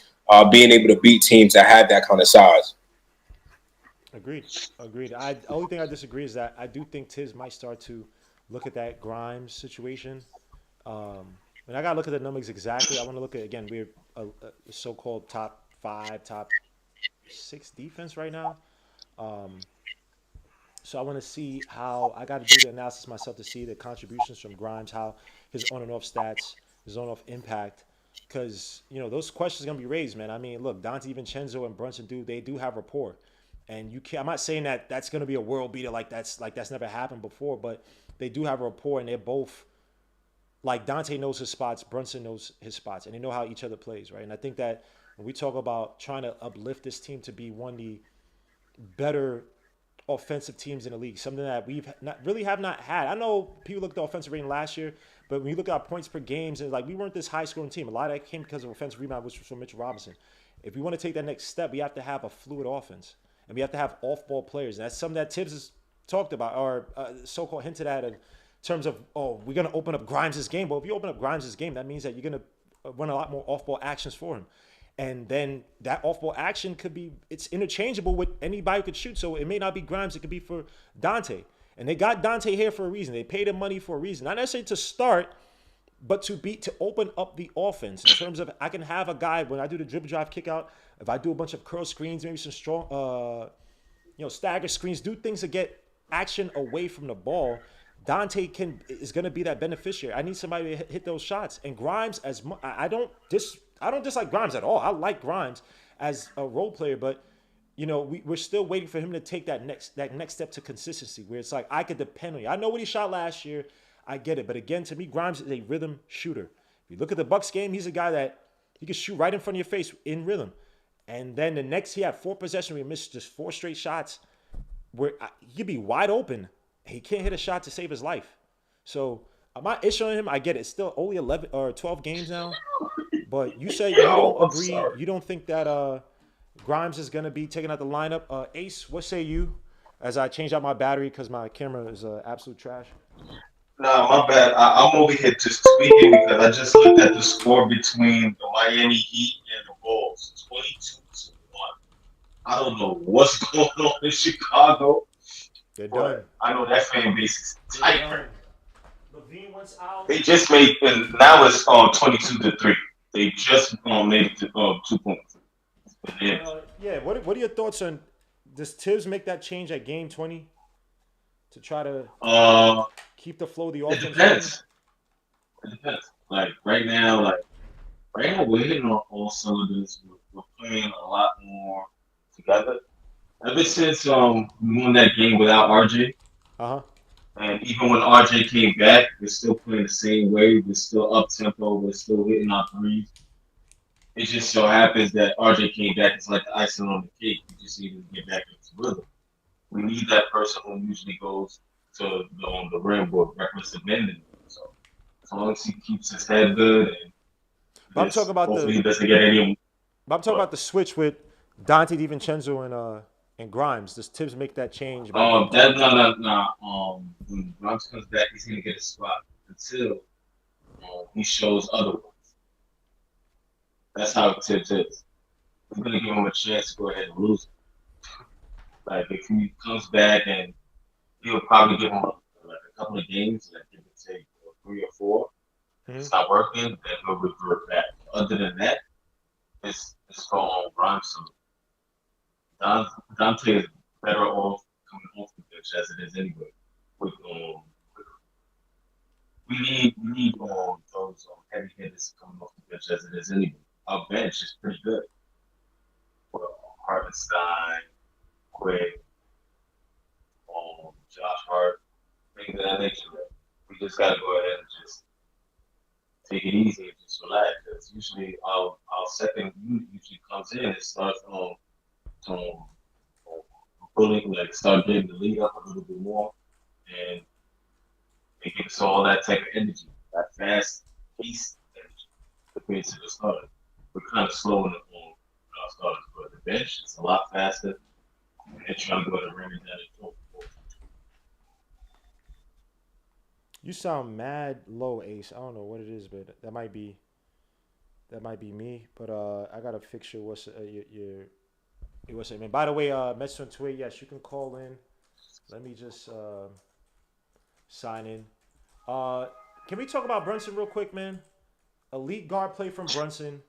being able to beat teams that have that kind of size. Agreed. The only thing I disagree is that I do think Tiz might start to look at that Grimes situation. And I got to look at the numbers exactly. I want to look at, again, we're a so-called top 5, top 6 defense right now. So I want to see how, I got to do the analysis myself to see the contributions from Grimes, how his on and off stats, his on and off impact. Because, those questions are going to be raised, man. I mean, look, Dante DiVincenzo and Brunson they do have rapport. And you can't, I'm not saying that that's going to be a world beater like that's never happened before, but they do have a rapport, and they're both, like, Dante knows his spots, Brunson knows his spots, and they know how each other plays, right? And I think that when we talk about trying to uplift this team to be one of the better offensive teams in the league, something that we've have not had. I know people looked at the offensive rating last year, but when you look at our points per games, and we weren't this high scoring team. A lot of that came because of offensive rebound, which was from Mitchell Robinson. If we want to take that next step, we have to have a fluid offense. And we have to have off-ball players. And that's something that Tibbs has talked about, or so-called hinted at in terms of, we're going to open up Grimes' game. Well, if you open up Grimes' game, that means that you're going to run a lot more off-ball actions for him. And then that off-ball action it's interchangeable with anybody who could shoot. So it may not be Grimes, it could be for Dante. And they got Dante here for a reason. They paid him money for a reason. Not necessarily to start, but to open up the offense in terms of, I can have a guy, when I do the dribble drive kick out, if I do a bunch of curl screens, maybe some strong, stagger screens, do things to get action away from the ball, Dante is going to be that beneficiary. I need somebody to hit those shots. And Grimes, I don't dislike Grimes at all. I like Grimes as a role player, but we're still waiting for him to take that next step to consistency, where it's like, I could depend on you. I know what he shot last year. I get it. But again, to me, Grimes is a rhythm shooter. If you look at the Bucks game, he's a guy that he can shoot right in front of your face in rhythm. And then the next, he had 4 possessions where he missed just 4 straight shots where he could be wide open. He can't hit a shot to save his life. So my issue on him, I get it. It's still only 11 or 12 games now. But you say you don't agree. You don't think that Grimes is going to be taken out the lineup. Ace, what say you? As I change out my battery because my camera is absolute trash. Nah, my bad. I'm over here just tweaking because I just looked at the score between the Miami Heat and the Bulls. lose 22-1. I don't know what's going on in Chicago, They're but done. I know that fan base is They're tight. done. Levine wants out. They just made, and now it's 22-3. They just made it to 2 points. Yeah. What are your thoughts on? Does Tibbs make that change at game 20 to try to keep the flow of the It offense? depends. It depends. Like right now we're hitting on all cylinders. We're playing a lot more together. Ever since we won that game without RJ, Uh huh. and even when RJ came back, we're still playing the same way. We're still up tempo. We're still hitting our threes. It just so happens that RJ came back. It's like the icing on the cake. We just need to get back into rhythm. We need that person who usually goes to the rim with reckless abandon. So as long as he keeps his head good and But I'm talking about hopefully he doesn't get any. the switch with Dante DiVincenzo and Grimes. Does Tibbs make that change? That no. When Grimes comes back, he's gonna get a spot until he shows otherwise. That's how Tibbs is. He's gonna give him a chance to go ahead and lose it. Like if he comes back and he'll probably give him a couple of games, like give it say 3 or 4. If it's not working, then he'll revert back. Other than that, it's called Grimes. Dante is better off coming off the bench as it is anyway. With we need those heavy hitters coming off the bench as it is anyway. Our bench is pretty good. Well, Hartenstein, Quick, Josh Hart, things of that nature. We just gotta go ahead and just take it easy and just relax. Because usually our second unit usually comes in and starts pulling, like start getting the lead up a little bit more, and they give us all that type of energy, that fast pace energy compared to the starter. We're kind of slow on our starters, but the bench is a lot faster, and they're trying to go to the rim and down the court. You sound mad low, Ace. I don't know what it is, but that might be me. But I gotta fix your what's it, man. By the way, Mets on Twitter, yes, you can call in. Let me just sign in. Can we talk about Brunson real quick, man? Elite guard play from Brunson.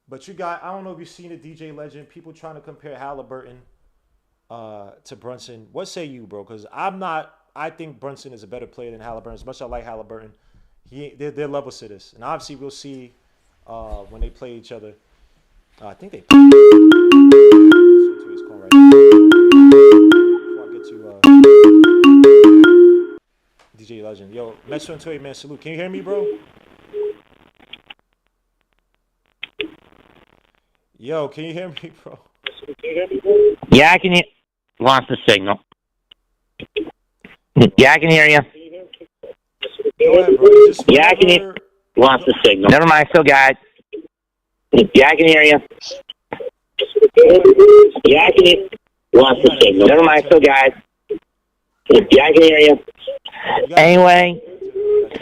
But you got, I don't know if you've seen the DJ Legend, people trying to compare Halliburton to Brunson. What say you, bro? Because I think Brunson is a better player than Halliburton. As much as I like Halliburton, they're level sitters. And obviously we'll see when they play each other. I think they play. To his call right now. Before I get to DJ Legend. Yo, Metro and Toy, man, salute. Can you hear me, bro? Yo, can you hear me, bro? Yeah, I can hear. Lost the signal. Yeah, I can hear you. Go ahead, bro. Yeah, I can hear. Lost the signal. Never mind, I still got it. Yeah, I can hear you. Yeah, I can hear. Lost the signal. Never mind, I still got it. Yeah, I can hear you. Anyway.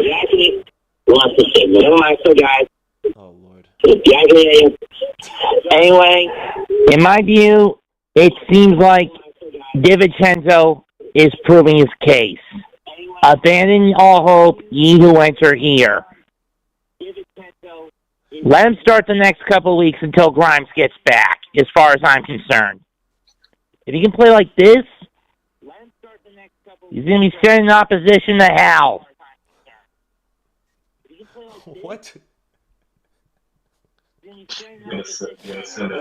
Yeah, I can hear. Lost the signal. Never mind, I still got it. Oh, Lord. Yeah, I can hear you. Anyway, in my view, it seems like DiVincenzo is proving his case. Abandon all hope, ye who enter here. Let him start the next couple of weeks until Grimes gets back, as far as I'm concerned. If he can play like this, he's going to be sending opposition to hell. What?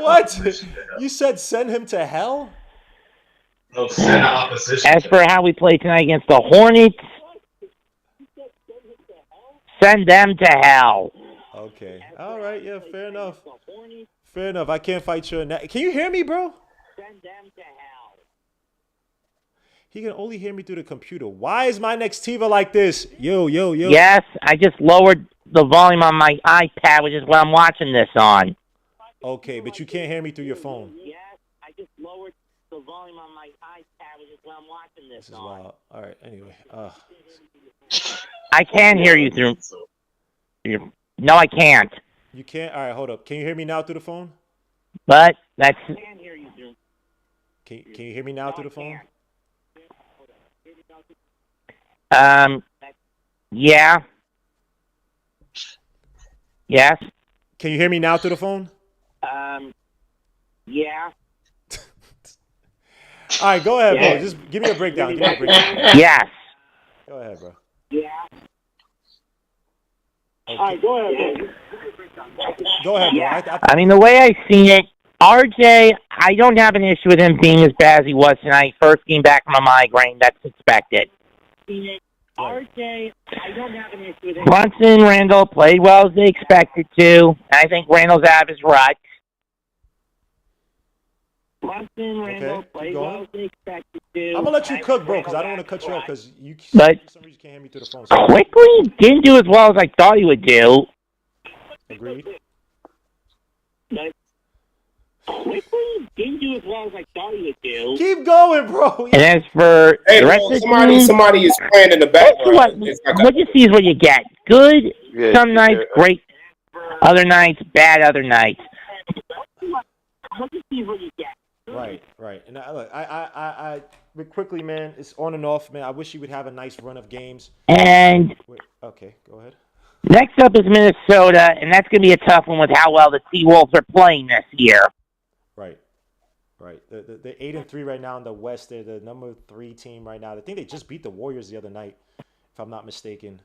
What? You said send him to hell? No, send opposition. As for how we play tonight against the Hornets, send them to hell. Okay. All right. Yeah, fair enough. Fair enough. I can't fight you in that. Can you hear me, bro? Send them to hell. He can only hear me through the computer. Why is my Nextiva like this? Yo. Yes, I just lowered the volume on my iPad, which is what I'm watching this on. Okay, but you can't hear me through your phone. Yes, I just lowered the volume on my iPad, which is what I'm watching this This is on. wild. All right. Anyway. I can hear you through. No, I can't. You can't. All right. Hold up. Can you hear me now through the phone? but that's. Can you hear me now through the phone? Yeah. Yes. Can you hear me now through the phone? Yeah. All right, go ahead, bro. Just give me a breakdown. Yes. Go ahead, bro. Yeah. Okay. All right, go ahead, bro. Go ahead, bro. Yeah. I mean, the way I seen it, RJ, I don't have an issue with him being as bad as he was tonight. First game back from a migraine, that's expected. RJ, I don't have an issue with him. Brunson and Randall played well as they expected to. I think Randall's out of his rut. Brunson and Randall played well as they expected to. I'm gonna let you cook, bro, because I don't want to cut you off because you for some reason can't hear me through the phone. So. Quickly didn't do as well as I thought he would do. Agreed. Quickly didn't do as well as I thought he would do. Keep going, bro. And as for the rest of the somebody is playing in the background. What you see is what you get. Good some nights, great other nights, bad other nights. What you see is what you get. Right. And look, I quickly, man, it's on and off, man. I wish you would have a nice run of games. And okay, go ahead. Next up is Minnesota, and that's going to be a tough one with how well the Seawolves are playing this year. Right. They're 8-3 right now in the West. They're the number 3 team right now. I think they just beat the Warriors the other night, if I'm not mistaken.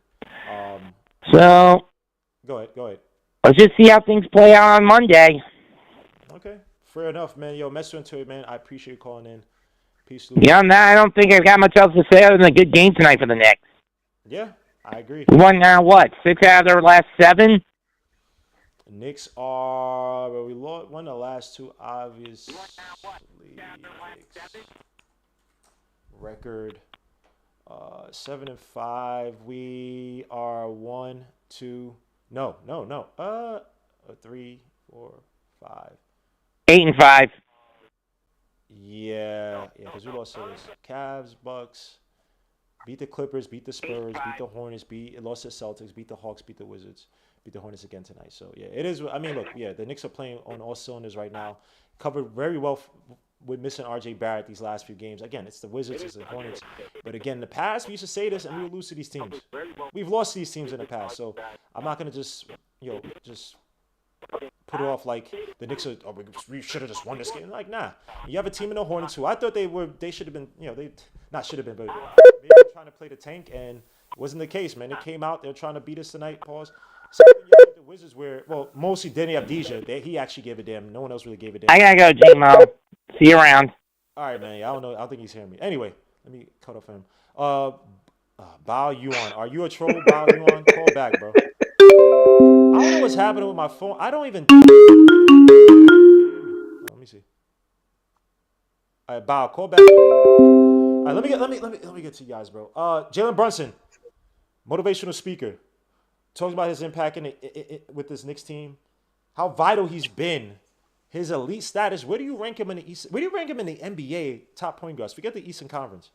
So go ahead. Let's just see how things play out on Monday. Okay, fair enough, man. Yo, mess into it, man. I appreciate you calling in. Peace. Beyond that, I don't think I've got much else to say other than a good game tonight for the Knicks. Yeah, I agree. We won now, 6 out of their last 7? The Knicks are, we won the last 2, obviously. Record 7-5. We are 1, 2. No. 3, 4, 5. 8-5. Yeah, because we lost to the Cavs, Bucks, beat the Clippers, beat the Spurs, beat the Hornets, lost to the Celtics, beat the Hawks, beat the Wizards, beat the Hornets again tonight. So, yeah, it is. I mean, look, the Knicks are playing on all cylinders right now. Covered very well with missing RJ Barrett these last few games. Again, it's the Wizards, it's the Hornets. But again, in the past, we used to say this, and we would lose to these teams. We've lost to these teams in the past, so I'm not going to just put it off like the Knicks are, we should have just won this game. Like, nah. You have a team in the Hornets who I thought they should have been, they not should have been, but maybe they're trying to play the tank, and it wasn't the case, man. They came out, they're trying to beat us tonight, pause. The Wizards were, mostly Denny Avdija. He actually gave a damn. No one else really gave a damn. I gotta go, J-Mo. See you around. All right, man. I don't know. I don't think he's hearing me. Anyway, let me cut off him. Bao Yuan. Are you a troll, Bao Yuan? Call back, bro. I don't know what's happening with my phone. I don't even. Let me see. All right, Bao, call back. All right, let me get to you guys, bro. Jalen Brunson, motivational speaker, talks about his impact with this Knicks team, how vital he's been, his elite status. Where do you rank him in the East? Where do you rank him in the NBA top point guards? Forget the Eastern Conference.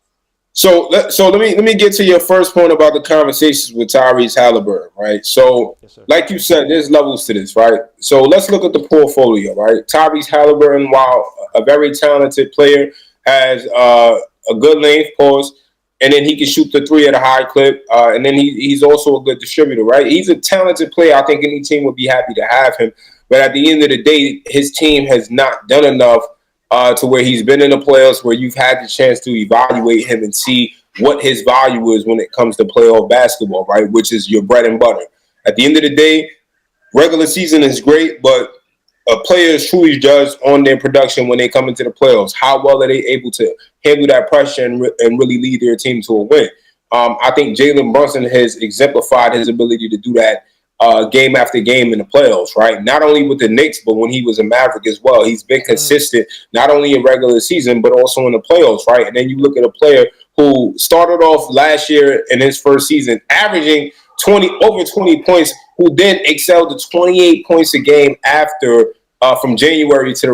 So let me get to your first point about the conversations with Tyrese Halliburton, right? So, yes, like you said, there's levels to this, right? So let's look at the portfolio, right? Tyrese Halliburton, while a very talented player, has a good length, pause, and then he can shoot the 3 at a high clip, and then he's also a good distributor, right? He's a talented player. I think any team would be happy to have him. But at the end of the day, his team has not done enough to where he's been in the playoffs, where you've had the chance to evaluate him and see what his value is when it comes to playoff basketball, right? Which is your bread and butter. At the end of the day, regular season is great, but a player is truly judged on their production when they come into the playoffs. How well are they able to handle that pressure and really lead their team to a win? I think Jalen Brunson has exemplified his ability to do that game after game in the playoffs, right? Not only with the Knicks, but when he was a Maverick as well. He's been consistent, not only in regular season, but also in the playoffs, right? And then you look at a player who started off last year in his first season, averaging over 20 points, who then excelled to 28 points a game after from January to the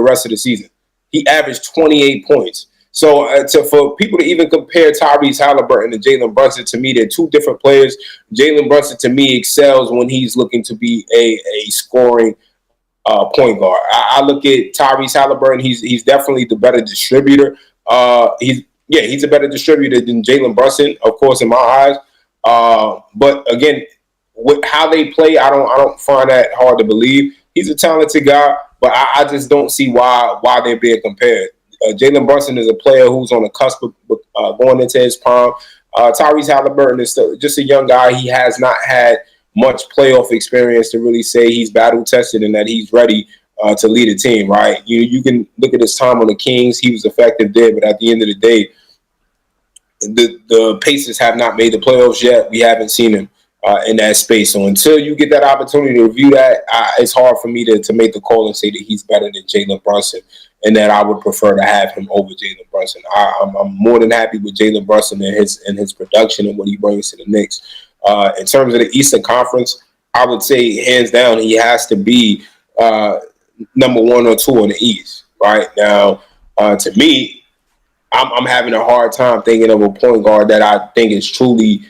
rest of the season. He averaged 28 points. So for people to even compare Tyrese Halliburton and Jalen Brunson, to me, they're two different players. Jalen Brunson, to me, excels when he's looking to be a scoring point guard. I look at Tyrese Halliburton. He's definitely the better distributor. He's a better distributor than Jalen Brunson, of course, in my eyes. But again, with how they play, I don't find that hard to believe. He's a talented guy, but I just don't see why they're being compared. Jalen Brunson is a player who's on the cusp of going into his prime. Tyrese Halliburton is still just a young guy. He has not had much playoff experience to really say he's battle tested and that he's ready to lead a team, right? You can look at his time on the Kings. He was effective there, but at the end of the day, the Pacers have not made the playoffs yet. We haven't seen him in that space. So until you get that opportunity to review that, it's hard for me to make the call and say that he's better than Jalen Brunson and that I would prefer to have him over Jalen Brunson. I'm more than happy with Jalen Brunson and his production and what he brings to the Knicks. In terms of the Eastern Conference, I would say hands down he has to be number 1 or 2 in the East. Right now, to me, I'm having a hard time thinking of a point guard that I think is truly,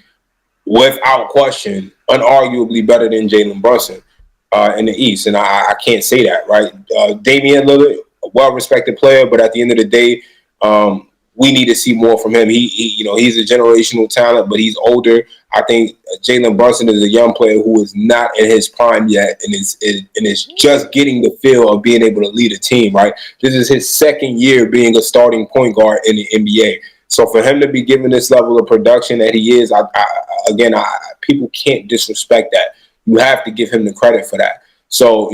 without question, unarguably better than Jalen Brunson in the East, and I can't say that, right? Damian Lillard, a well-respected player, but at the end of the day, we need to see more from him. He's a generational talent, but he's older. I think Jalen Brunson is a young player who is not in his prime yet, and is just getting the feel of being able to lead a team. Right, this is his second year being a starting point guard in the NBA. So for him to be given this level of production that he is, people can't disrespect that. You have to give him the credit for that. So,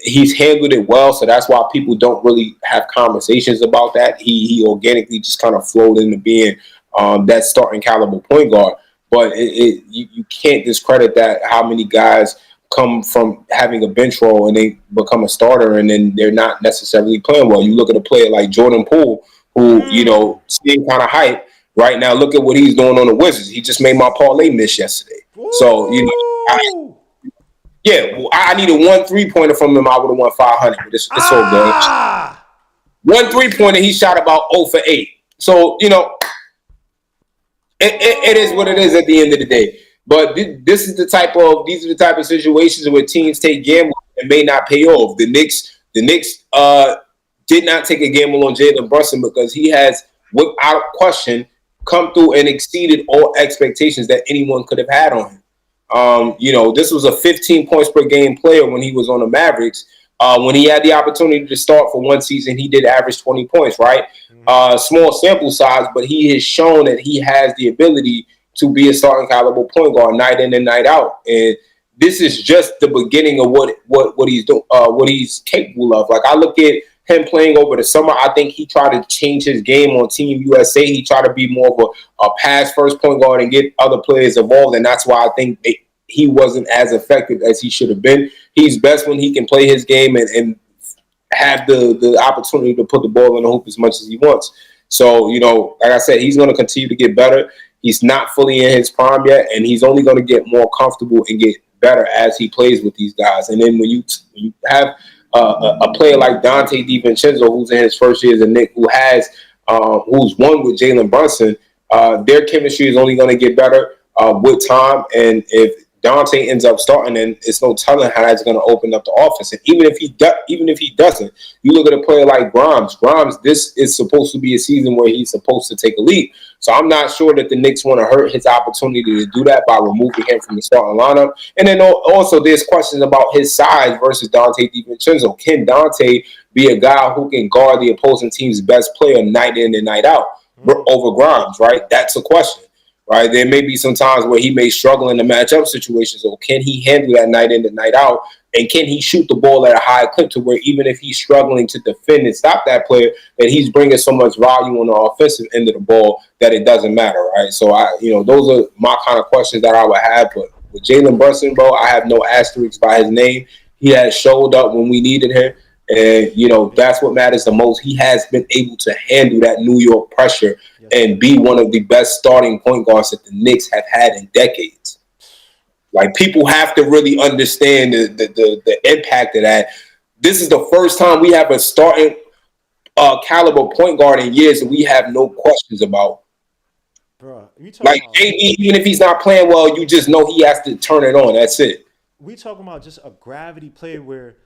he's handled it well. So that's why people don't really have conversations about that. He organically just kind of flowed into being that starting caliber point guard. But you can't discredit that, how many guys come from having a bench role and they become a starter and then they're not necessarily playing well. You look at a player like Jordan Poole, who, seeing kind of hype right now. Look at what he's doing on the Wizards. He just made my parlay miss yesterday. Woo! So, I needed 1 3-pointer from him. I would have won 500. But it's so good. 1 3-pointer, he shot about 0 for 8. So, it is what it is at the end of the day. But these are the type of situations where teams take gambles and may not pay off. The Knicks did not take a gamble on Jalen Brunson because he has, without question, come through and exceeded all expectations that anyone could have had on him. This was a 15 points per game player when he was on the Mavericks. When he had the opportunity to start for one season, he did average 20 points, right? Small sample size, but he has shown that he has the ability to be a starting caliber point guard night in and night out. And this is just the beginning of what he's doing, what he's capable of. Like, I look at him playing over the summer. I think he tried to change his game on Team USA. He tried to be more of a pass first point guard and get other players involved. And that's why I think he wasn't as effective as he should have been. He's best when he can play his game and have the opportunity to put the ball in the hoop as much as he wants. So, like I said, he's going to continue to get better. He's not fully in his prime yet, and he's only going to get more comfortable and get better as he plays with these guys. And then when you have a player like Dante DiVincenzo, who's in his first year as a Knick, who's won with Jalen Brunson, their chemistry is only going to get better with time. And if Dante ends up starting, then it's no telling how that's going to open up the offense. And even if he doesn't, you look at a player like Grimes. This is supposed to be a season where he's supposed to take a leap. So I'm not sure that the Knicks want to hurt his opportunity to do that by removing him from the starting lineup. And then also there's questions about his size versus Dante DiVincenzo. Can Dante be a guy who can guard the opposing team's best player night in and night out over Grimes, right? That's a question. Right, there may be some times where he may struggle in the matchup situations. So can he handle that night in and night out? And can he shoot the ball at a high clip to where even if he's struggling to defend and stop that player, that he's bringing so much value on the offensive end of the ball that it doesn't matter, right? So those are my kind of questions that I would have. But with Jalen Brunson, bro, I have no asterisks by his name. He has showed up when we needed him. And, that's what matters the most. He has been able to handle that New York pressure and be one of the best starting point guards that the Knicks have had in decades. Like, people have to really understand the impact of that. This is the first time we have a starting caliber point guard in years that we have no questions about. Bro, like, JB, even if he's not playing well, you just know he has to turn it on. That's it. We talking about just a gravity play where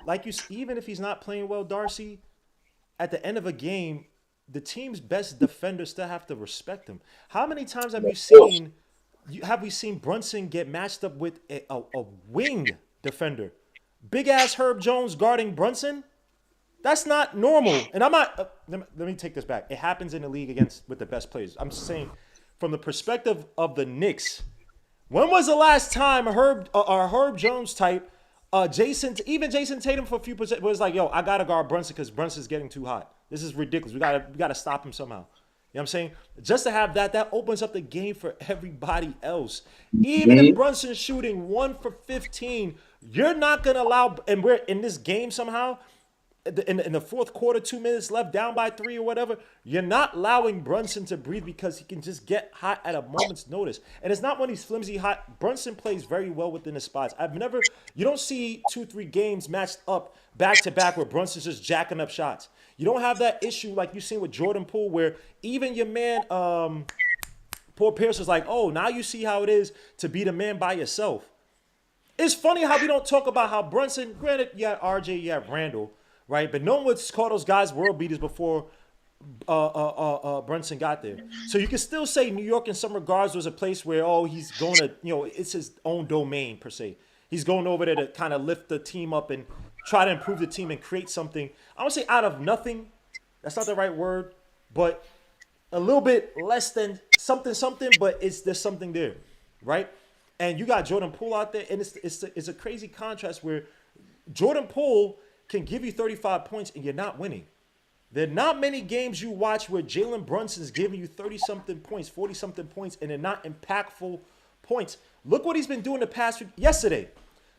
like even if he's not playing well, Darcy, at the end of a game, the team's best defenders still have to respect him. How many times have we seen Brunson get matched up with a wing defender? Big ass Herb Jones guarding Brunson? That's not normal. And I'm not. Let me take this back. It happens in the league with the best players. I'm saying, from the perspective of the Knicks, when was the last time Herb Jones type, Jason Tatum for a few percent was like, yo, I gotta guard Brunson because Brunson's getting too hot. This is ridiculous. We gotta stop him somehow. You know what I'm saying? Just to have that opens up the game for everybody else. Even if Brunson's shooting 1 for 15, you're not gonna allow. And we're in this game somehow. In the fourth quarter, 2 minutes left, down by 3 or whatever, you're not allowing Brunson to breathe because he can just get hot at a moment's notice. And it's not when he's flimsy hot. Brunson plays very well within the spots. You don't see 2-3 games matched up back to back where Brunson's just jacking up shots. You don't have that issue like you've seen with Jordan Poole where even your man, Paul Pierce was like, oh, now you see how it is to be the man by yourself. It's funny how we don't talk about how Brunson, granted, you had RJ, you had Randall, right? But no one would call those guys world beaters before Brunson got there. So you can still say New York in some regards was a place where, he's going to, it's his own domain per se. He's going over there to kind of lift the team up and try to improve the team and create something. I don't say out of nothing. That's not the right word. But a little bit less than something, but there's something there, right? And you got Jordan Poole out there, and it's a crazy contrast where Jordan Poole can give you 35 points and you're not winning. There are not many games you watch where Jalen Brunson's giving you 30-something points, 40-something points, and they're not impactful points. Look what he's been doing the past week. Yesterday,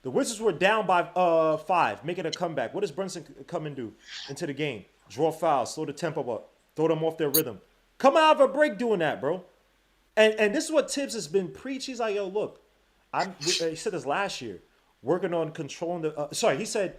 the Wizards were down by 5, making a comeback. What does Brunson come and do into the game? Draw fouls, slow the tempo up, throw them off their rhythm. Come out of a break doing that, bro. And this is what Tibbs has been preaching. He's like, yo, look, he said this last year, working on controlling he said,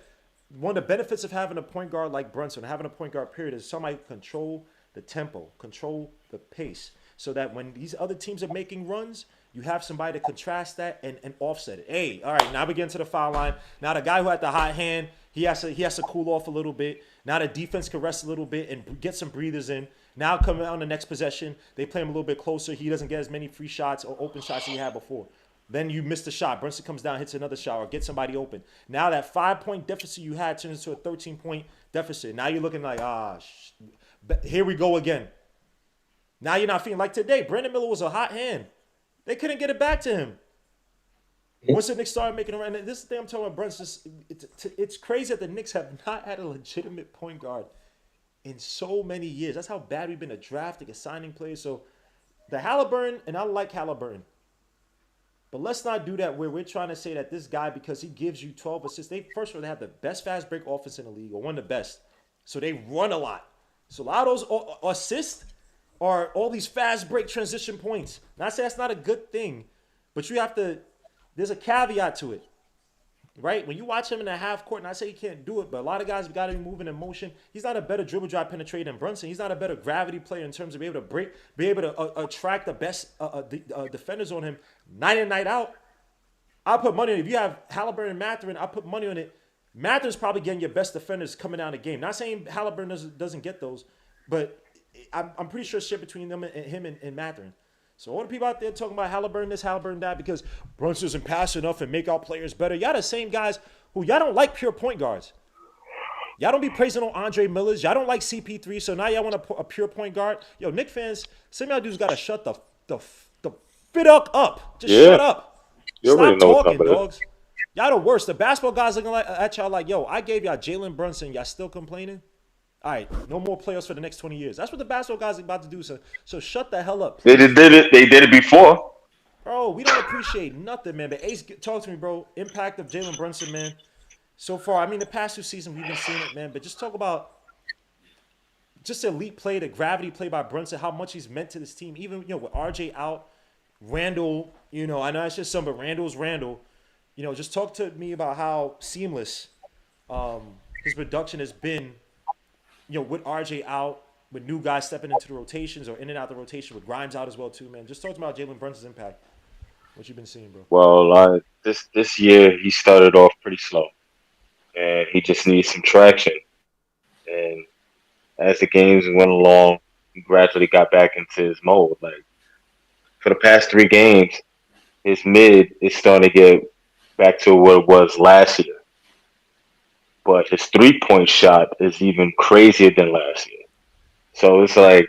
one of the benefits of having a point guard like Brunson, having a point guard period, is somebody control the tempo, control the pace, so that when these other teams are making runs, you have somebody to contrast that and offset it. Hey, all right, now we get into the foul line. Now the guy who had the hot hand, he has to cool off a little bit. Now the defense can rest a little bit and get some breathers in. Now coming on the next possession, they play him a little bit closer. He doesn't get as many free shots or open shots he had before. Then you miss the shot. Brunson comes down, hits another shot, or gets somebody open. Now that 5-point deficit you had turns into a 13-point deficit. Now you're looking like, here we go again. Now you're not feeling like today. Brandon Miller was a hot hand. They couldn't get it back to him. Once the Knicks started making a run, and this is the thing I'm talking about, Brunson, it's crazy that the Knicks have not had a legitimate point guard in so many years. That's how bad we've been at drafting and signing players. So the Halliburton, and I like Halliburton, but let's not do that where we're trying to say that this guy, because he gives you 12 assists, they have the best fast break offense in the league, or one of the best. So they run a lot. So a lot of those assists are all these fast break transition points. Not say that's not a good thing, but there's a caveat to it, right? When you watch him in the half court, and I say he can't do it, but a lot of guys have got to be moving in motion. He's not a better dribble drive penetrator than Brunson. He's not a better gravity player in terms of being able to attract the best defenders on him night in, night out. I'll put money on it. If you have Halliburton and Mathurin, I'll put money on it. Mathurin's probably getting your best defenders coming down the game. Not saying Halliburton doesn't get those, but I'm pretty sure it's shit between them and him and Mathurin. So all the people out there talking about Halliburton this, Halliburton that, because Brunson doesn't pass enough and make our players better. Y'all the same guys who y'all don't like pure point guards. Y'all don't be praising on Andre Millers. Y'all don't like CP3, so now y'all want a pure point guard. Yo, Knicks fans, some of y'all dudes got to shut the fit up. Just shut up. Stop talking, dogs. Y'all the worst. The basketball guys looking at y'all like, yo, I gave y'all Jalen Brunson. Y'all still complaining? All right, no more playoffs for the next 20 years. That's what the basketball guys are about to do. So shut the hell up. They did it. They did it before. Bro, we don't appreciate nothing, man. But Ace, talk to me, bro. Impact of Jalen Brunson, man. So far, I mean, the past 2 seasons we've been seeing it, man. But just talk about just elite play, the gravity play by Brunson, how much he's meant to this team. Even with RJ out, Randall. I know it's just some, but Randall's Randall. Just talk to me about how seamless his production has been. With RJ out, with new guys stepping into the rotations or in and out the rotation, with Grimes out as well too, man. Just talk about Jalen Brunson's impact. What you've been seeing, bro. Well, this year he started off pretty slow. and he just needs some traction. And as the games went along, he gradually got back into his mode. Like for the past 3 games, his mid is starting to get back to what it was last year. But his 3 point shot is even crazier than last year. So it's like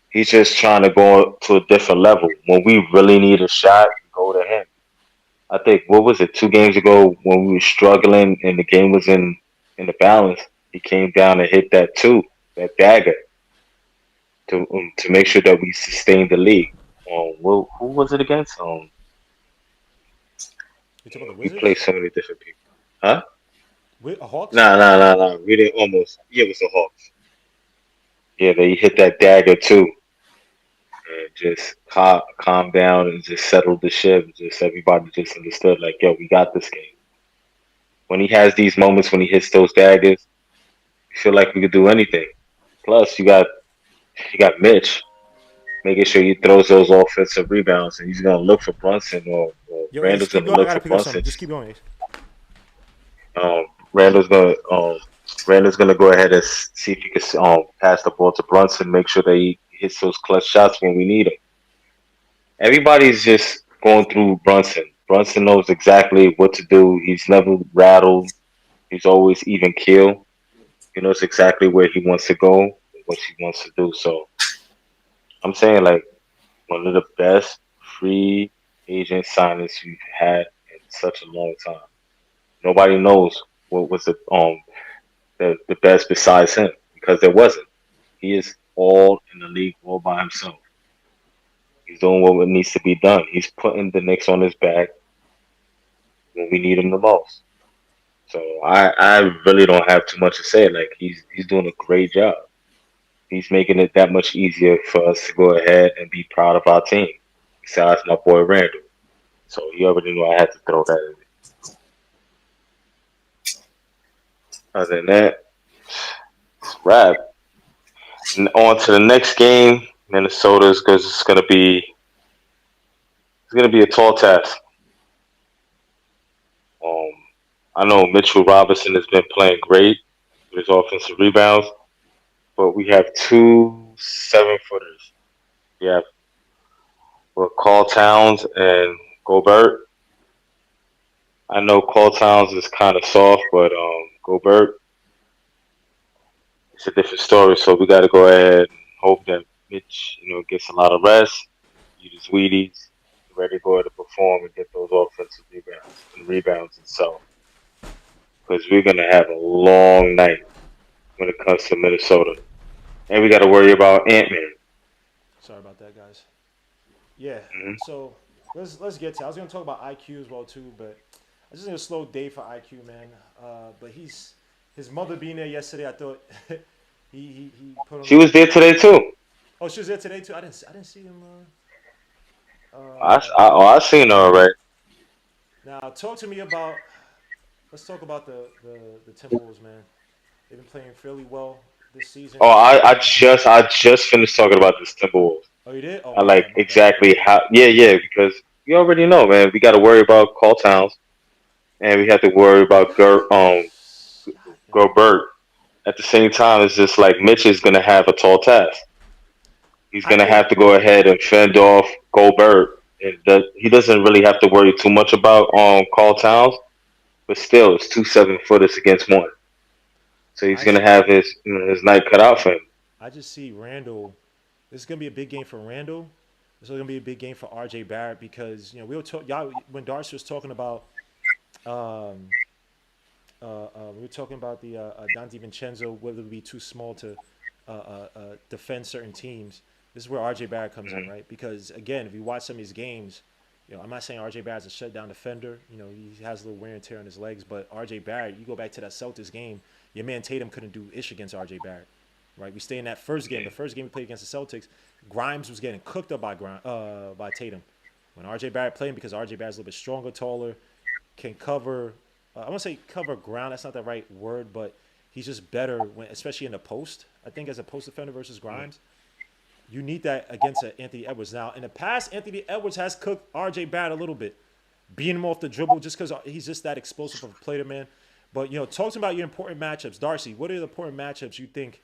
he's just trying to go to a different level. When we really need a shot, go to him. I think what was it 2 games ago when we were struggling and the game was in the balance. He came down and hit that two, that dagger, to make sure that we sustained the league. Who was it against? You talking about the We played Wizards? so many different people. Huh? Hawks? Nah. We didn't almost. Yeah, it was the Hawks. Yeah, they hit that dagger too, and just calm down and just settled the ship. Just everybody just understood, like, yo, we got this game. When he has these moments when he hits those daggers, you feel like we could do anything. Plus, you got Mitch making sure he throws those offensive rebounds, and he's gonna look for Brunson or Yo, Ace, Randall's keep gonna going. I look gotta for pick up Brunson. something. Just keep going, Ace. Um, Randall's gonna Randall's gonna go ahead and see if he can pass the ball to Brunson, make sure that he hits those clutch shots when we need him. Everybody's just going through Brunson. Brunson knows exactly what to do. He's never rattled. He's always even keel. He knows exactly where he wants to go, what he wants to do. So I'm saying like one of the best free agent signings we've had in such a long time. Nobody knows what was the best besides him because there wasn't. He is all in the league all by himself. He's doing what needs to be done. He's putting the Knicks on his back when we need him the most. So I really don't have too much to say. Like he's doing a great job. He's making it that much easier for us to go ahead and be proud of our team. Besides my boy Randall. So you already knew I had to throw that in there. Other than that, it's wrap. And on to the next game, Minnesota's because it's gonna be a tall task. Um, I know Mitchell Robinson has been playing great with his offensive rebounds, but we have 2 7 footers. We have Carl Towns and Gobert. I know Carl Towns is kind of soft, but Gobert, it's a different story. So we got to go ahead and hope that Mitch, gets a lot of rest, eat his Wheaties, ready to go ahead and perform and get those offensive rebounds himself. Because we're gonna have a long night when it comes to Minnesota, and we got to worry about Ant Man. Sorry about that, guys. Yeah. Mm-hmm. So let's get to. I was gonna talk about IQ as well too, but I just need a slow day for IQ, man. But his mother being there yesterday. I thought he put on. She was there today too. Oh, she was there today too. I didn't see him. I seen her already. Now talk to me about. Let's talk about the Timberwolves, man. They've been playing fairly well this season. Oh, I just finished talking about this Timberwolves. Oh, you did? Oh, I my like bad, my bad. exactly how. Yeah, because you already know, man. We got to worry about Carl Towns, and we have to worry about God damn. Gobert. At the same time, it's just like Mitch is gonna have a tall task. He's I gonna think have to go ahead and fend off Gobert. He doesn't really have to worry too much about Carl Towns, but still, it's 2 7 footers against one. So he's I gonna see. have his night cut out for him. I just see Randall. This is gonna be a big game for Randall. This is gonna be a big game for RJ Barrett because we were y'all when Darcy was talking about um, we were talking about the Don DiVincenzo whether it would be too small to defend certain teams. This is where RJ Barrett comes in, Mhm. right? Because again, if you watch some of these games, I'm not saying RJ Barrett's a shutdown defender. He has a little wear and tear on his legs, but RJ Barrett, you go back to that Celtics game, your man Tatum couldn't do ish against RJ Barrett, right? We stay in that first game. The first game we played against the Celtics, Grimes was getting cooked up by Tatum. When RJ Barrett playing, because RJ Barrett's a little bit stronger, taller, can cover. I want to say cover ground. That's not the right word, but he's just better when, especially in the post. I think as a post defender versus Grimes, you need that against Anthony Edwards. Now, in the past, Anthony Edwards has cooked RJ Barrett a little bit, beating him off the dribble just because he's just that explosive of a player, man. But talk to me about your important matchups, Darcy. What are the important matchups you think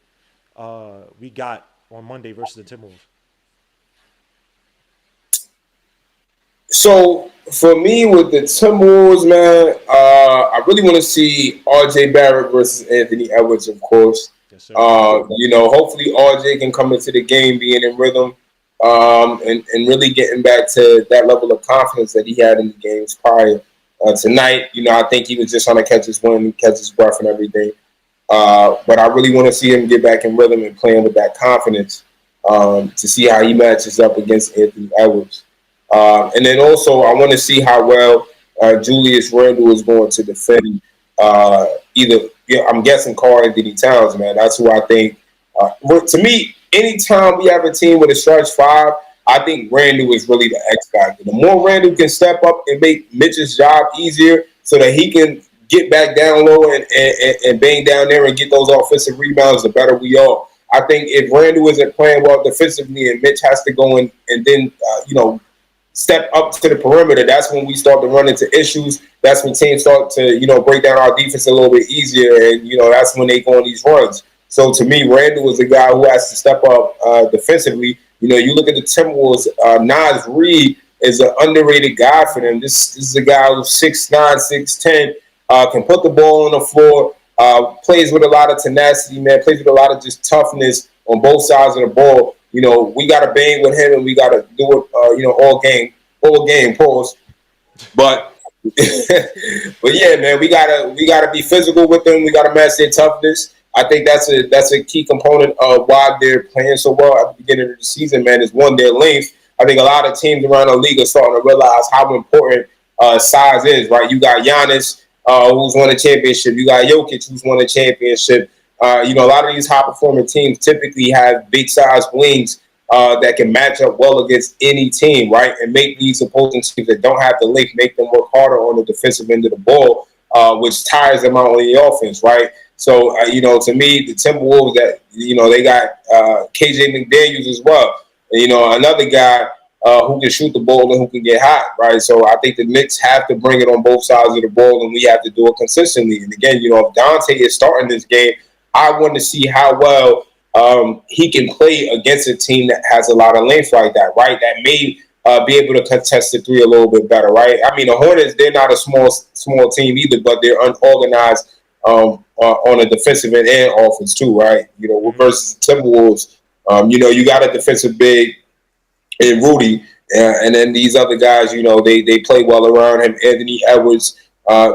we got on Monday versus the Timberwolves? So for me with the Timberwolves, man, I really want to see R.J. Barrett versus Anthony Edwards, of course. Yes, sir. Hopefully R.J. can come into the game being in rhythm, and really getting back to that level of confidence that he had in the games prior. Tonight, I think he was just trying to catch his wind, catch his breath, and everything. But I really want to see him get back in rhythm and playing with that confidence, to see how he matches up against Anthony Edwards. And then also, I want to see how well Julius Randle is going to defend I'm guessing Karl Anthony Towns, man. That's who I think. To me, anytime we have a team with a stretch five, I think Randle is really the X factor. The more Randle can step up and make Mitch's job easier so that he can get back down low and bang down there and get those offensive rebounds, the better we are. I think if Randle isn't playing well defensively and Mitch has to go in and then, step up to the perimeter, that's when we start to run into issues. That's when teams start to, break down our defense a little bit easier. And, that's when they go on these runs. So to me, Randle is the guy who has to step up defensively. You look at the Timberwolves, Naz Reid is an underrated guy for them. This is a guy who's 6'9", 6'10", can put the ball on the floor, plays with a lot of tenacity, man, plays with a lot of just toughness on both sides of the ball. We got to bang with him and we got to do it, all game, pause. But, but yeah, man, we gotta be physical with them. We got to match their toughness. I think that's a key component of why they're playing so well at the beginning of the season, man, is one, their length. I think a lot of teams around the league are starting to realize how important size is, right? You got Giannis, who's won a championship. You got Jokic, who's won a championship. A lot of these high-performing teams typically have big-sized wings that can match up well against any team, right? And make these opposing teams that don't have the length make them work harder on the defensive end of the ball, which tires them out on the offense, right? So, to me, the Timberwolves that, they got KJ McDaniels as well. And, another guy who can shoot the ball and who can get hot, right? So I think the Knicks have to bring it on both sides of the ball, and we have to do it consistently. And again, if Dante is starting this game, I want to see how well he can play against a team that has a lot of length like that, right? That may be able to contest the three a little bit better, right? I mean, the Hornets, they're not a small team either, but they're unorganized on a defensive end and offense too, right? Versus the Timberwolves, you got a defensive big in Rudy, and then these other guys, they play well around him. Anthony Edwards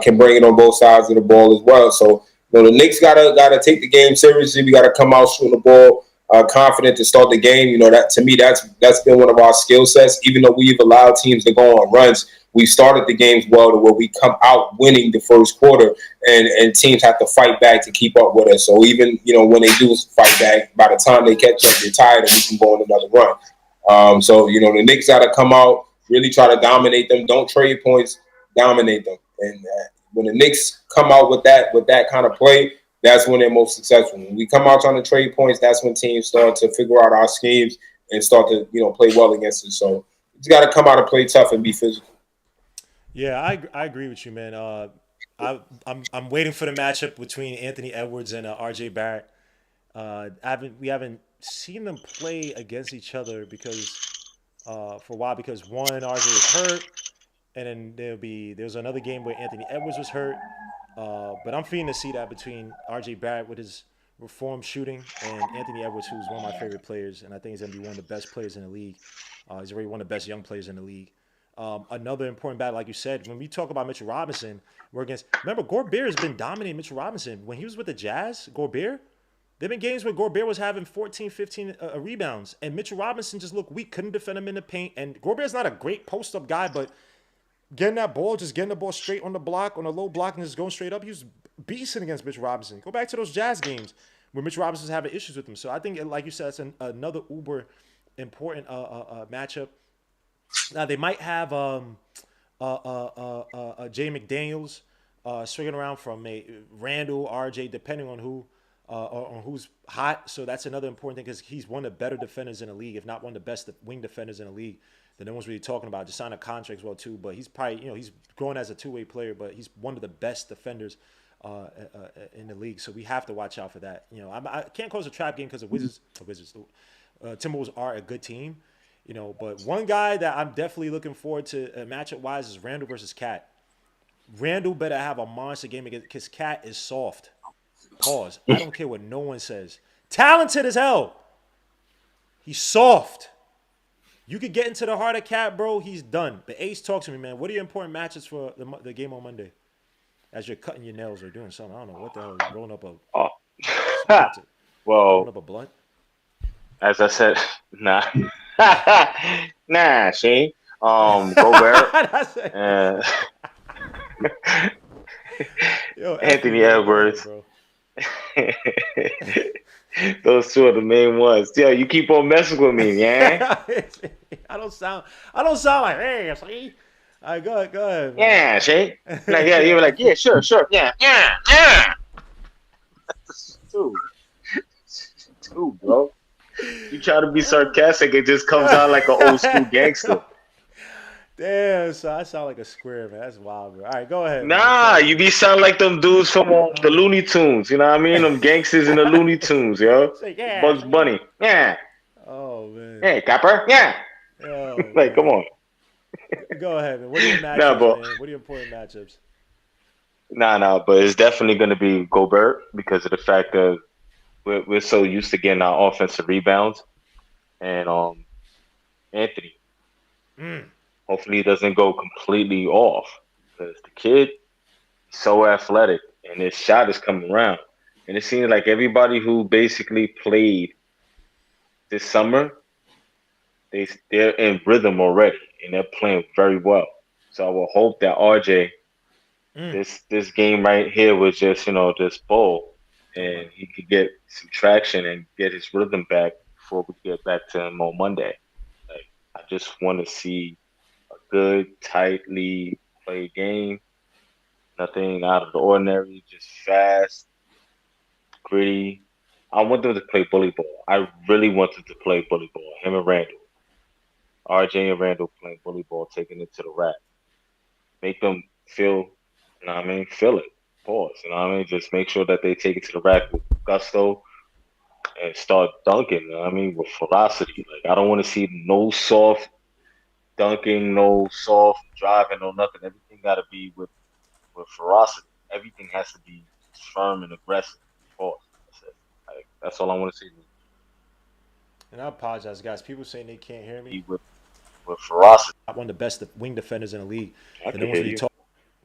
can bring it on both sides of the ball as well. So, the Knicks gotta take the game seriously. We gotta come out shooting the ball confident to start the game. That to me, that's been one of our skill sets. Even though we've allowed teams to go on runs, we started the games well to where we come out winning the first quarter, and teams have to fight back to keep up with us. So even when they do fight back, by the time they catch up, they're tired and we can go on another run. So the Knicks gotta come out, really try to dominate them. Don't trade points, dominate them. And when the Knicks come out with that kind of play, that's when they're most successful. When we come out trying to trade points, that's when teams start to figure out our schemes and start to play well against us. So you just got to come out and play tough and be physical. Yeah, I agree with you, man. I'm waiting for the matchup between Anthony Edwards and RJ Barrett. We haven't seen them play against each other for a while because one, RJ was hurt. And then there's another game where Anthony Edwards was hurt. But I'm feeling to see that between RJ Barrett with his reformed shooting and Anthony Edwards, who's one of my favorite players. And I think he's going to be one of the best players in the league. He's already one of the best young players in the league. Another important battle, like you said, when we talk about Mitchell Robinson, remember, Gobert has been dominating Mitchell Robinson. When he was with the Jazz, Gobert, there have been games where Gobert was having 14, 15 rebounds. And Mitchell Robinson just looked weak, couldn't defend him in the paint. And Gobert's not a great post-up guy, but getting the ball straight on the block, on a low block, and just going straight up. He was beasting against Mitch Robinson. Go back to those Jazz games where Mitch Robinson was having issues with him. So I think, like you said, it's another uber important matchup. Now, they might have Jay McDaniels swinging around from a Randall, RJ, depending on who's hot. So that's another important thing because he's one of the better defenders in the league, if not one of the best wing defenders in the league. No one's really talking about. Just signed a contract as well too, but he's probably he's growing as a two-way player, but he's one of the best defenders in the league. So we have to watch out for that. You know, I can't call it a trap game because the Timberwolves are a good team. You know, but one guy that I'm definitely looking forward to matchup wise is Randall versus Cat. Randall better have a monster game because Cat is soft. Pause. I don't care what no one says. Talented as hell. He's soft. You could get into the heart of Cat, bro. He's done. But Ace, talk to me, man. What are your important matches for the game on Monday? As you're cutting your nails or doing something. I don't know what the hell. Rolling up a rolling up a blunt. As I said, nah. Nah, Shane. Gobert. Yo, Anthony Edwards. Bro. Those two are the main ones. Yo, you keep on messing with me, yeah? I don't sound like, hey, see? All right, go ahead. Man. Yeah, Shane. Like, yeah, you were like, yeah, sure. Yeah. Two, bro. You try to be sarcastic, it just comes out like an old school gangster. Damn, so I sound like a square, man. That's wild, bro. All right, go ahead. Nah, you be sound like them dudes from the Looney Tunes. You know what I mean? Them gangsters in the Looney Tunes, yo. Yeah. Bugs Bunny. Yeah. Oh, man. Hey, Copper. Yeah. Oh, like, come on. Go ahead, man. What are your matchups, man? What are your important matchups? Nah, but it's definitely going to be Gobert because of the fact that we're so used to getting our offensive rebounds. And Anthony. Hopefully he doesn't go completely off because the kid is so athletic and his shot is coming around. And it seems like everybody who basically played this summer, they're in rhythm already and they're playing very well. So I will hope that RJ, this game right here was just, this bowl and he could get some traction and get his rhythm back before we get back to him on Monday. Like, I just want to see good, tightly played game. Nothing out of the ordinary, just fast, gritty. I want them to play bully ball. I really want them to play bully ball. Him and Randall. RJ and Randall playing bully ball, taking it to the rack. Make them feel, feel it. Pause. Just make sure that they take it to the rack with gusto and start dunking, with ferocity. Like, I don't want to see no soft dunking, no soft driving, no nothing. Everything got to be with ferocity. Everything has to be firm and aggressive. Pause. That's it. Like, that's all I want to see. And I apologize, guys. People saying they can't hear me. With ferocity. I'm one of the best wing defenders in the league. I can hear you.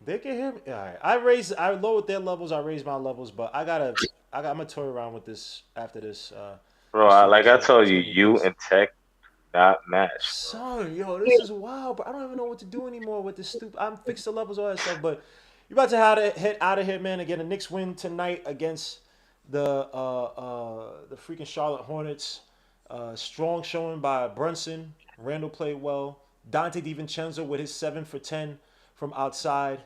They can hear me. All right. I lowered their levels. I raised my levels, but I'm gonna toy around with this after this. Bro, I told you, you and Tech not match. Son, yo, this is wild, bro. I don't even know what to do anymore with this stupid. I'm fixed the levels, all that stuff, but you're about to head out of here, man. Again, the Knicks win tonight against the freaking Charlotte Hornets. Strong showing by Brunson. Randall played well. Dante DiVincenzo with his 7 for 10 from outside.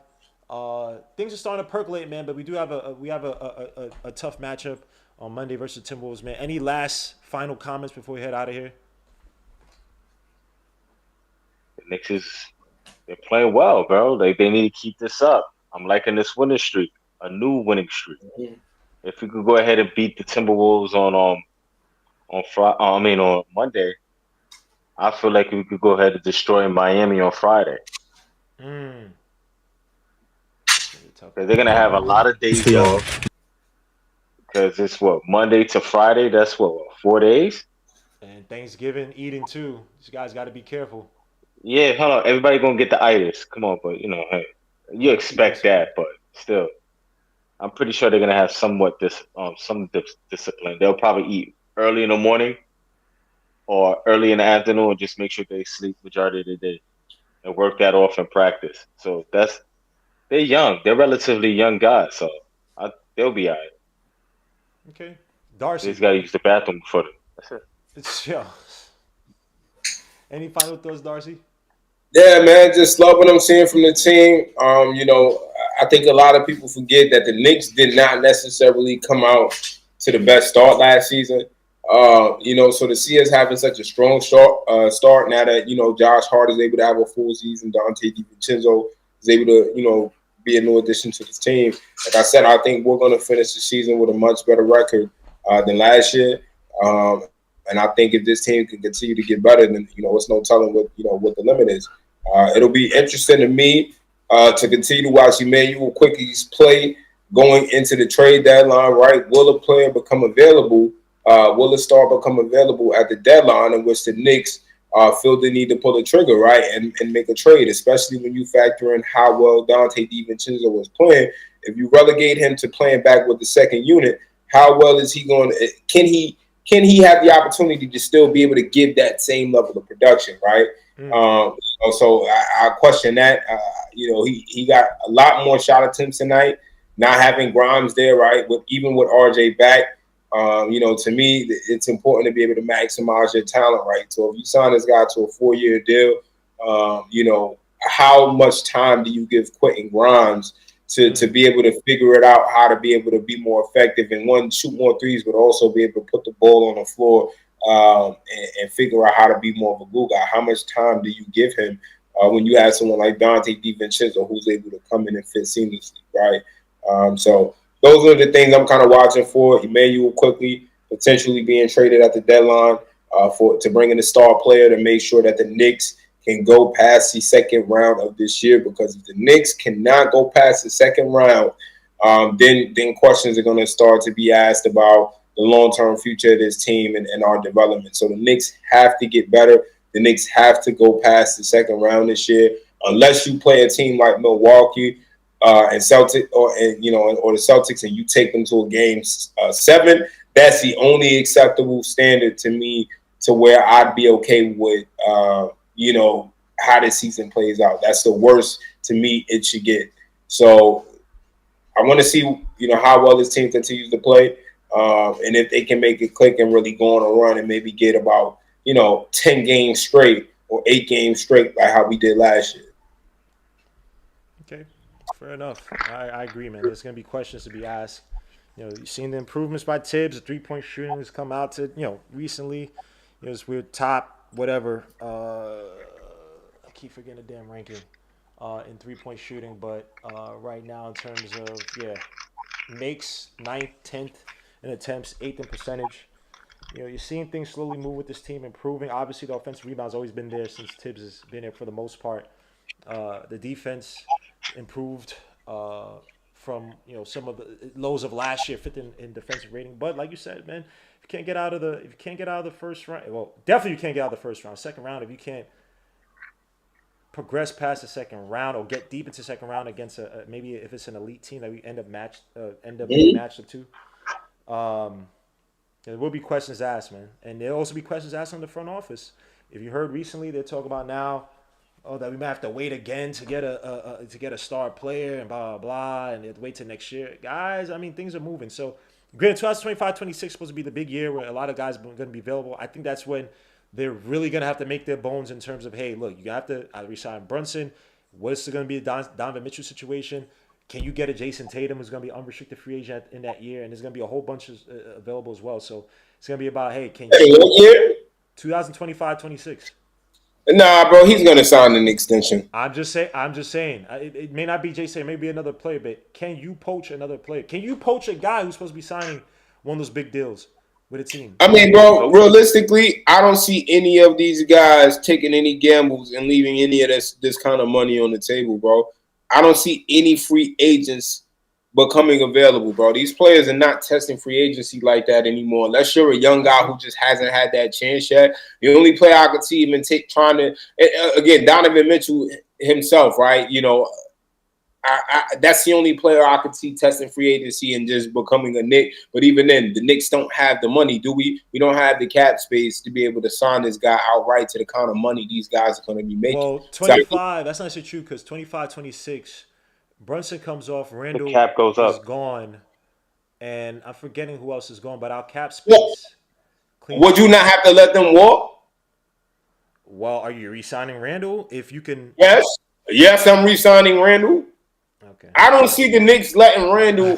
Things are starting to percolate, man. But we do have a tough matchup on Monday versus Timberwolves, man. Any last final comments before we head out of here? The Knicks they're playing well, bro. They need to keep this up. I'm liking this winning streak, a new winning streak. Yeah. If we could go ahead and beat the Timberwolves on Monday, I feel like we could go ahead and destroy Miami on Friday. Because they're gonna have a lot of days off. Because it's Monday to Friday. That's 4 days. And Thanksgiving eating too. These guys got to be careful. Yeah, hold on. Everybody gonna get the itis. Come on, but hey, you expect that, but still, I'm pretty sure they're gonna have somewhat some discipline. They'll probably eat early in the morning or early in the afternoon, and just make sure they sleep majority of the day and work that off in practice. So they're young. They're relatively young guys, so they'll be all right. Okay, Darcy. They just gotta use the bathroom before them. That's it. Any final thoughts, Darcy? Yeah, man, just love what I'm seeing from the team. I think a lot of people forget that the Knicks did not necessarily come out to the best start last season. So to see us having such a strong start now that, Josh Hart is able to have a full season, Dante DiVincenzo is able to, be a new addition to the team. Like I said, I think we're going to finish the season with a much better record than last year. And I think if this team can continue to get better, then it's no telling what the limit is. It'll be interesting to me to continue to watch Emmanuel Quickly's play going into the trade deadline. Right? Will a player become available? Will a star become available at the deadline in which the Knicks feel the need to pull the trigger, right, and make a trade, especially when you factor in how well Dante DiVincenzo was playing. If you relegate him to playing back with the second unit, how well is he going to – can he have the opportunity to still be able to give that same level of production, right? So I question that. He got a lot more shot attempts tonight, not having Grimes there, right, even with RJ back. To me, it's important to be able to maximize your talent, right? So if you sign this guy to a 4-year deal, how much time do you give Quentin Grimes to be able to figure it out, how to be able to be more effective and shoot more threes, but also be able to put the ball on the floor and figure out how to be more of a glue guy? How much time do you give him when you have someone like Dante DiVincenzo who's able to come in and fit seamlessly, right? So those are the things I'm kind of watching for. Emmanuel Quickly potentially being traded at the deadline to bring in a star player to make sure that the Knicks can go past the second round of this year. Because if the Knicks cannot go past the second round, then questions are going to start to be asked about the long-term future of this team and our development. So the Knicks have to get better. The Knicks have to go past the second round this year, unless you play a team like Milwaukee and Celtic, or the Celtics, and you take them to a game 7. That's the only acceptable standard to me, to where I'd be okay with how this season plays out. That's the worst to me it should get. So I want to see how well this team continues to play, and if they can make it click and really go on a run and maybe get about 10 games straight or 8 games straight like how we did last year. Okay, fair enough. I agree, man. There's going to be questions to be asked. You've seen the improvements by Tibbs. The 3-point shooting has come out to, recently. We're top, whatever. I keep forgetting the damn ranking in 3-point shooting. But right now, in terms of, makes 9th, 10th in attempts, 8th in percentage. You're seeing things slowly move with this team, improving. Obviously, the offensive rebound's always been there since Tibbs has been there for the most part. The defense improved from some of the lows of last year, 5th in defensive rating. But like you said, man, if you can't get out of the first round, well, definitely you can't get out of the first round. Second round, if you can't progress past the second round or get deep into the second round against maybe if it's an elite team that we end up being matched up to. There will be questions asked, man, and there'll also be questions asked on the front office. If you heard recently, they talk about now, that we might have to wait again to get a star player and blah blah blah, and they have to wait till next year, guys. I mean, things are moving. So, granted, 2025-26 is supposed to be the big year where a lot of guys are going to be available. I think that's when they're really going to have to make their bones in terms of, hey, look, you have to resign Brunson. What's going to be the Donovan Mitchell situation? Can you get a Jason Tatum who's going to be unrestricted free agent in that year? And there's going to be a whole bunch of available as well. So it's going to be about, hey, can you... What year? 2025-26. Nah, bro, he's going to sign an extension. I'm just saying. It may not be Jason, it may be another player, but can you poach another player? Can you poach a guy who's supposed to be signing one of those big deals with a team? I mean, bro, realistically, I don't see any of these guys taking any gambles and leaving any of this kind of money on the table, bro. I don't see any free agents becoming available, bro. These players are not testing free agency like that anymore. Unless you're a young guy who just hasn't had that chance yet. The only player I could see even again, Donovan Mitchell himself, right? That's the only player I could see testing free agency and just becoming a Knick. But even then, the Knicks don't have the money, do we? We don't have the cap space to be able to sign this guy outright to the kind of money these guys are going to be making. Well, 25, that's not necessarily true because 25-26, Brunson comes off, Randall The cap goes up. is gone, and I'm forgetting who else is gone, but our cap space. Would you not have to let them walk? Well, are you re-signing Randall? If you can... Yes, I'm re-signing Randall. Okay. I don't see the Knicks letting Randall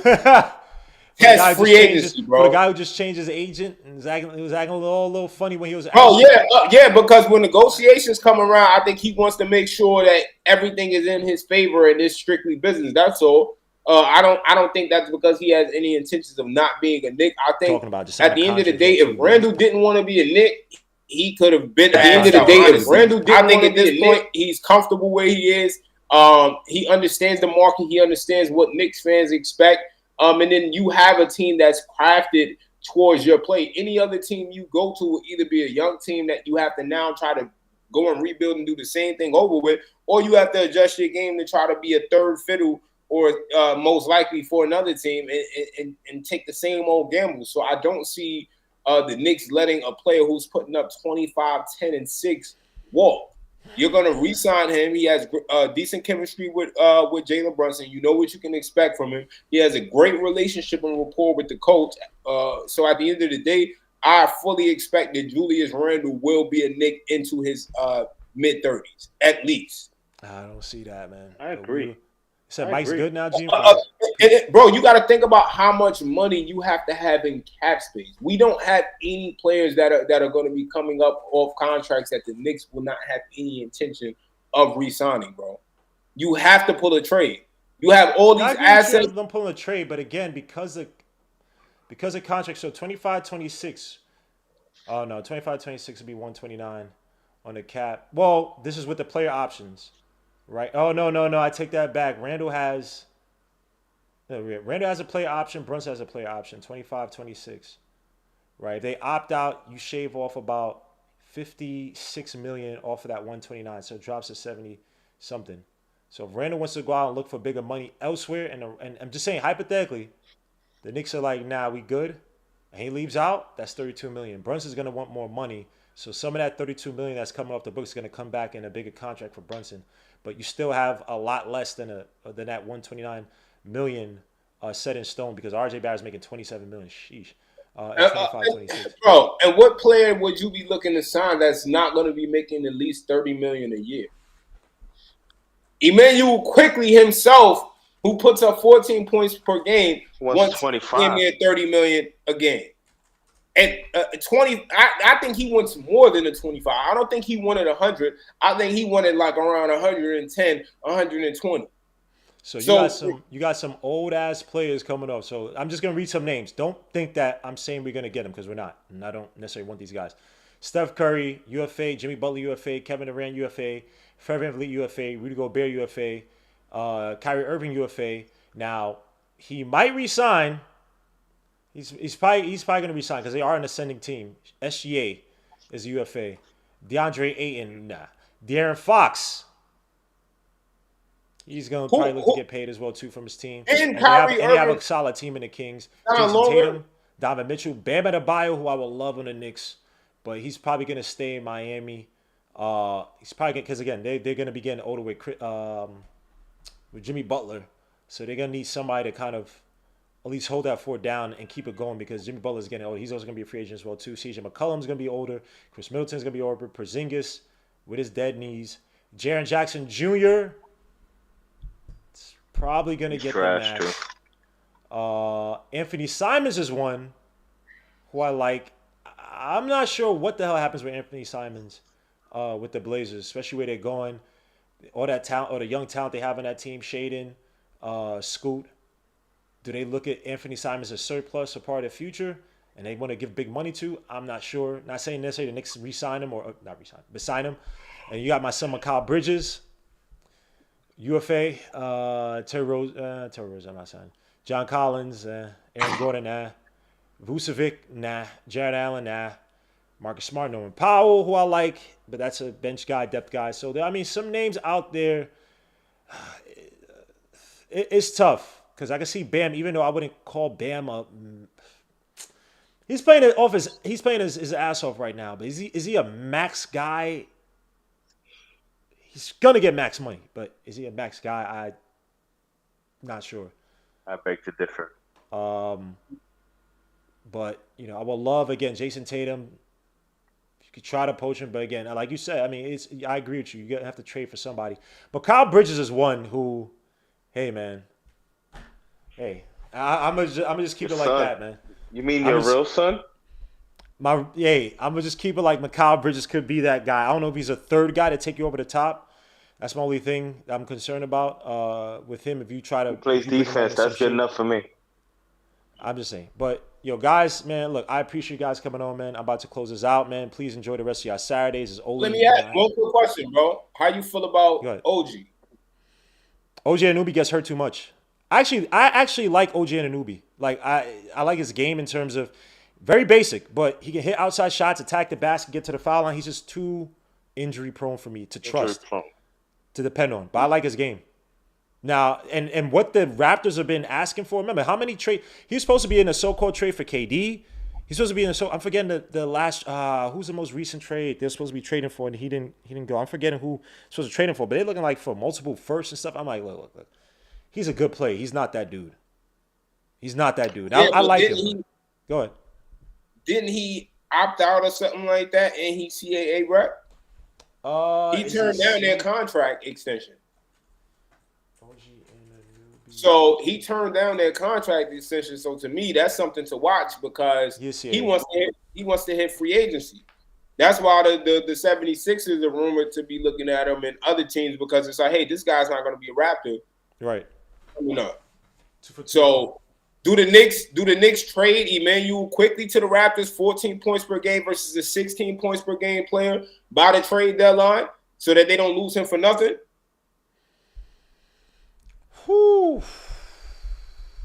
That's free agency, For the bro. guy who just changed his agent and he was acting a little funny when he was out. Oh yeah, because when negotiations come around, I think he wants to make sure that everything is in his favor and it's strictly business. That's all. I don't think that's because he has any intentions of not being a Knick. I think Talking about just at the end of the day, if Randall didn't want to be a Knick, he could have been. At the end of the day, if Randall didn't, I think at this point he's comfortable where he is. He understands the market. He understands what Knicks fans expect. And then you have a team that's crafted towards your play. Any other team you go to will either be a young team that you have to now try to go and rebuild and do the same thing over with, or you have to adjust your game to try to be a third fiddle or most likely for another team and take the same old gamble. So I don't see the Knicks letting a player who's putting up 25, 10, and 6 walk. You're going to re-sign him. He has decent chemistry with Jalen Brunson. You know what you can expect from him. He has a great relationship and rapport with the coach. So at the end of the day, I fully expect that Julius Randle will be a Knick into his mid-30s, at least. I don't see that, man. I agree. You said Mike's good now, Gene? Bro, you got to think about how much money you have to have in cap space. We don't have any players that are going to be coming up off contracts that the Knicks will not have any intention of re-signing, bro. You have to pull a trade. You have all these assets. Them pulling a trade, but again, because of contracts, so 25-26. Oh no, 25-26 would be 129 on the cap. Well, this is with the player options. Right. Oh, no. I take that back. Randall has a player option. Brunson has a player option. 25-26. Right. If they opt out, you shave off about $56 million off of that 129. So it drops to 70 something. So if Randall wants to go out and look for bigger money elsewhere, and I'm just saying hypothetically, the Knicks are like, nah, we good. And he leaves out, that's $32 million. Brunson's going to want more money. So some of that $32 million that's coming off the books is going to come back in a bigger contract for Brunson. But you still have a lot less than that $129 million set in stone because RJ Barrett's making $27 million. Sheesh. At 25-26. Bro, and what player would you be looking to sign that's not going to be making at least $30 million a year? Emmanuel Quickly himself, who puts up 14 points per game, wants 25. $30 million a game. And 20, I think he wants more than a 25. I don't think he wanted 100. I think he wanted like around 110, 120. So you got some old ass players coming up. So I'm just gonna read some names. Don't think that I'm saying we're gonna get them because we're not. And I don't necessarily want these guys. Steph Curry, UFA. Jimmy Butler, UFA. Kevin Durant, UFA. Fred VanVleet, UFA. Rudy Gobert, UFA. Kyrie Irving, UFA. Now he might resign. He's probably going to resign because they are an ascending team. SGA is UFA. DeAndre Ayton, nah. De'Aaron Fox. He's going to probably look to get paid as well too from his team. And they have a solid team in the Kings. Jason Tatum, Donovan Mitchell, Bam Adebayo, who I would love on the Knicks, but he's probably going to stay in Miami. He's probably because again they're going to be getting older with Jimmy Butler, so they're going to need somebody to kind of at least hold that fort down and keep it going because Jimmy Butler's getting older. He's also going to be a free agent as well, too. CJ McCollum's going to be older. Chris Middleton's going to be older. Porzingis with his dead knees. Jaren Jackson Jr. It's probably going to get the max. Anthony Simons is one who I like. I'm not sure what the hell happens with Anthony Simons with the Blazers, especially where they're going. All that talent, or the young talent they have on that team, Shaden, Scoot. Do they look at Anthony Simons as surplus or part of the future and they want to give big money to? I'm not sure. Not saying necessarily the Knicks re-sign him or not re-sign, but sign him. And you got my son Mikal Bridges, UFA, Terry Rose, I'm not signing. John Collins, Aaron Gordon, nah. Vucevic, nah. Jared Allen, nah. Marcus Smart, Norman Powell, who I like, but that's a bench guy, depth guy. So, some names out there, it's tough. Because I can see Bam, even though I wouldn't call Bam a he's playing his ass off right now. But is he a max guy? He's gonna get max money, but is he a max guy? I'm not sure. I beg to differ. But I will love again Jason Tatum. You could try to poach him, but again, like you said, I mean, I agree with you. You have to trade for somebody. But Kyle Bridges is one who, hey man. Hey, I'm gonna just keep Your it like son. that, man. You mean I'm your just, real son? I'm gonna just keep it like Mikal Bridges could be that guy. I don't know if he's a third guy to take you over the top. That's my only thing that I'm concerned about with him. If you try to He plays bring him on defense. with some That's good shit, enough for me. I'm just saying. But yo, guys, man, look, I appreciate you guys coming on, man. I'm about to close this out, man. Please enjoy the rest of your Saturdays. As Oli, Let me ask one quick question, bro. How you feel about Go ahead. OG? OJ Anunoby gets hurt too much. I actually like OJ Anunoby. Like I like his game in terms of very basic, but he can hit outside shots, attack the basket, get to the foul line. He's just too injury prone for me to trust, to depend on. But I like his game. Now, and what the Raptors have been asking for, remember how many trade he was supposed to be in a so-called trade for KD. He's supposed to be in I'm forgetting the last who's the most recent trade they're supposed to be trading for, and he didn't go. I'm forgetting who supposed to trade him for, but they're looking like for multiple firsts and stuff. I'm like, look. He's a good player. He's not that dude. He's not that dude. Yeah, I like him. Go ahead. Didn't he opt out or something like that and he CAA rep? He turned down their contract extension. So he turned down their contract extension. So to me, that's something to watch because he wants to hit free agency. That's why the 76ers are rumored to be looking at him and other teams because it's like, hey, this guy's not going to be a Raptor. Right. So do the Knicks trade Emmanuel quickly to the Raptors, 14 points per game versus a 16 points per game player by the trade deadline so that they don't lose him for nothing? Whew.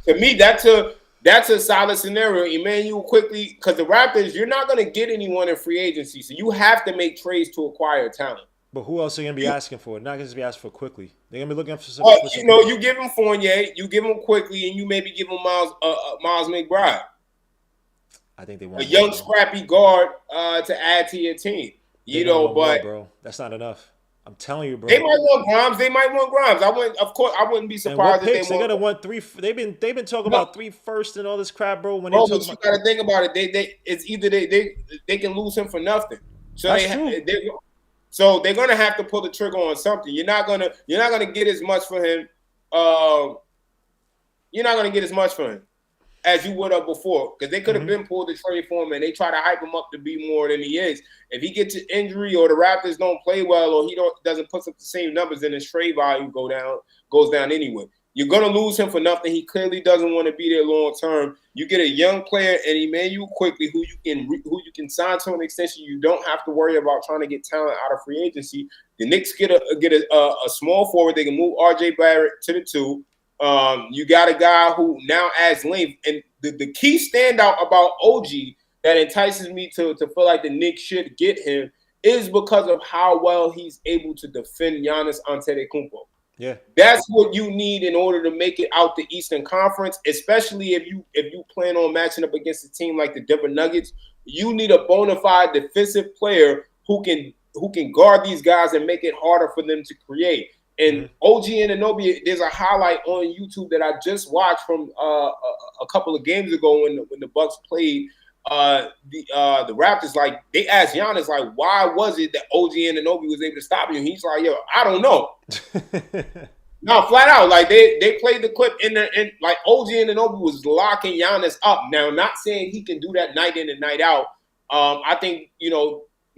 To me, that's a solid scenario. Emmanuel quickly, because the Raptors, you're not going to get anyone in free agency, so you have to make trades to acquire talent. But who else are you going to be asking for? Not going to be asking for quickly. They're going to be looking for some. You give him Fournier, you give him quickly, and you maybe give him Miles McBride. I think they want a young, scrappy guard to add to your team. But bro, that's not enough. I'm telling you, bro. They might want Grimes. I wouldn't be surprised if they're gonna want three. They've been talking about 3 first and all this crap, bro. But you gotta think about it. It's either they can lose him for nothing. So So they're gonna have to pull the trigger on something. You're not gonna get as much for him. You're not gonna get as much for him as you would have before, because they could have been pulled the trade for him, and they try to hype him up to be more than he is. If he gets an injury or the Raptors don't play well or he doesn't put up the same numbers, then his trade value goes down anyway. You're gonna lose him for nothing. He clearly doesn't want to be there long term. You get a young player and Emmanuel quickly, who you can sign to an extension. You don't have to worry about trying to get talent out of free agency. The Knicks get a small forward. They can move R.J. Barrett to the 2. You got a guy who now adds length. And the key standout about OG that entices me to feel like the Knicks should get him is because of how well he's able to defend Giannis Antetokounmpo. Yeah, that's what you need in order to make it out the Eastern Conference, especially if you plan on matching up against a team like the Denver Nuggets. You need a bona fide defensive player who can guard these guys and make it harder for them to create. And OG Anunoby, there's a highlight on YouTube that I just watched from a couple of games ago when the Bucks played the Raptors. Like, they asked Giannis, like, why was it that OG Anunoby was able to stop you? And he's like, yo, I don't know. No, flat out. Like, they played the clip and like OG Anunoby was locking Giannis up. Now, not saying he can do that night in and night out. I think,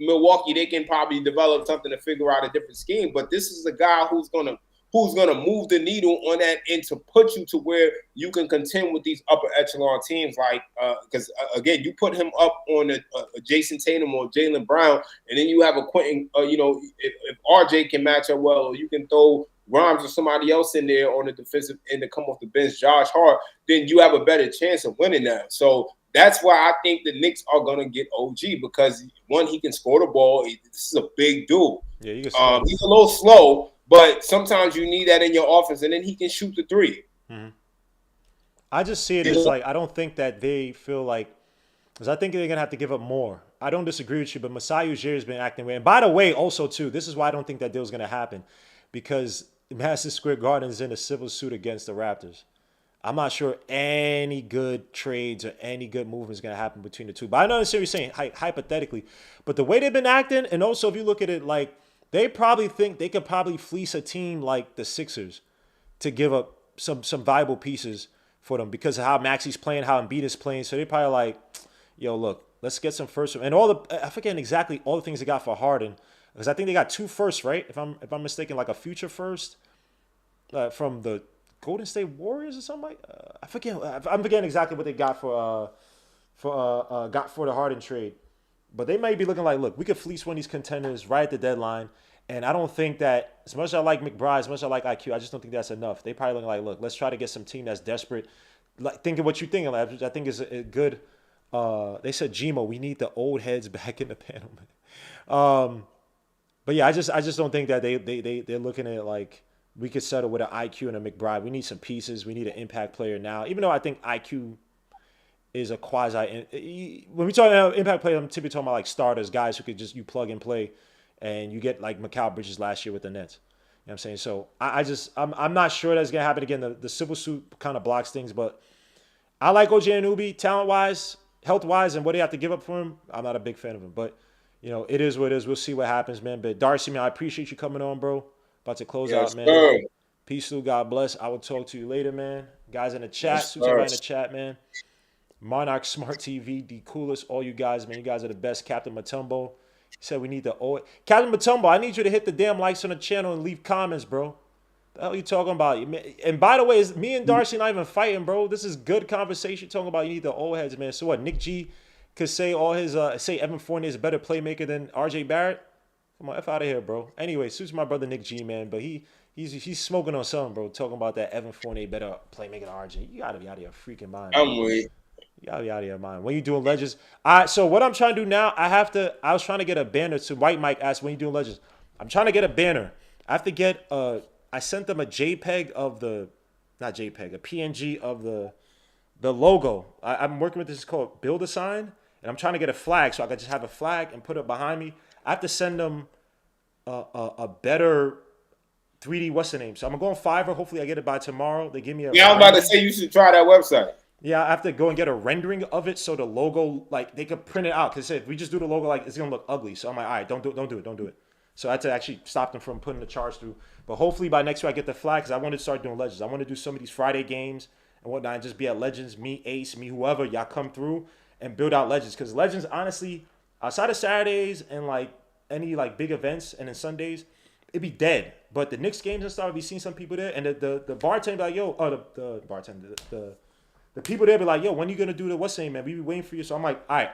Milwaukee, they can probably develop something to figure out a different scheme. But this is a guy who's gonna move the needle on that end to put you to where you can contend with these upper echelon teams. Like, because again, you put him up on a Jason Tatum or Jaylen Brown, and then you have a Quentin. If RJ can match up well, or you can throw Grimes or somebody else in there on the defensive end to come off the bench, Josh Hart, then you have a better chance of winning that. So that's why I think the Knicks are going to get OG, because one, he can score the ball. This is a big dude. Yeah, you can he's a little slow, but sometimes you need that in your offense, and then he can shoot the 3. Mm-hmm. I just see it as like, I don't think that they feel like, because I think they're going to have to give up more. I don't disagree with you, but Masai Ujiri has been acting weird. And by the way, also too, this is why I don't think that deal is going to happen, because Madison Square Garden is in a civil suit against the Raptors. I'm not sure any good trades or any good movement is going to happen between the two. But I know what you're saying, hypothetically. But the way they've been acting, and also if you look at it, like, they probably think they could probably fleece a team like the Sixers to give up some viable pieces for them because of how Maxi's playing, how Embiid is playing. So they probably like, yo, look, let's get some first. And I forget exactly all the things they got for Harden because I think they got 2 firsts, right? If I'm mistaken, like a future first from the Golden State Warriors or something like. I forget. I'm forgetting exactly what they got for the Harden trade. But they might be looking like, look, we could fleece one of these contenders right at the deadline. And I don't think that, as much as I like McBride, as much as I like IQ, I just don't think that's enough. They probably looking like, look, let's try to get some team that's desperate. Like, think of what you're thinking, which I think is a good. They said, Gmo, we need the old heads back in the panel, man. But yeah, I just don't think that they're looking at it like we could settle with an IQ and a McBride. We need some pieces. We need an impact player now. Even though I think IQ is a quasi. When we talk about impact player, I'm typically talking about like starters, guys who could just you plug and play. And you get like Mikal Bridges last year with the Nets. You know what I'm saying? So I'm not sure that's going to happen again. The civil suit kind of blocks things, but I like OG Anunoby talent-wise, health-wise, and what they have to give up for him. I'm not a big fan of him, but, you know, it is what it is. We'll see what happens, man. But Darcy, man, I appreciate you coming on, bro. About to close out, man. Sir. Peace, Lou. God bless. I will talk to you later, man. Guys in the chat, suits everybody in the chat, man. Monarch Smart TV, the coolest. All you guys, man. You guys are the best. Captain Matumbo. He said we need the old Captain Matumbo. I need you to hit the damn likes on the channel and leave comments, bro. The hell you talking about? And by the way, is me and Darcy not even fighting, bro? This is good conversation. Talking about you need the old heads, man. So what? Nick G could say all his say Evan Fournier is a better playmaker than RJ Barrett. Come on, F out of here, bro. Anyway, suits my brother Nick G, man. But he's smoking on something, bro. Talking about that Evan Fournier better playmaker than RJ. You gotta be out of your freaking mind. I'm weak. You gotta be out of your mind. When you doing Legends, so what I'm trying to do now, I was trying to get a banner. So White Mike asked, when you doing Legends? I'm trying to get a banner. I have to get I sent them a JPEG of not JPEG, a PNG of the logo. I'm working with this, it's called Build a Sign, and I'm trying to get a flag so I could just have a flag and put it behind me. I have to send them a better 3D, what's the name? So I'm gonna go on Fiverr. Hopefully I get it by tomorrow. They give me a. Yeah, I'm about to say you should try that website. Yeah, I have to go and get a rendering of it so the logo, like, they could print it out. Because if we just do the logo, like, it's going to look ugly. So I'm like, all right, don't do it. So I had to actually stop them from putting the charge through. But hopefully by next week I get the flag because I want to start doing Legends. I want to do some of these Friday games and whatnot and just be at Legends, me, Ace, me, whoever. Y'all come through and build out Legends. Because Legends, honestly, outside of Saturdays and, like, any, like, big events and then Sundays, it'd be dead. But the Knicks games and stuff, I've seen some people there. And the bartender be like, yo, the bartender, the people there be like, yo, when you gonna do the what's name, man? We be waiting for you. So I'm like, all right,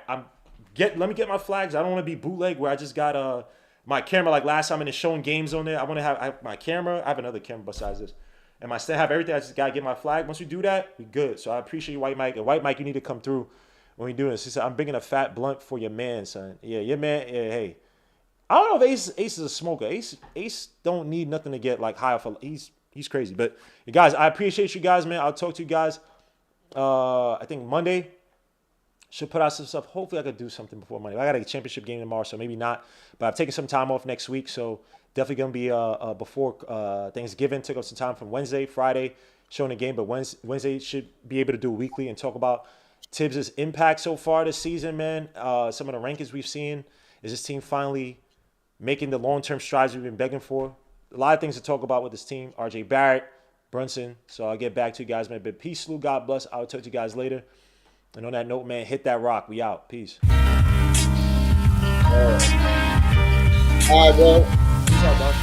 let me get my flags. I don't want to be bootleg where I just got my camera like last time and it's showing games on there. I want to have my camera. I have another camera besides this, and I still have everything. I just gotta get my flag. Once we do that, we good. So I appreciate you, White Mike. And White Mike, you need to come through when we do this. He said, I'm bringing a fat blunt for your man, son. Yeah, your man. Yeah, hey, I don't know if Ace is a smoker. Ace don't need nothing to get like high off. He's crazy. But you guys, I appreciate you guys, man. I'll talk to you guys. I think Monday should put out some stuff. Hopefully I could do something before Monday. I got a championship game tomorrow, so maybe not. But I've taken some time off next week, so definitely going to be before Thanksgiving. Took up some time from Wednesday, Friday, showing the game. But Wednesday should be able to do weekly and talk about Tibbs' impact so far this season, man. Some of the rankings we've seen. Is this team finally making the long-term strides we've been begging for? A lot of things to talk about with this team. RJ Barrett, Brunson. So I'll get back to you guys, man. But peace, Lou. God bless. I'll talk to you guys later. And on that note, man, hit that rock. We out. Peace. All right, bro. Peace out, dog.